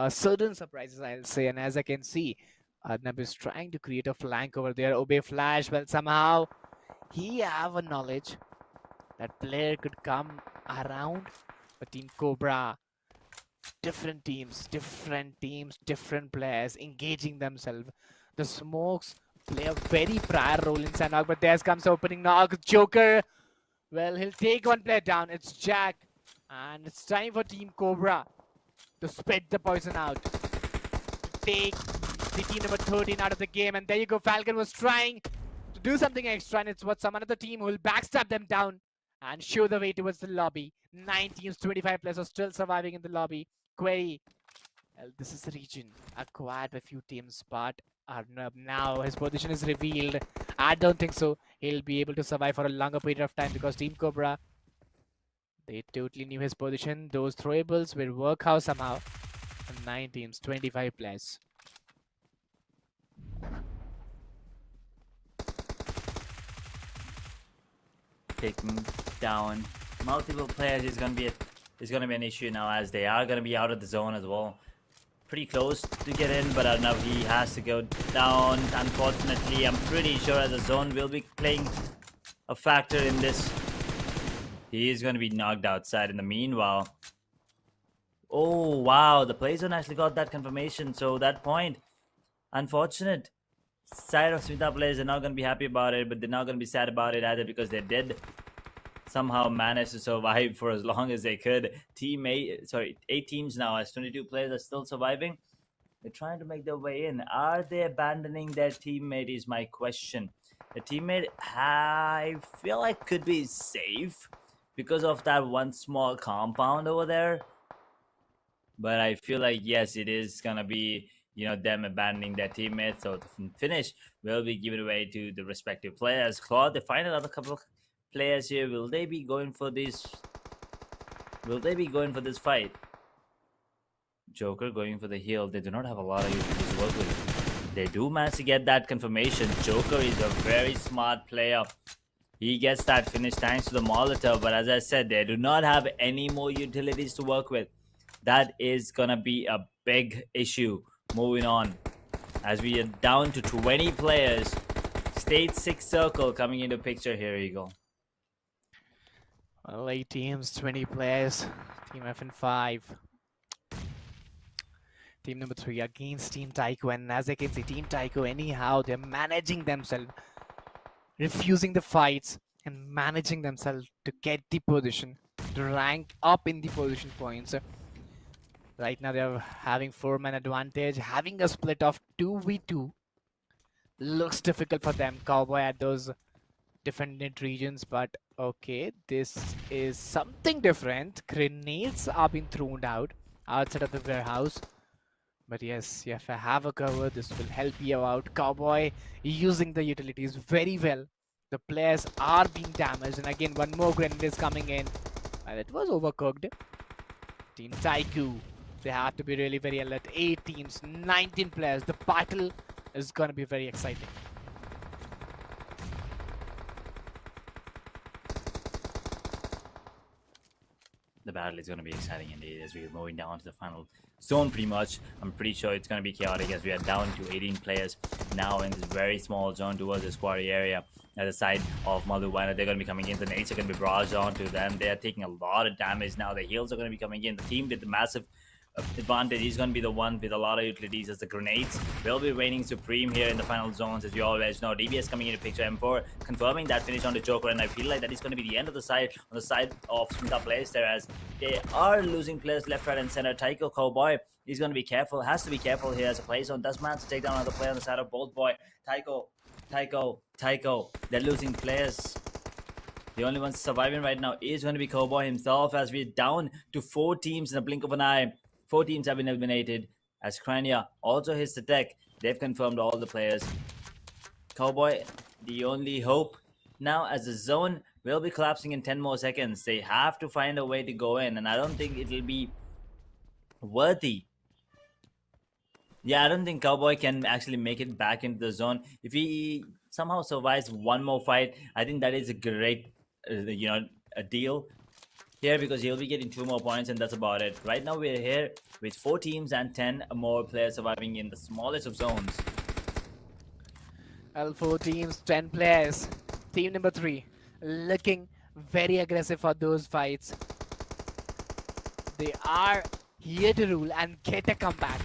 certain surprises, I'll say. And as I can see, Arnab is trying to create a flank over there. Obey flash, well, somehow he have a knowledge that player could come around. But Team Cobra, different teams, different players engaging themselves. The smokes play a very prior role in Sanok, but there comes the opening knock. Joker, well, he'll take one player down. It's Jack, and it's time for Team Cobra to spit the poison out, take the team number 13 out of the game. And there you go, Falcon was trying to do something extra, and it's what some other team who will backstab them down and show the way towards the lobby. 9 teams, 25 players are still surviving in the lobby. Query, well, this is the region acquired by few teams, but Arnab now his position is revealed. I don't think so he'll be able to survive for a longer period of time, because Team Cobra, they totally knew his position. Those throwables will work out somehow. And 9 teams, 25 players. Taking down multiple players is gonna be an issue now, as they are gonna be out of the zone as well. Pretty close to get in, but now he has to go down. Unfortunately, I'm pretty sure as a zone will be playing a factor in this. He is going to be knocked outside in the meanwhile. Oh, wow. The play zone actually got that confirmation. So that point, unfortunate. Side of Smita players are not going to be happy about it, but they're not going to be sad about it either, because they did somehow manage to survive for as long as they could. 8 teams now, as 22 players are still surviving. They're trying to make their way in. Are they abandoning their teammate is my question. The teammate, I feel like, could be safe because of that one small compound over there. But I feel like, yes, it is going to be, them abandoning their teammates. So the finish will be given away to the respective players. Claude, they find another couple of players here. Will they be going for this? Will they be going for this fight? Joker going for the heal. They do not have a lot of utilities to work with. They do manage to get that confirmation. Joker is a very smart player. He gets that finish thanks to the Molotov. But as I said, they do not have any more utilities to work with. That is going to be a big issue moving on. As we are down to 20 players. Stage 6 circle coming into picture. Here you go. Well, 8 teams, 20 players. Team FN5. Team number 3 against Team Taiko. And as I can see, Team Taiko, anyhow, they're managing themselves, refusing the fights and managing themselves to get the position, to rank up in the position points. Right now, they're having 4-man advantage. Having a split of 2v2 looks difficult for them. Cowboy at those defended regions, but okay, this is something different. Grenades are being thrown out outside of the warehouse. But yes, if I have a cover, this will help you out. Cowboy using the utilities very well. The players are being damaged, and again, one more grenade is coming in. And it was overcooked. Team Taiku, they have to be really very alert. 8 teams, 19 players. The battle is going to be very exciting. The battle is going to be exciting indeed, as we're moving down to the final zone pretty much. I'm pretty sure it's going to be chaotic, as we are down to 18 players now in this very small zone towards this quarry area. At the side of Madhuwana, they're going to be coming in. The nades are going to be barraged onto them. They are taking a lot of damage now. The heals are going to be coming in. The team with the massive advantage is going to be the one with a lot of utilities, as the grenades will be reigning supreme here in the final zones. As you always know, DBS coming into picture, M4 confirming that finish on the Joker, and I feel like that is going to be the end of the side on the side of Smita players there, as they are losing players left, right, and center. Taiko Cowboy is going to be careful, has to be careful here as a play zone. Does manage to take down another player on the side of Bolt Boy. Taiko, they're losing players. The only one surviving right now is going to be Cowboy himself, as we're down to 4 teams in a blink of an eye. 4 teams have been eliminated, as Krania also hits the deck. They've confirmed all the players. Cowboy, the only hope now, as the zone will be collapsing in 10 more seconds. They have to find a way to go in, and I don't think it'll be worthy. Yeah, I don't think Cowboy can actually make it back into the zone. If he somehow survives one more fight, I think that is a great, a deal here because he'll be getting 2 more points and that's about it. Right now, we're here with 4 teams and 10 more players surviving in the smallest of zones. Well, 4 teams, 10 players. Team number 3 looking very aggressive for those fights. They are here to rule and get a comeback.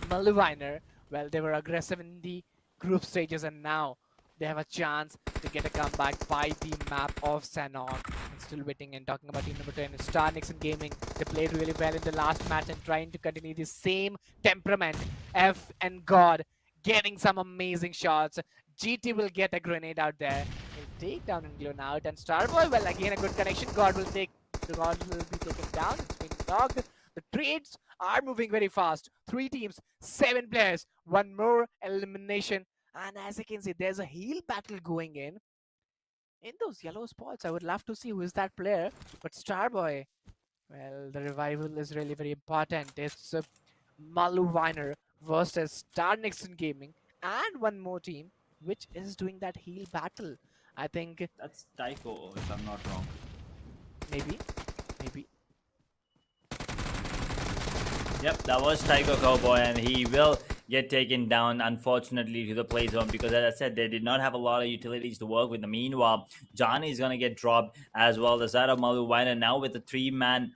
Mulviner, well, they were aggressive in the group stages and now they have a chance to get a comeback by the map of Sanog. And still waiting and talking about team number 10, Star Nixon Gaming. They played really well in the last match and trying to continue the same temperament. F and God getting some amazing shots. GT will get a grenade out there. He'll take down and Glown out. And Starboy, well, again a good connection. God will be taken down. It's been knocked. The trades are moving very fast. 3 teams, 7 players, one more elimination. And as you can see, there's a heal battle going in those yellow spots. I would love to see who is that player. But Starboy, well, the revival is really very important. It's Malu Viner versus Star Nixon Gaming and one more team which is doing that heal battle. I think That's Tycho, if I'm not wrong. maybe, maybe. Yep, that was Tycho Cowboy, and he will get taken down, unfortunately, to the play zone because, as I said, they did not have a lot of utilities to work with. Meanwhile, Johnny is going to get dropped as well. The side of Malu Viner now with a 3-man.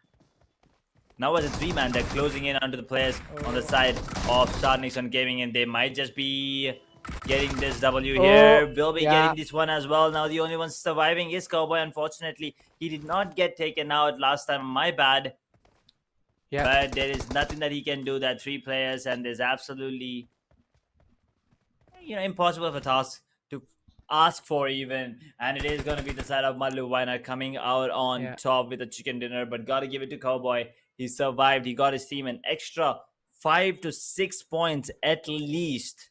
Now as a 3-man, they're closing in onto the players on the Oh, side of Star Nixon Gaming, and they might just be getting this W oh, here. Will be yeah, getting this one as well. Now the only one surviving is Cowboy. Unfortunately, he did not get taken out last time. My bad. yeah. But there is nothing that he can do. That 3 players, and there's absolutely impossible of a task to ask for even. And it is going to be the side of Malu Weiner coming out on Yeah. top with a chicken dinner. But gotta give it to Cowboy. He survived. He got his team an extra 5 to 6 points at least.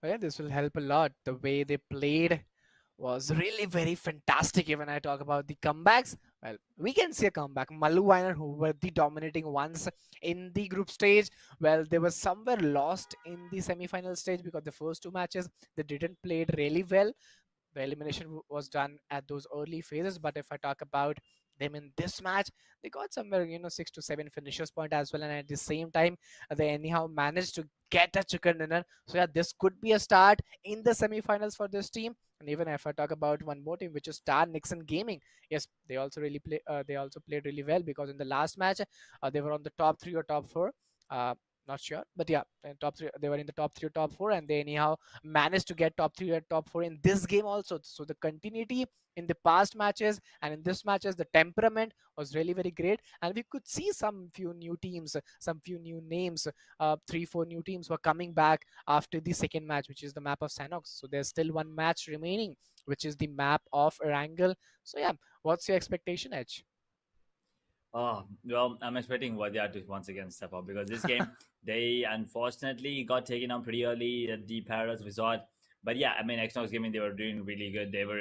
Well, yeah, this will help a lot. The way they played was really very fantastic. Even I talk about the comebacks, well, we can see a comeback. Malu Weiner, who were the dominating ones in the group stage, well, they were somewhere lost in the semi-final stage because the first 2 matches they didn't play it really well. The elimination was done at those early phases. But if I talk about them in this match, they got somewhere 6 to 7 finishers point as well, and at the same time they anyhow managed to get a chicken dinner. So yeah, this could be a start in the semi-finals for this team. And even if I talk about one more team, which is Star Nixon Gaming, yes, they also really play. They also played really well because in the last match, they were on the top 3 or top 4. Uh, Not sure, but yeah, top 3. They were in the top 3 or top 4, and they anyhow managed to get top 3 or top 4 in this game also. So the continuity in the past matches and in this matches, the temperament was really very great, and we could see some few new teams, some few new names. 3 4 new teams were coming back after the second match, which is the map of Sanox. So there's still one match remaining, which is the map of Erangel. So yeah, what's your expectation, Edge? Oh, well, I'm expecting Wadia to once again step up because this game, they unfortunately got taken out pretty early at the Paradise Resort. But yeah, I mean, Xnox Gaming, they were doing really good. They were,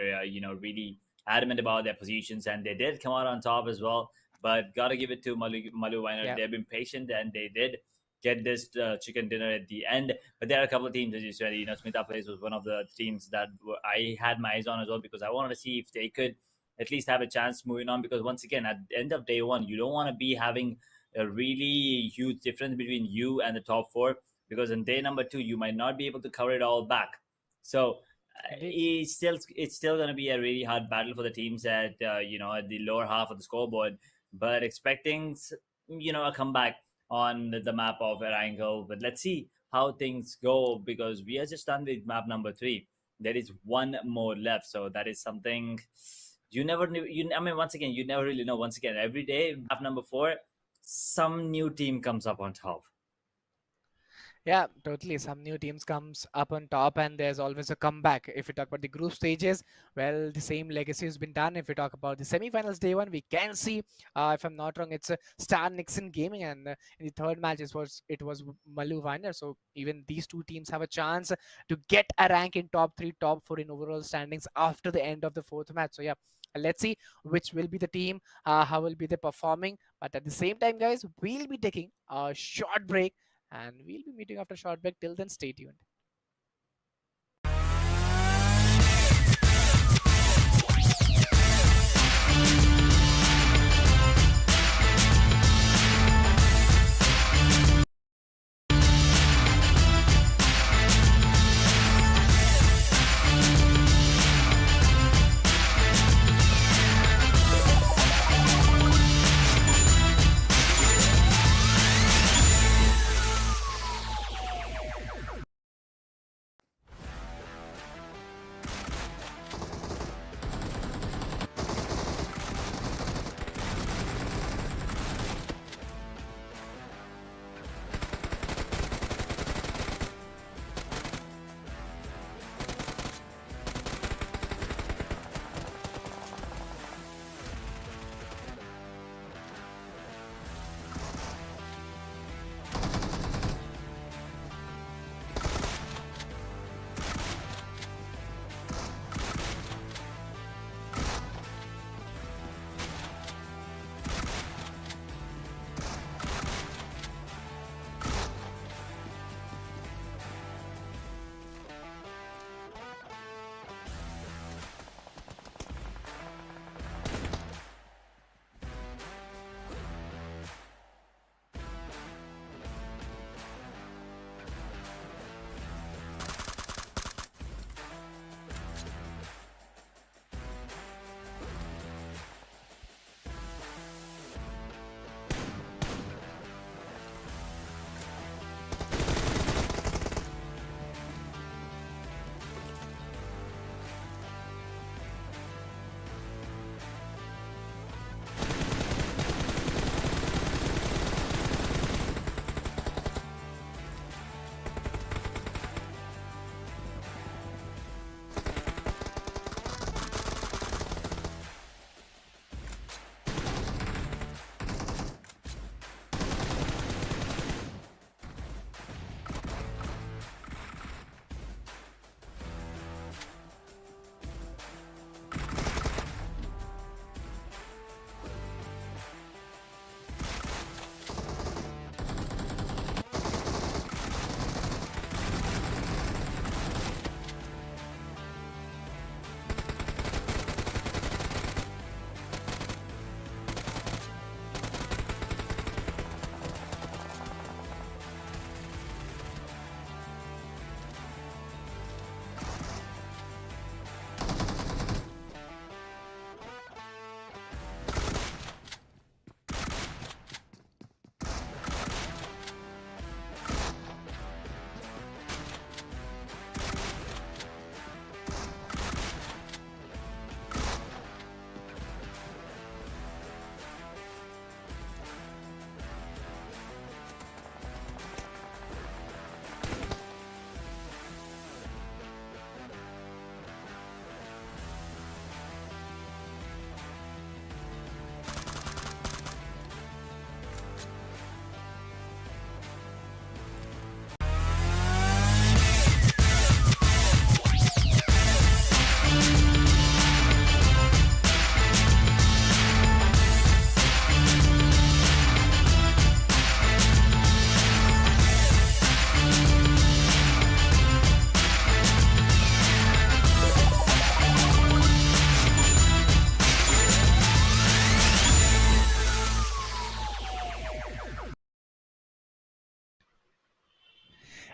really adamant about their positions and they did come out on top as well. But gotta give it to Malu Weiner. Yeah, They've been patient and they did get this chicken dinner at the end. But there are a couple of teams, as you said, Smita Place was one of the teams that I had my eyes on as well because I wanted to see if they could at least have a chance moving on because once again at the end of day one you don't want to be having a really huge difference between you and the top 4 because in day number 2 you might not be able to cover it all back. So indeed. it's still going to be a really hard battle for the teams at at the lower half of the scoreboard, but expecting a comeback on the map of Erangel. But let's see how things go because we are just done with map number 3. There is one more left, so that is something you never knew. I mean, once again, you never really know. Once again, every day, map number 4, some new team comes up on top. Yeah, totally. Some new teams comes up on top, and there's always a comeback. If we talk about the group stages, well, the same legacy has been done. If we talk about the semifinals, day 1, we can see, if I'm not wrong, it's Star Nixon Gaming, and in the third match, it was Malu Viner. So even these 2 teams have a chance to get a rank in top 3, top 4 in overall standings after the end of the fourth match. So yeah, Let's see which will be the team, how will be they performing. But at the same time, guys, we'll be taking a short break and we'll be meeting after a short break. Till then, stay tuned.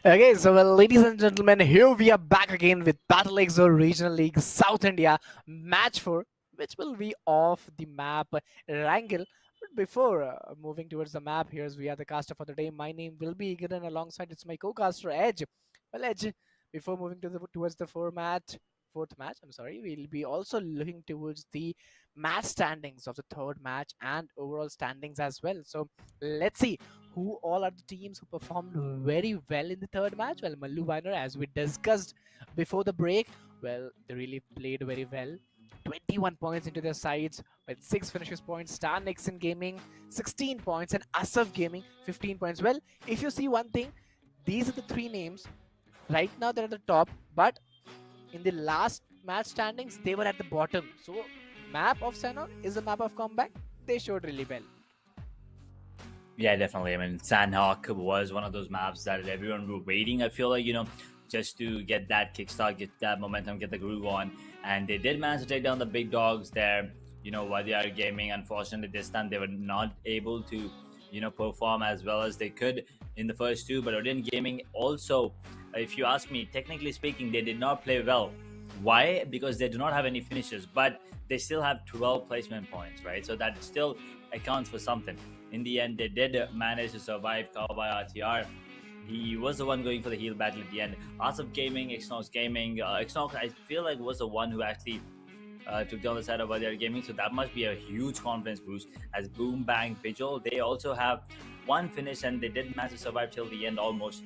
Okay, so well, ladies and gentlemen, here we are back again with BattleXO Regional League South India Match 4, which will be off the map Wrangle. But before moving towards the map, here's we are the caster for the day. My name will be Igor, and alongside it's my co-caster Edge. Well, Edge, before moving towards the fourth match, I'm sorry, we'll be also looking towards the match standings of the third match and overall standings as well. So let's see who all are the teams who performed very well in the third match. Well, Mallu Viner, as we discussed before the break, well, they really played very well. 21 points into their sides with 6 finishes points. Star Nixon Gaming 16 points and Asaf Gaming 15 points. Well, if you see one thing, these are the three names. Right now they're at the top, but in the last match standings they were at the bottom. So map of Sanhok is a map of comeback. They showed really well. Yeah, definitely. I mean, Sandhawk was one of those maps that everyone were waiting. I feel like, just to get that kickstart, get that momentum, get the groove on. And they did manage to take down the big dogs there. While they are gaming, unfortunately, this time they were not able to, perform as well as they could in the first two. But Odin Gaming also, if you ask me, technically speaking, they did not play well. Why? Because they do not have any finishes, but they still have 12 placement points, right? So that still accounts for something. In the end, they did manage to survive cover by RTR. He was the one going for the heal battle at the end. Asaf Gaming, Xnox Gaming. Xnox, I feel like, was the one who actually took down the side of Vadir Gaming. So that must be a huge confidence boost. As Boom Bang Vigil, they also have one finish and they did manage to survive till the end almost.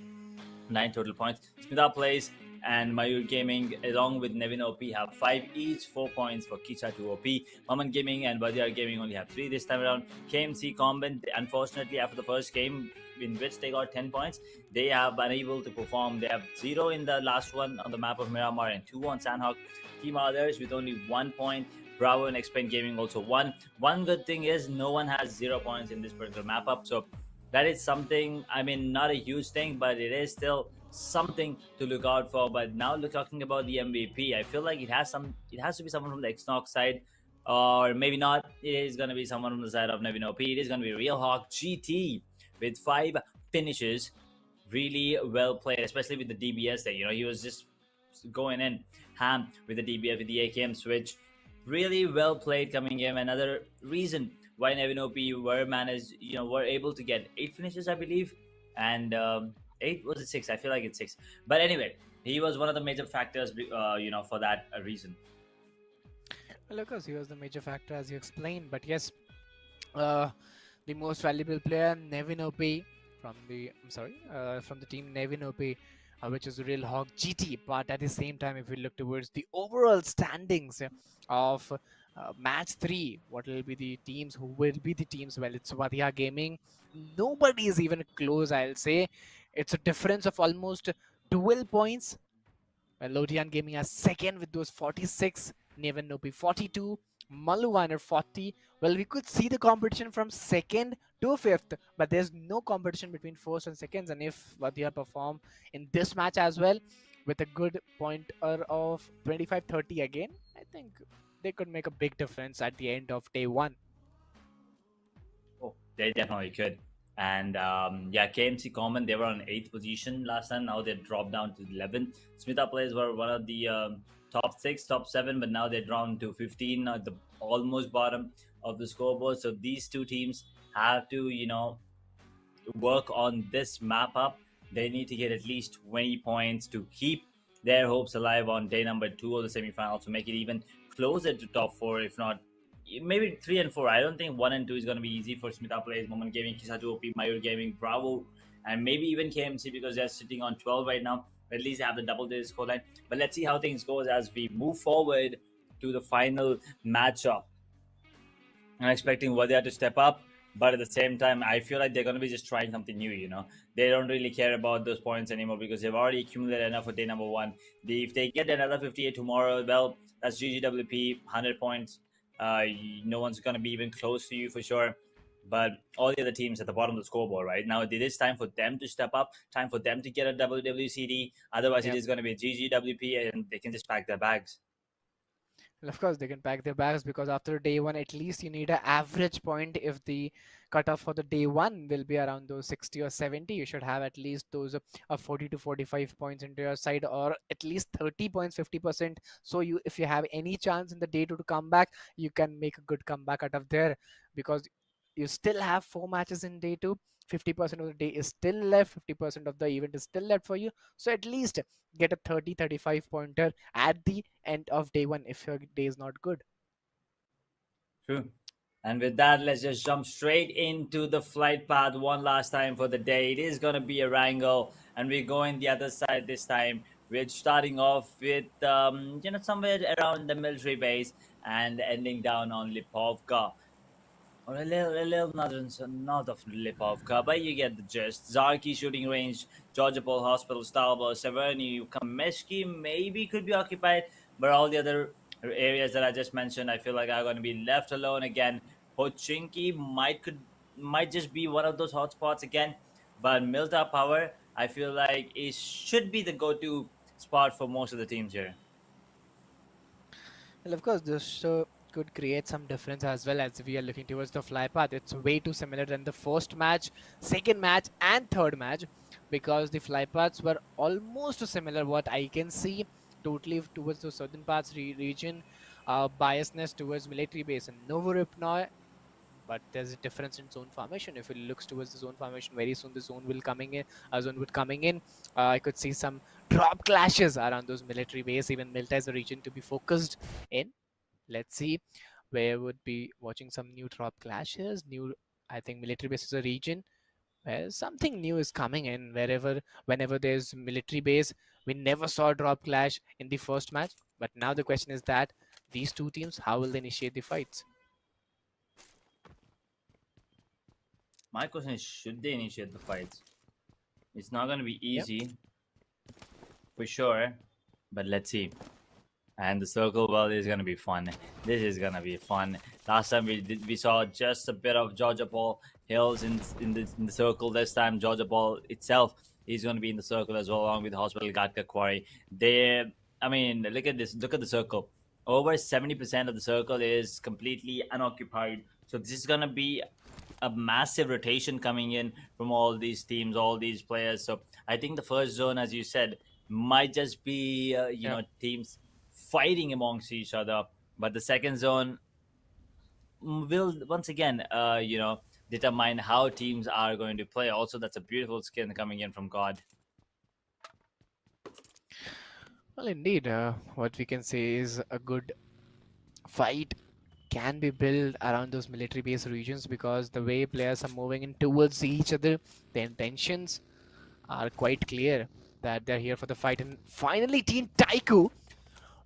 9 total points. Smita Plays and Mayur Gaming, along with Nevin OP, have 5 each, 4 points for Kicha to OP. Maman Gaming and Badiar Gaming only have 3 this time around. KMC Combat, unfortunately, after the first game, in which they got 10 points, they have unable to perform. They have 0 in the last one on the map of Miramar and 2 on Sandhawk. Team Others with only 1 point. Bravo and Explain Gaming also 1. One good thing is no one has 0 points in this particular map up. So that is something, I mean, not a huge thing, but it is still something to look out for. But now talking about the MVP, I feel like it has to be someone from the Xnox side, or maybe not. It is going to be someone from the side of Nevin OP. It is going to be Real Hawk GT with 5 finishes. Really well played, especially with the DBS there. He was just going in ham with the DBS with the AKM switch. Really well played coming in. Another reason why Nevin OP were able to get 8 finishes, I believe, and 8, was it 6? I feel like it's 6. But anyway, he was one of the major factors, for that reason. Well, of course, he was the major factor as you explained. But yes, uh, the most valuable player, Nevin OP, from the team Nevin OP, which is Real Hawk GT. But at the same time, if we look towards the overall standings of match 3, what will be the teams? Who will be the teams? Well, it's Vadia Gaming. Nobody is even close, I'll say. It's a difference of almost 12 points. Well, Lodian Gaming has second with those 46, Neven Nopi 42, Maluwaner 40. Well, we could see the competition from second to fifth, but there's no competition between first and seconds. And if Vadia perform in this match as well with a good pointer of 25-30 again, I think they could make a big difference at the end of day 1. Oh, they definitely could. And yeah, KMC Common, they were on 8th position last time. Now they dropped down to 11th. Smita Players were one of the top 6, top 7, but now they're down to 15 at the almost bottom of the scoreboard. So these two teams have to, work on this map up. They need to get at least 20 points to keep their hopes alive on day number 2 of the semifinals to make it even closer to top 4, if not maybe 3 and 4. I don't think 1 and 2 is going to be easy for Smita Plays, Moment Gaming, Kisatu OP, Mayur Gaming, Bravo, and maybe even KMC because they're sitting on 12 right now. At least they have the double digit scoreline. But let's see how things goes as we move forward to the final matchup. I'm expecting Wadia to step up, but at the same time, I feel like they're going to be just trying something new. They don't really care about those points anymore because they've already accumulated enough for day number 1. If they get another 58 tomorrow, well, that's GGWP 100 points. No one's going to be even close to you for sure. But all the other teams at the bottom of the scoreboard, right now, it is time for them to step up. Time for them to get a WWCD. Otherwise, it Yep. is going to be a GGWP, and they can just pack their bags. Well, of course, they can pack their bags because after day 1, at least you need an average point. If the cutoff for the day 1 will be around those 60 or 70, you should have at least those 40 to 45 points into your side, or at least 30 points, 50%. So if you have any chance in the day 2 to come back, you can make a good comeback out of there because you still have 4 matches in day 2. 50% of the day is still left, 50% of the event is still left for you. So at least get a 30-35 pointer at the end of day 1 if your day is not good. True. And with that, let's just jump straight into the flight path one last time for the day. It is going to be a wrangle, and we're going the other side this time. We're starting off with, somewhere around the military base and ending down on Lipovka. Or a little not of Lipovka, but you get the gist. Zarki shooting range, Georgia Pole Hospital, Stalbo, Severny, Kameshki maybe could be occupied, but all the other areas that I just mentioned, I feel like are going to be left alone again. Pochinki might just be one of those hotspots again, but Milta Power, I feel like it should be the go-to spot for most of the teams here. Well, of course, this could create some difference as well as we are looking towards the fly path. It's way too similar than the first match, second match, and third match because the fly paths were almost similar. What I can see totally towards the southern parts region, biasness towards military base and Novoripnoi. But there's a difference in zone formation. If it looks towards the zone formation, very soon the zone will coming in. A zone would coming in. I could see some drop clashes around those military base. Even Milta is a region to be focused in. Let's see where would be watching some new drop clashes. New, I think military base is a region where something new is coming in. Whenever there's military base, we never saw a drop clash in the first match. But now the question is that these two teams, how will they initiate the fights? My question is, should they initiate the fights? It's not going to be Yep. easy for sure, but let's see. And the circle world is gonna be fun. This is gonna be fun. Last time we saw just a bit of Georgia Ball Hills in the circle. This time Georgia Ball itself is gonna be in the circle as well, along with Hospital Gatka Quarry. They, I mean, look at this. Look at the circle. Over 70% of the circle is completely unoccupied. So this is gonna be a massive rotation coming in from all these teams, all these players. So I think the first zone, as you said, might just be Yep. teams fighting amongst each other, but the second zone will once again determine how teams are going to play. Also, that's a beautiful skin coming in from God. Well, indeed, what we can say is a good fight can be built around those military base regions because the way players are moving in towards each other, the intentions are quite clear that they're here for the fight. And finally, Team Taiku,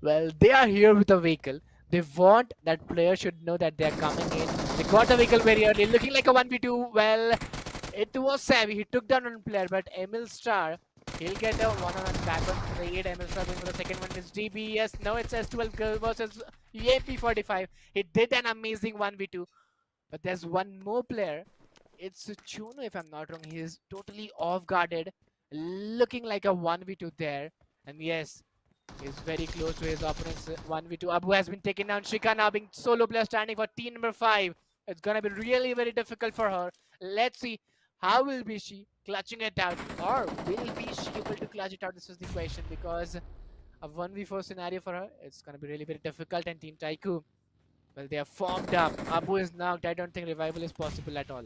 well, they are here with a vehicle. They want that player should know that they're coming in. They got the vehicle very early, looking like a 1v2. Well, it was savvy. He took down one player, but Emil Star, he'll get a one-on-one back on trade. Emil Star going for the second one is DBS. Now it's S12 girl versus UMP45. He did an amazing 1v2. But there's one more player. It's Chuno, if I'm not wrong. He is totally off guarded, looking like a 1v2 there. And yes, he's very close to his opponent's 1v2. Abu has been taken down. Shika now being solo player standing for team number 5. It's gonna be really very difficult for her. Let's see how will be she clutching it out, or will be she able to clutch it out? This is the question because a 1v4 scenario for her, it's gonna be really very difficult. And Team Taiku, well, they are formed up. Abu is knocked. I don't think revival is possible at all.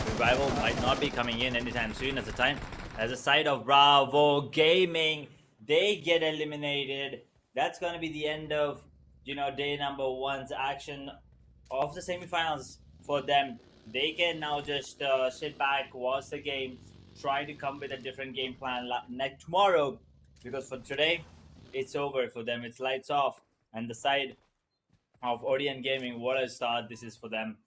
Revival might not be coming in anytime soon. At the time, as a side of Bravo Gaming, they get eliminated. That's going to be the end of day number one's action of the semifinals for them. They can now just sit back, watch the game, try to come with a different game plan next tomorrow, because for today, it's over for them. It's lights off, and the side of Odeon Gaming, what a start this is for them.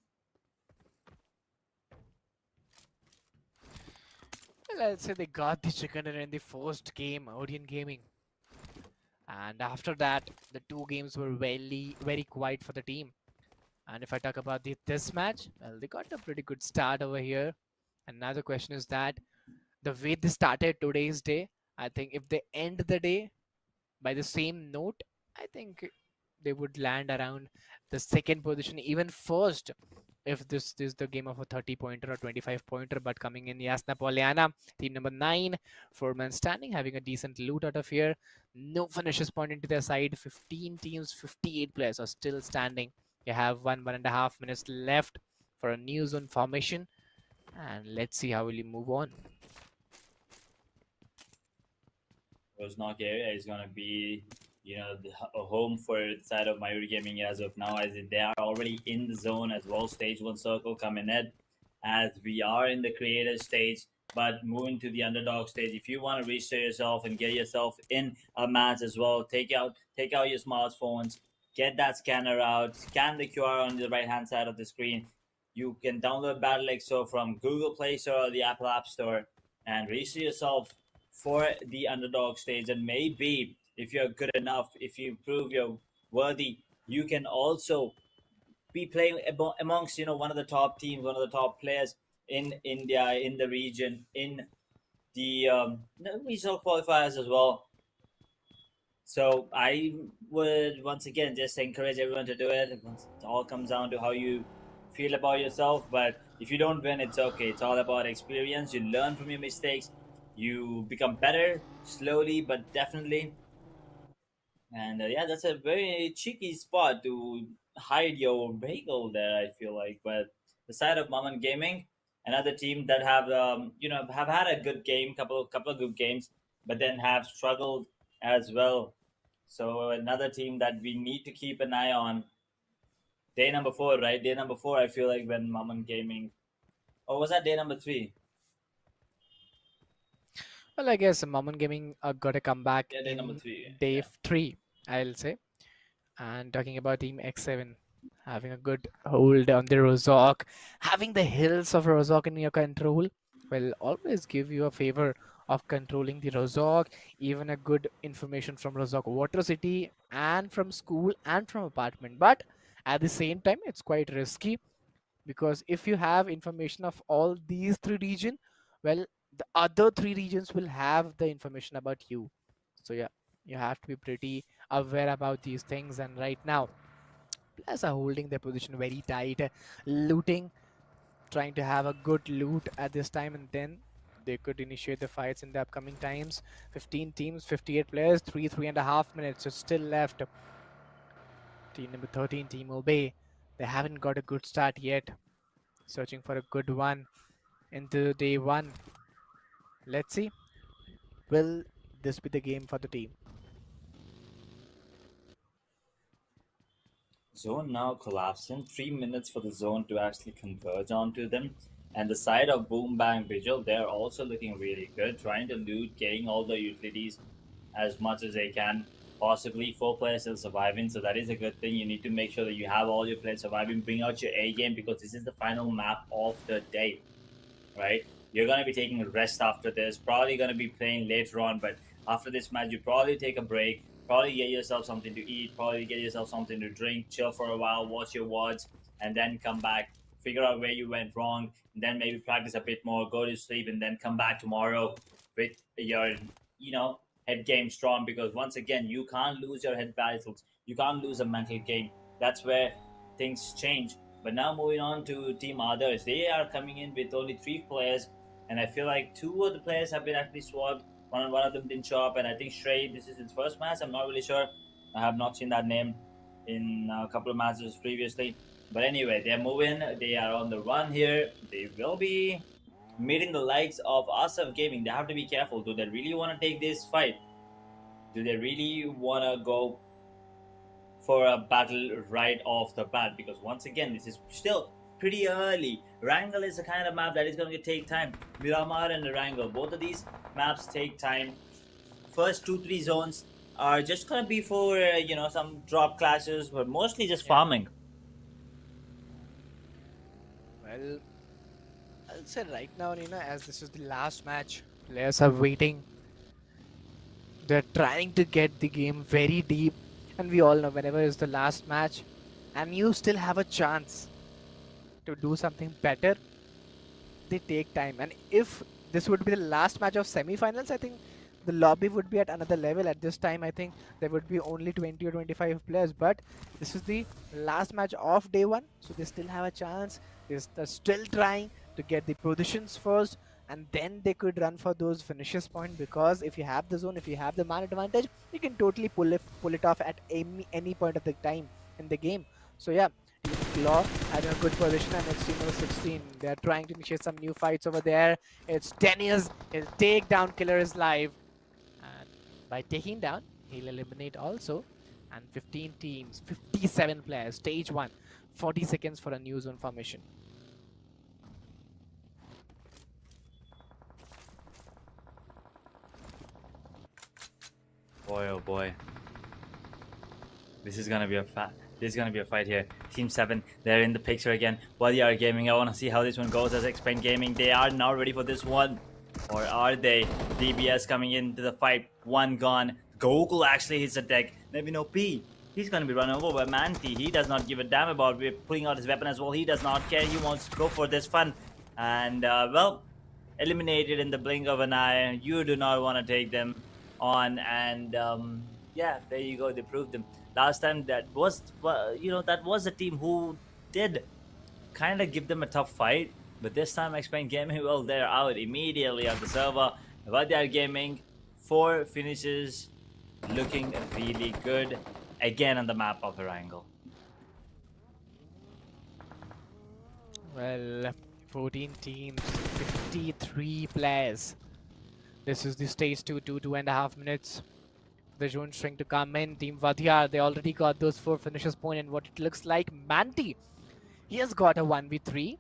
Well, I'll say they got the chicken dinner in the first game, Odeon Gaming. And after that, the two games were very quiet for the team. And if I talk about this match, well, they got a pretty good start over here. And now the question is that the way they started today's day, I think if they end the day by the same note, I think they would land around the second position, even first, if this is the game of a 30 pointer or 25 pointer. But coming in Yasna Poliana, team number 9, 4-man standing, having a decent loot out of here. No finishes pointing to their side. 15 teams, 58 players are still standing. You have 1.5 minutes left for a new zone formation. And let's see how will you move on. Knock area is gonna be, a home for the side of Mayuri Gaming as of now, as they are already in the zone as well. Stage one circle coming in, as we are in the creator stage, but moving to the underdog stage. If you want to register yourself and get yourself in a match as well, take out your smartphones, get that scanner out, scan the QR on the right hand side of the screen. You can download BattleXO from Google Play Store or the Apple App Store and register yourself for the underdog stage, and maybe if you're good enough, if you prove you're worthy, you can also be playing amongst one of the top teams, one of the top players in India, in the region, in the regional qualifiers as well. So I would once again just encourage everyone to do it. Once it all comes down to how you feel about yourself. But if you don't win, it's okay. It's all about experience. You learn from your mistakes. You become better slowly but definitely. And yeah, that's a very cheeky spot to hide your vehicle there, I feel like. But the side of Maman Gaming, another team that have have had a good game, couple of good games, but then have struggled as well. So another team that we need to keep an eye on. Day number four, right? Day number four. I feel like when Maman Gaming, or was that day number three? Well, I guess Mammon Gaming got a comeback Yeah, day number in three. day Yeah. 3, I'll say. And talking about Team X7, having a good hold on the Rozok, having the hills of Rozok in your control will always give you a favor of controlling the Rozok, even a good information from Rozok Water City and from school and from apartment. But at the same time, it's quite risky because if you have information of all these 3 regions, well, the other 3 regions will have the information about you. So yeah, you have to be pretty aware about these things. And right now, players are holding their position very tight, looting, trying to have a good loot at this time, and then they could initiate the fights in the upcoming times. 15 teams, 58 players, 3.5 minutes is still left. Team number 13, Team Obey, they haven't got a good start yet, searching for a good one into day 1. Let's see, will this be the game for the team? Zone now collapsing. 3 minutes for the zone to actually converge onto them. And the side of Boom Bang Vigil, they're also looking really good, trying to loot, getting all the utilities as much as they can. Possibly 4 players still surviving, so that is a good thing. You need to make sure that you have all your players surviving. Bring out your A game because this is the final map of the day, right? You're going to be taking a rest after this, probably going to be playing later on, but after this match, you probably take a break, probably get yourself something to eat, probably get yourself something to drink, chill for a while, watch your words, and then come back, figure out where you went wrong, and then maybe practice a bit more, go to sleep, and then come back tomorrow with your, head game strong because once again, you can't lose your head battles. You can't lose a mental game. That's where things change. But now moving on to Team Others, they are coming in with only 3 players, and I feel like 2 of the players have been actually swapped. One of them didn't show up, and I think Shrey, this is his first match. I'm not really sure. I have not seen that name in a couple of matches previously. But anyway, they're moving. They are on the run here. They will be meeting the likes of Asaf Gaming. They have to be careful. Do they really want to take this fight? Do they really want to go for a battle right off the bat? Because once again, this is still pretty early. Wrangle is the kind of map that is going to take time. Miramar and Wrangle, both of these maps take time. First 2-3 zones are just going to be for some drop clashes, but mostly just Yeah. farming. Well, I'll say right now, as this is the last match, players are waiting. They're trying to get the game very deep, and we all know whenever it's the last match, and you still have a chance to do something better, they take time. And if this would be the last match of semi-finals, I think the lobby would be at another level. At this time, I think there would be only 20 or 25 players, but this is the last match of day 1, so they still have a chance. They're still trying to get the positions first, and then they could run for those finishes point, because if you have the zone, if you have the man advantage, you can totally pull it off at any point of the time in the game. So yeah, Team Claw having a good position, and it's team number 16. They're trying to initiate some new fights over there. It's Denius. His takedown killer is live. And by taking down, he'll eliminate also. And 15 teams, 57 players, stage 1, 40 seconds for a new zone formation. Boy, oh boy. This is gonna be a fight here. Team 7, they're in the picture again. While you are gaming, I want to see how this one goes as Expand Gaming. They are now ready for this one. Or are they? DBS coming into the fight. One gone. Gokul actually hits a deck. Maybe no P. He's going to be run over by Manti. He does not give a damn about pulling out his weapon as well. He does not care. He wants to go for this fun. And, well, eliminated in the blink of an eye. You do not want to take them on. And, yeah, there you go. They proved them. Last time that was, well, that was a team who did kind of give them a tough fight. But this time, X-Pain Gaming, well, they're out immediately on the server. Vadyar Gaming, 4 finishes, looking really good. Again on the map of Erangel. Well, 14 teams, 53 players. This is the stage 2, 2.5 minutes. The zone string to come in. Team Vadyar, they already got those 4 finishes point, and what it looks like, Manti, he has got a 1v3.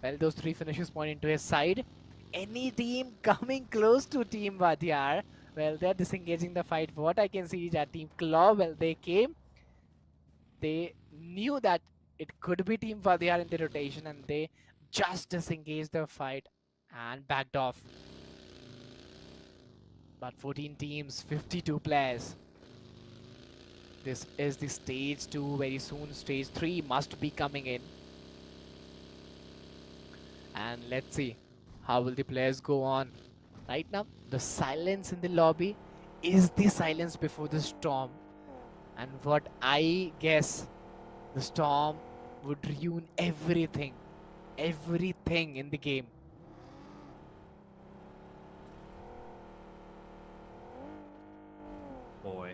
Well, those 3 finishes point into his side. Any team coming close to Team Vadyar, well, they're disengaging the fight. What I can see is that Team Claw, well, they came. They knew that it could be Team Vadyar in the rotation, and they just disengaged the fight and backed off. But 14 teams, 52 players. This is the stage 2. Very soon, stage 3 must be coming in. And let's see how will the players go on. Right now, the silence in the lobby is the silence before the storm. And what I guess, the storm would ruin everything in the game. Boy.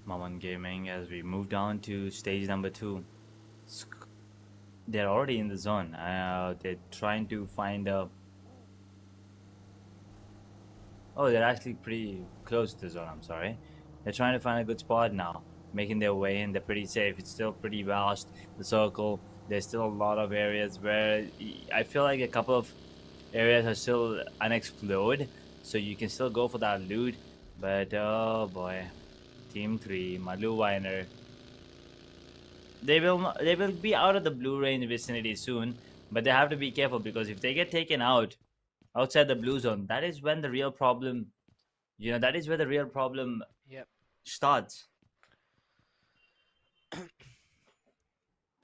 Maman Gaming, as we move down to stage number 2. They're already in the zone. They're trying to find a... Oh, they're actually pretty close to the zone, I'm sorry. They're trying to find a good spot now. Making their way in, they're pretty safe. It's still pretty vast, the circle. There's still a lot of areas where I feel like a couple of areas are still unexplored. So you can still go for that loot. But, oh boy. Team 3, Malu Weiner. They will be out of the blue range vicinity soon, but they have to be careful because if they get taken out outside the blue zone, that is when the real problem, that is where the real problem Yep. starts.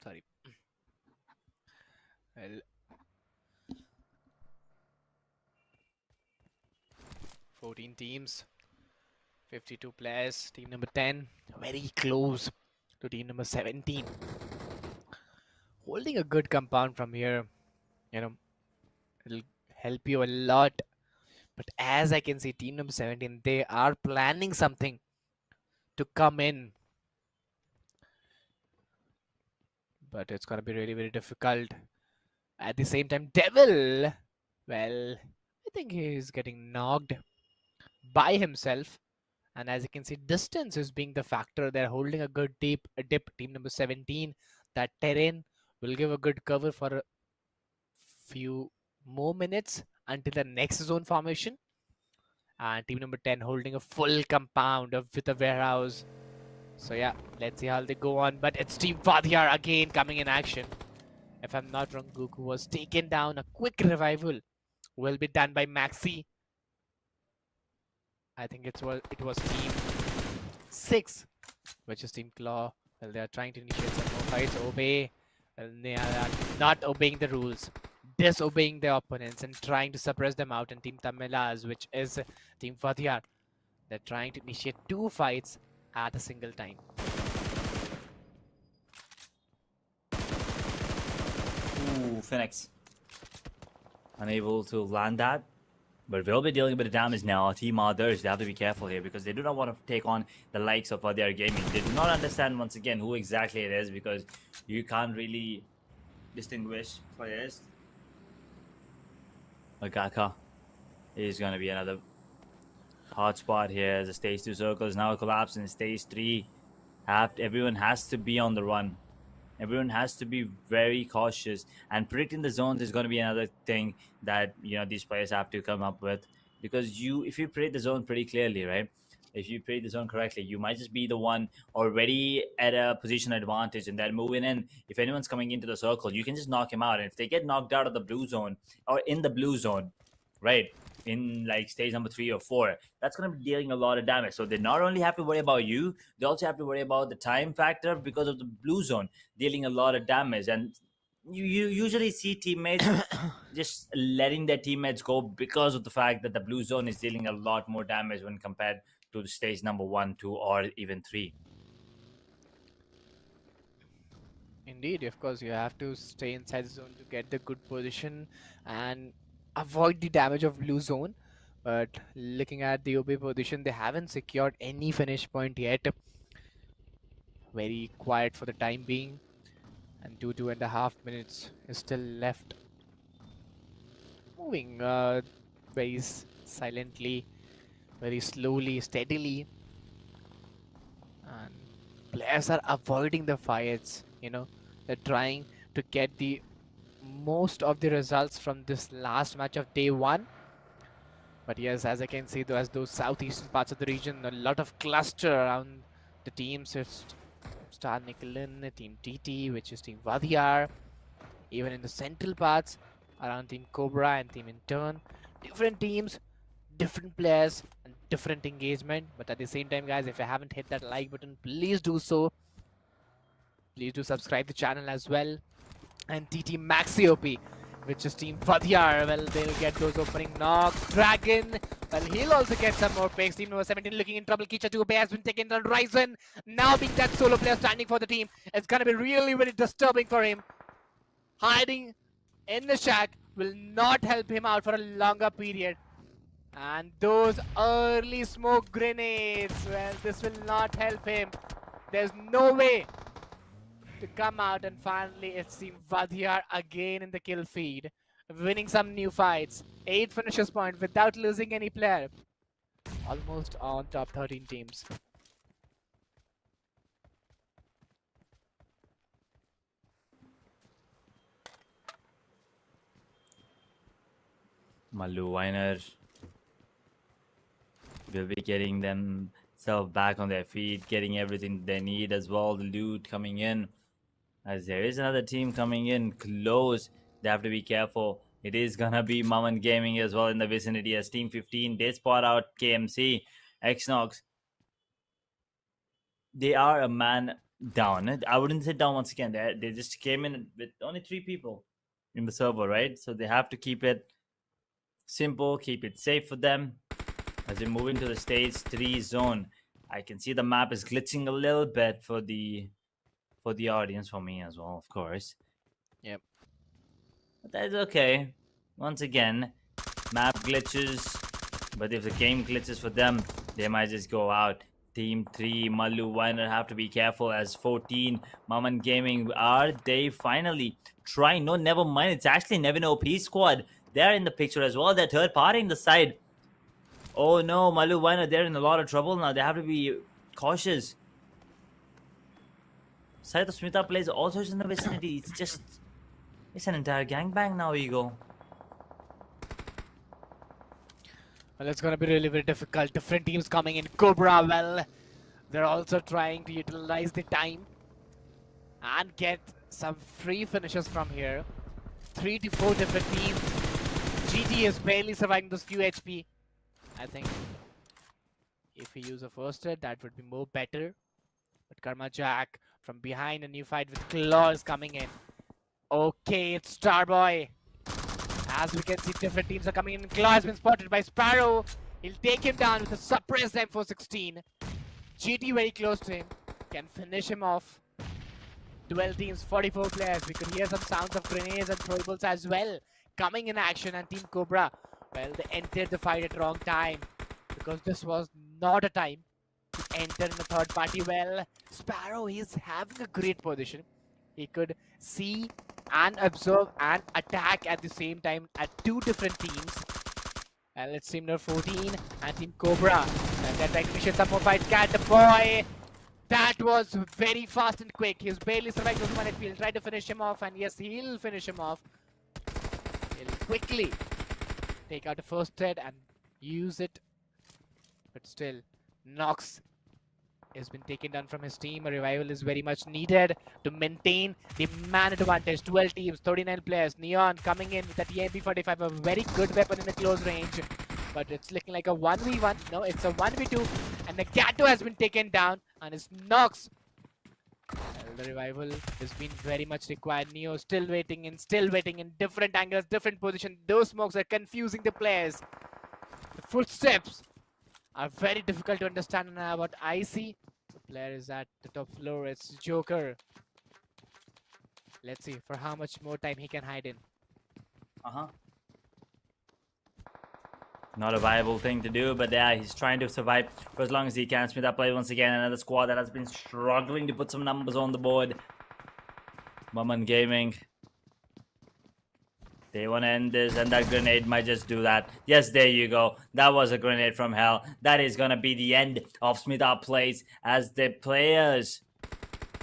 Sorry. Well, 14 teams, 52 players. Team number 10, very close to team number 17. Holding a good compound from here, it'll help you a lot. But as I can see, team number 17, they are planning something to come in. But it's going to be really, very difficult. At the same time, Devil, well, I think he's getting knocked by himself. And as you can see, distance is being the factor. They're holding a good dip. Team number 17, that terrain will give a good cover for a few more minutes until the next zone formation. And team number 10 holding a full compound with a warehouse. So yeah, let's see how they go on. But it's Team Vadyar again coming in action. If I'm not wrong, Goku was taken down. A quick revival will be done by Maxi. I think it was Team 6, which is Team Claw. Well, they are trying to initiate some more fights. Obey. Well, they are not obeying the rules, disobeying their opponents and trying to suppress them out. And Team Tamilas, which is Team Vadyar, they're trying to initiate 2 fights at a single time. Ooh, Phoenix. Unable to land that. But we'll be dealing with the damage now. Team Others, they have to be careful here because they do not want to take on the likes of Vadyar Gaming. They do not understand, once again, who exactly it is because you can't really distinguish players. Magaka is going to be another hot spot here as the stage 2 circle is now collapsed in stage 3. Everyone has to be on the run. Everyone has to be very cautious, and predicting the zones is going to be another thing that these players have to come up with, because if you predict the zone pretty clearly, right, if you play the zone correctly, you might just be the one already at a position advantage, and then moving in. If anyone's coming into the circle, you can just knock him out. And if they get knocked out of the blue zone or in the blue zone, right, in like stage number 3 or 4, that's going to be dealing a lot of damage. So they not only have to worry about you, they also have to worry about the time factor because of the blue zone dealing a lot of damage. And you usually see teammates just letting their teammates go because of the fact that the blue zone is dealing a lot more damage when compared to the stage number 1, 2, or even 3. Indeed, of course, you have to stay inside the zone to get the good position and avoid the damage of blue zone. But looking at the OB position, they haven't secured any finish point yet. Very quiet for the time being, and 2.5 minutes is still left. Moving very silently, very slowly, steadily, and players are avoiding the fights. They're trying to get the most of the results from this last match of day 1. But yes, as I can see, those southeastern parts of the region, a lot of cluster around the teams. It's Star Nicolin, Team TT, which is Team Vadiar. Even in the central parts, around Team Cobra and Team Intern. Different teams, different players, and different engagement. But at the same time, guys, if you haven't hit that like button, please do so. Please do subscribe the channel as well. And TT Maxi OP, which is Team Vadiar. Well, they'll get those opening knocks. Dragon, well, he'll also get some more picks. Team number 17 looking in trouble. Kicha 2 has been taken on Ryzen. Now being that solo player standing for the team, it's gonna be really, really disturbing for him. Hiding in the shack will not help him out for a longer period. And those early smoke grenades, well, this will not help him. There's no way to come out, and finally it's Team Vadiar again in the kill feed, winning some new fights. 8 finishes point without losing any player. Almost on top 13 teams. Malu Weiner will be getting themselves back on their feet, getting everything they need as well. The loot coming in. As there is another team coming in close, they have to be careful. It is gonna be Maman Gaming as well in the vicinity as Team 15. They spot out KMC, Xnox. They are a man down. I wouldn't say down once again. They just came in with only 3 people in the server, right? So they have to keep it simple, keep it safe for them as they move into the stage 3 zone. I can see the map is glitching a little bit for the audience, for me as well, of course. Yep. But that's okay. Once again, map glitches, but if the game glitches for them, they might just go out. Team 3, Malu Weiner have to be careful as 14, Maman Gaming, are they finally trying? No, never mind. It's actually Nevin OP squad. They're in the picture as well. They're third party in the side. Oh no, Malu Weiner, they're in a lot of trouble now. They have to be cautious. Side of Smita plays also in the vicinity. It's an entire gangbang now, Eagle. Well, it's gonna be really very difficult. Different teams coming in. Cobra, well, they're also trying to utilize the time and get some free finishes from here. 3 to 4 different teams. GT is barely surviving those few HP. I think if we use a first hit, that would be more better. But Karma Jack from behind, a new fight with Claws coming in. Okay, it's Starboy. As we can see, different teams are coming in. Claw has been spotted by Sparrow. He'll take him down with a suppressed M416. GT very close to him. Can finish him off. 12 teams, 44 players. We could hear some sounds of grenades and throwables as well coming in action. And Team Cobra, well, they entered the fight at wrong time, because this was not a time to enter in the third party. Well, Sparrow, he's having a great position. He could see and observe and attack at the same time at 2 different teams. And it's Team number 14 and Team Cobra. And they're trying to initiate some more fights. Cat the boy. That was very fast and quick. He's barely survived those 1 HP. He'll try to finish him off. And yes, he'll finish him off. He'll quickly take out the first hit and use it. But still, Nox has been taken down from his team. A revival is very much needed to maintain the man advantage. 12 teams, 39 players. Neon coming in with that EMP45, a very good weapon in the close range. But it's looking like a 1v1. No, it's a 1v2. And the Gato has been taken down. And it's Nox. The revival has been very much required. Neo still waiting in different angles, different position. Those smokes are confusing the players. The footsteps are very difficult to understand. And what I see, the player is at the top floor. It's Joker. Let's see for how much more time he can hide in. Not a viable thing to do, but yeah, he's trying to survive for as long as he can. Smith up play once again. Another squad that has been struggling to put some numbers on the board. Maman Gaming. They want to end this, and that grenade might just do that. Yes, there you go. That was a grenade from hell. That is going to be the end of Smith up plays as the players.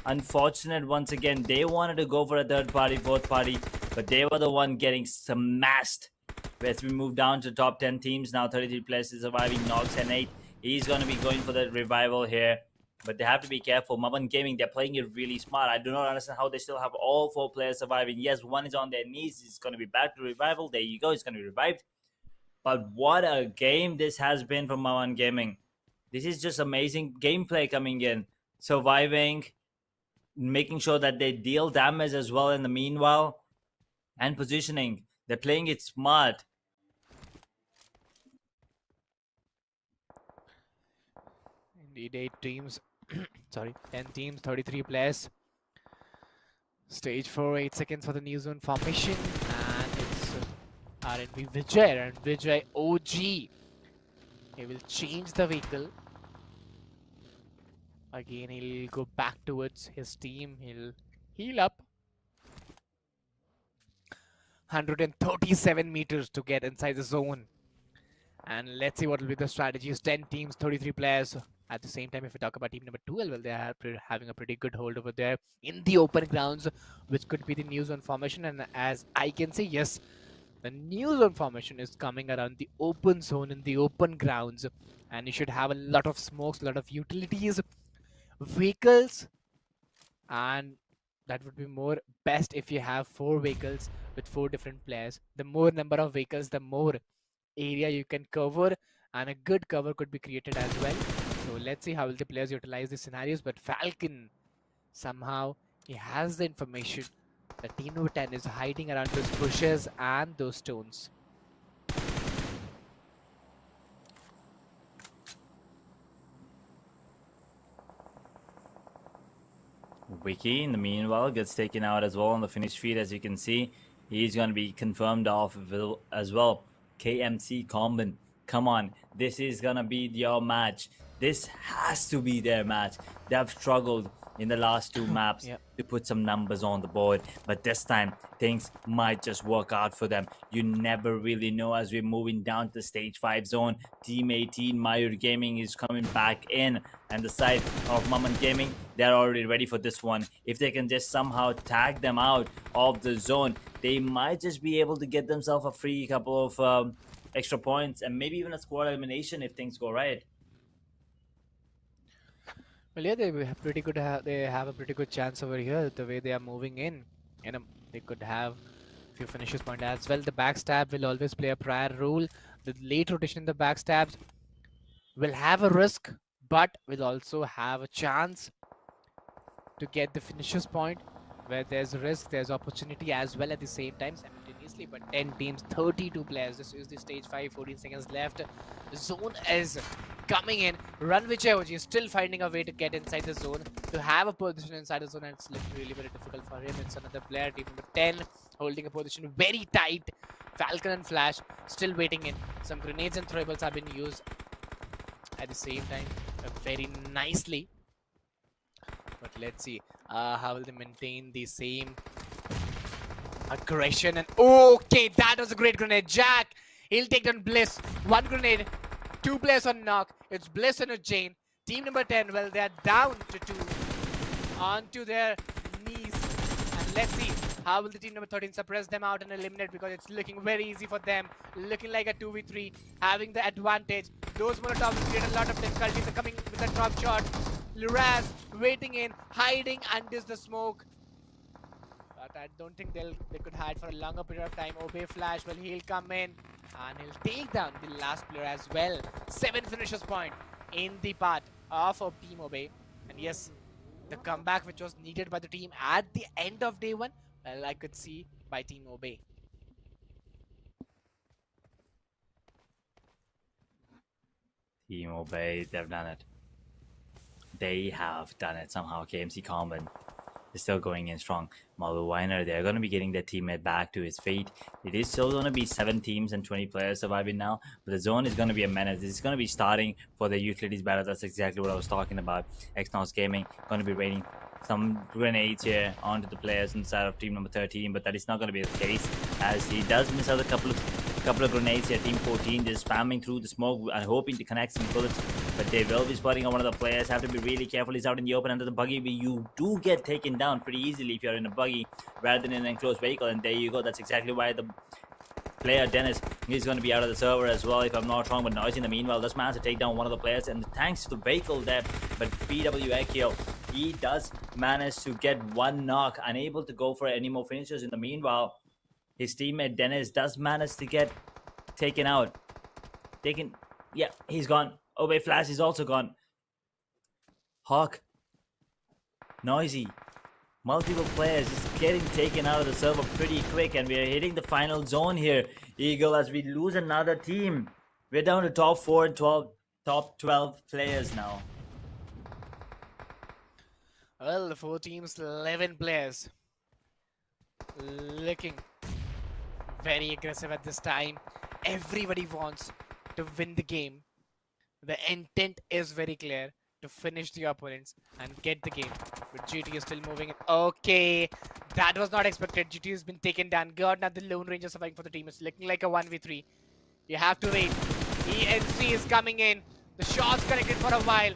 Unfortunate once again. They wanted to go for a third party, fourth party, but they were the one getting smashed. As we move down to top 10 teams now, 33 players is surviving. Nox and 8. He's going to be going for the revival here. But they have to be careful. Maman Gaming, they're playing it really smart. I do not understand how they still have all 4 players surviving. Yes, one is on their knees. He's going to be back to revival. There you go. He's going to be revived. But what a game this has been from Maman Gaming. This is just amazing gameplay coming in. Surviving. Making sure that they deal damage as well in the meanwhile. And positioning. They're playing it smart. Indeed, 8 teams. Sorry, 10 teams, 33 players. Stage 4, 8 seconds for the new zone formation. And it's RNB Vijay. And Vijay OG. He will change the vehicle. Again, he'll go back towards his team. He'll heal up. 137 meters to get inside the zone. And let's see what will be the strategies. 10 teams, 33 players. At the same time, if we talk about team number 12, well, they are having a pretty good hold over there in the open grounds, which could be the new zone formation. And as I can see, yes, the new zone formation is coming around the open zone in the open grounds. And you should have a lot of smokes, a lot of utilities, vehicles, and that would be more best if you have 4 vehicles with 4 different players. The more number of vehicles, the more area you can cover, and a good cover could be created as well. So let's see how will the players utilize these scenarios. But Falcon, somehow he has the information that team number 10 is hiding around those bushes and those stones. Wiki, in the meanwhile, gets taken out as well on the finished feed. As you can see, he's going to be confirmed off as well. KMC Combin, come on, this is going to be your match. This has to be their match. They have struggled in the last 2 maps to put some numbers on the board, but this time things might just work out for them. You never really know. As we're moving down to the stage 5 zone, team 18 Mayur Gaming is coming back in, and the side of Maman Gaming, they're already ready for this one. If they can just somehow tag them out of the zone, they might just be able to get themselves a free couple of extra points, and maybe even a squad elimination if things go right. Well, yeah, they have pretty good. They have a pretty good chance over here. The way they are moving in, they could have a few finishes point as well. The backstab will always play a prior role. The late rotation in the backstabs will have a risk, but will also have a chance to get the finishes point. Where there's risk, there's opportunity as well at the same time simultaneously. But 10 teams, 32 players. This is the stage 5, 14 seconds left. The zone is coming in. Run Vijay OG is still finding a way to get inside the zone, to have a position inside the zone, and it's looking really very difficult for him. It's another player, team number 10, holding a position very tight. Falcon and Flash still waiting in. Some grenades and throwables have been used at the same time very nicely. But let's see how will they maintain the same aggression. And okay, that was a great grenade. Jack, he'll take down Bliss. 1 grenade, 2 players on knock. It's Bliss and a Jane. Team number 10, well, they're down to 2. Onto their knees. And Let's see how will the team number 13 suppress them out and eliminate, because it's looking very easy for them. Looking like a 2v3, having the advantage. Those Molotovs will create a lot of difficulty. They're coming with a drop shot. Luraz waiting in, hiding under the smoke. But I don't think they could hide for a longer period of time. Obey flash, well, he'll come in and he'll take down the last player as well. 7 finishes point in the part of Team Obey. And yes, the comeback which was needed by the team at the end of day 1, well, I could see by Team Obey. Team Obey, they've done it. They have done it somehow. KMC Common is still going in strong. Maluwiner, they're going to be getting their teammate back to his feet. It is still going to be 7 teams and 20 players surviving now, but the zone is going to be a menace. This is going to be starting for the utilities battle. That's exactly what I was talking about. Xnos Gaming going to be raiding some grenades here onto the players inside of team number 13, but that is not going to be the case, as he does miss out a couple of grenades here. Team 14 just spamming through the smoke and hoping to connect some bullets, but they will be spotting on one of the players. Have to be really careful. He's out in the open under the buggy, but you do get taken down pretty easily if you're in a buggy rather than in an enclosed vehicle, and there you go. That's exactly why the player Dennis is going to be out of the server as well, if I'm not wrong. But Noisy in the meanwhile does manage to take down one of the players, and thanks to the vehicle there, but BW Akio, he does manage to get one knock, unable to go for any more finishers. In the meanwhile, his teammate Dennis does manage to get taken out. Yeah, he's gone. Obey Flash is also gone. Hawk, Noisy, multiple players just getting taken out of the server pretty quick, and we're hitting the final zone here, Eagle, as we lose another team. We're down to top 4 and 12, top 12 players now. Well, the 4 teams, 11 players. Looking very aggressive at this time. Everybody wants to win the game. The intent is very clear, to finish the opponents and get the game. But GT is still moving in. Okay, that was not expected. GT has been taken down. God, now the Lone Ranger surviving for the team. It's looking like a 1v3. You have to wait. ENC is coming in. The shot's connected for a while.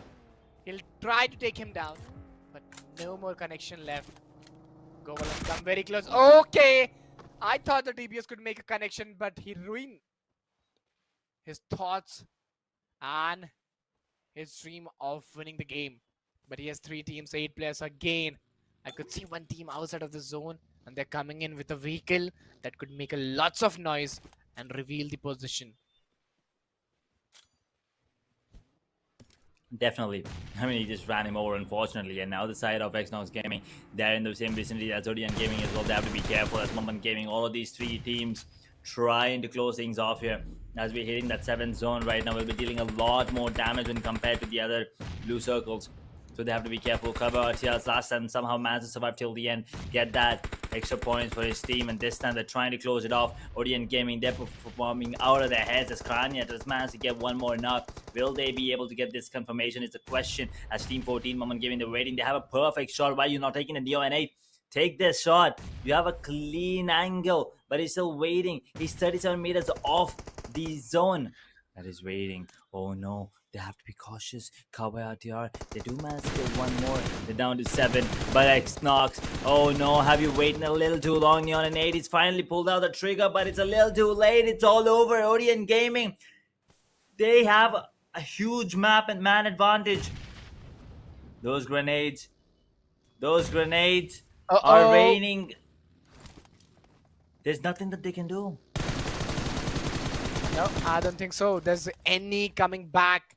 He'll try to take him down, but no more connection left. Goval has come very close. Okay, I thought the DBS could make a connection, but he ruined his thoughts and his dream of winning the game. But he has 3 teams, 8 players again. I could see one team outside of the zone, and they're coming in with a vehicle that could make a lots of noise and reveal the position. Definitely. I mean, he just ran him over, unfortunately. And now the side of Xnos Gaming, they're in the same vicinity as Zodian Gaming as well. They have to be careful as Moment Gaming. All of these 3 teams trying to close things off here. As we're hitting that 7th zone right now, we'll be dealing a lot more damage when compared to the other blue circles. So they have to be careful. Cover RTLs last time somehow managed to survive till the end, get that extra points for his team, and this time they're trying to close it off. Odeon Gaming, they're performing out of their heads as Krania does manage to get one more knock. Will they be able to get this confirmation? It's a question. As Team 14 Moment Gaming, they're waiting. They have a perfect shot. Why are you not taking a DO-8? Take this shot. You have a clean angle, but he's still waiting. He's 37 meters off the zone. That is waiting. Oh no. They have to be cautious. Cowboy RTR, they do manage to get one more. They're down to 7. But Xnox, oh no, have you waited a little too long? Neon and 8, he's finally pulled out the trigger, but it's a little too late. It's all over. Odeon Gaming, they have a huge map and man advantage. Those grenades are raining. There's nothing that they can do. No, I don't think so. There's any coming back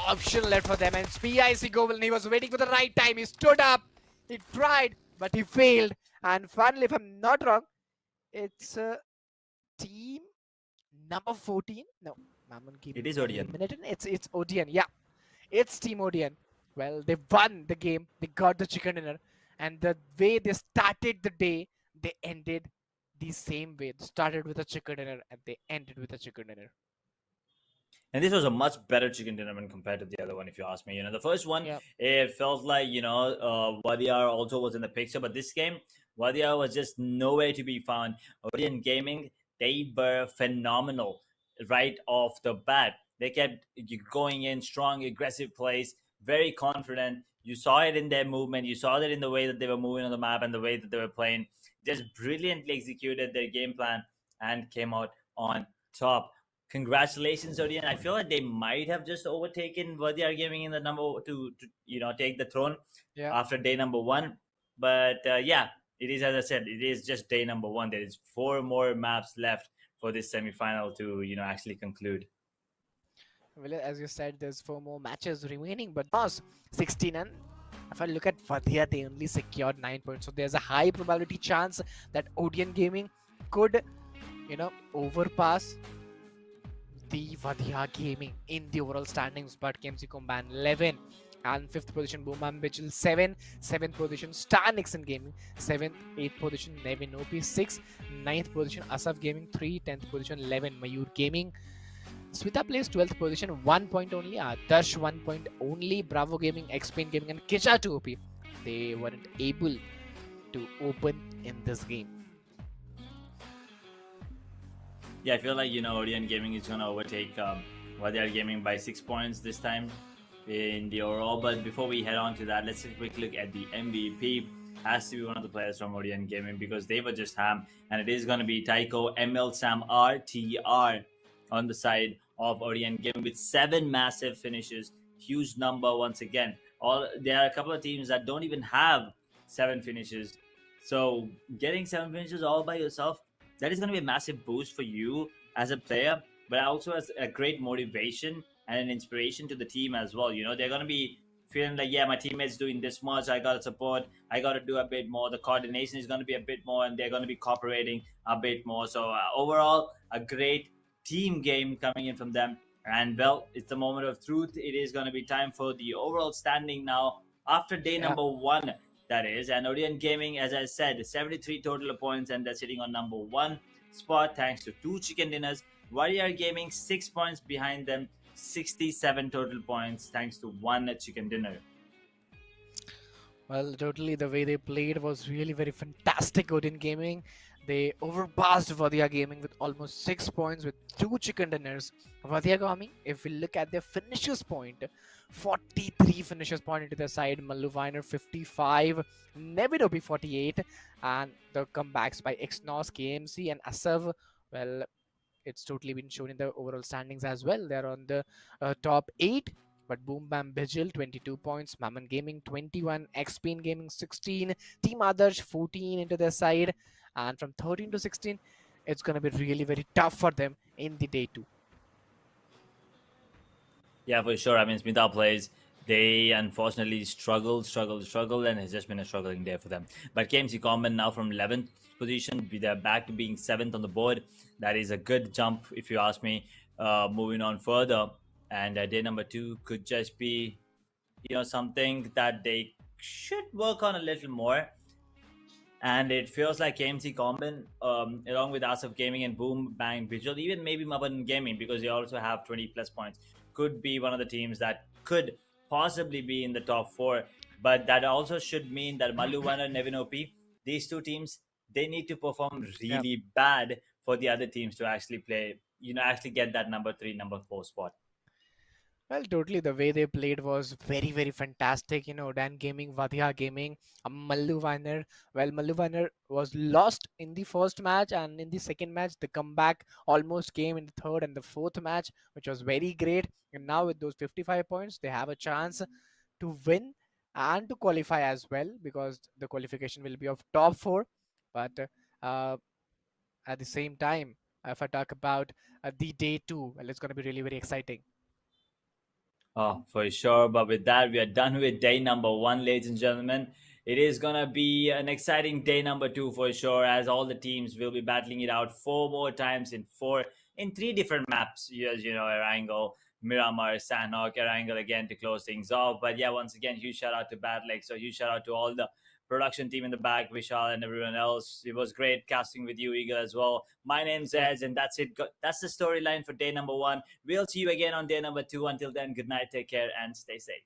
option left for them. And PIC Goval, he was waiting for the right time. He stood up, he tried, but he failed. And finally, if I'm not wrong, it's team number 14. No, it is Odeon. It's Odeon. Yeah, it's Team Odeon. Well, they won the game. They got the chicken dinner. And the way they started the day, they ended the same way. They started with a chicken dinner and they ended with a chicken dinner. And this was a much better chicken dinner when compared to the other one, if you ask me. The first one, it felt like, Wadiar also was in the picture. But this game, Wadiar was just nowhere to be found. Odeon Gaming, they were phenomenal right off the bat. They kept going in strong, aggressive plays, very confident. You saw it in their movement. You saw that in the way that they were moving on the map and the way that they were playing. Just brilliantly executed their game plan and came out on top. Congratulations, Odian. I feel like they might have just overtaken Verdier Gaming in the number to take the throne Yeah. after day number one. But yeah, it is, as I said, it is just day number one. There is four more maps left for this semi-final to actually conclude. Well, as you said, there's four more matches remaining, but was 16, and if I look at Vadia, they only secured 9 points. So there's a high probability chance that Odeon Gaming could, overpass the Vadia Gaming in the overall standings. But KMC Comban 11 and fifth position Boom Bam Vigil 7, seventh position Star Nixon Gaming 7th, 8th position Nevin OP 6, 9th position Asaf Gaming 3, 10th position 11 Mayur Gaming. Swita plays 12th position, 1 point only. Dash 1 point only. Bravo Gaming, X-Pain Gaming, and Kicha 2 OP. They weren't able to open in this game. Yeah, I feel like Odeon Gaming is gonna overtake Vadia Gaming by 6 points this time in the overall. But before we head on to that, let's take a quick look at the MVP. Has to be one of the players from Odeon Gaming because they were just ham, and it is gonna be Taiko ML Sam RTR on the side of Odeon Gaming with 7 massive finishes. Huge number once again. There are a couple of teams that don't even have 7 finishes. So getting 7 finishes all by yourself, that is going to be a massive boost for you as a player, but also as a great motivation and an inspiration to the team as well. They're going to be feeling like, yeah, my teammates doing this much, I got to support, I got to do a bit more. The coordination is going to be a bit more, and they're going to be cooperating a bit more. So overall, a great team game coming in from them. And well, it's the moment of truth. It is going to be time for the overall standing now after day Yeah. number one, that is. And Odeon Gaming, as I said, 73 total points, and they're sitting on number one spot thanks to 2 chicken dinners. Warrior Gaming 6 points behind them, 67 total points thanks to 1 chicken dinner. Well, totally the way they played was really very fantastic. Odin Gaming, they overpassed Vadia Gaming with almost 6 points with 2 chicken dinners. Vadia Gaming, if we look at their finishers point, 43 finishers point into their side. Mallu Viner 55, Nevidobi 48, and the comebacks by Xnos, KMC, and Asav. Well, it's totally been shown in the overall standings as well. They're on the top 8. But Boom Bam Bijil 22 points, Mammon Gaming 21, X-Pain Gaming 16, Team Adarsh 14 into their side, and from 13 to 16, it's going to be really very tough for them in the day 2. Yeah, for sure. I mean, Smita plays. They unfortunately struggled, and it's just been a struggling day for them. But KMC Common now from 11th position, they're back to being 7th on the board. That is a good jump, if you ask me. Moving on further, and day number 2 could just be, something that they should work on a little more. And it feels like KMC Common, along with Asaf Gaming and Boom Bang Visual, even maybe Maban Gaming, because they also have 20 plus points, could be one of the teams that could possibly be in the top 4. But that also should mean that Maluwana and Nevin OP, these two teams, they need to perform Yeah. really bad for the other teams to actually play, actually get that number 3, number 4 spot. Well, totally. The way they played was very, very fantastic. Dan Gaming, Vadia Gaming, Mallu Viner. Well, Mallu Viner was lost in the first match, and in the second match, the comeback almost came in the third and the fourth match, which was very great. And now, with those 55 points, they have a chance to win and to qualify as well, because the qualification will be of top 4. But uh, at the same time, if I talk about the day 2, well, it's going to be really, very exciting. Oh, for sure. But with that, we are done with day number 1, ladies and gentlemen. It is gonna be an exciting day number 2 for sure, as all the teams will be battling it out 4 more times in 3 different maps. As you know, Erangel, Miramar, Sandhawk, Erangel again to close things off. But yeah, once again, huge shout out to BattleXO. Huge shout out to all the production team in the back, Vishal and everyone else. It was great casting with you, Eagle, as well. My name's Ez, and that's it. That's the storyline for day number 1. We'll see you again on day number 2. Until then, good night, take care, and stay safe.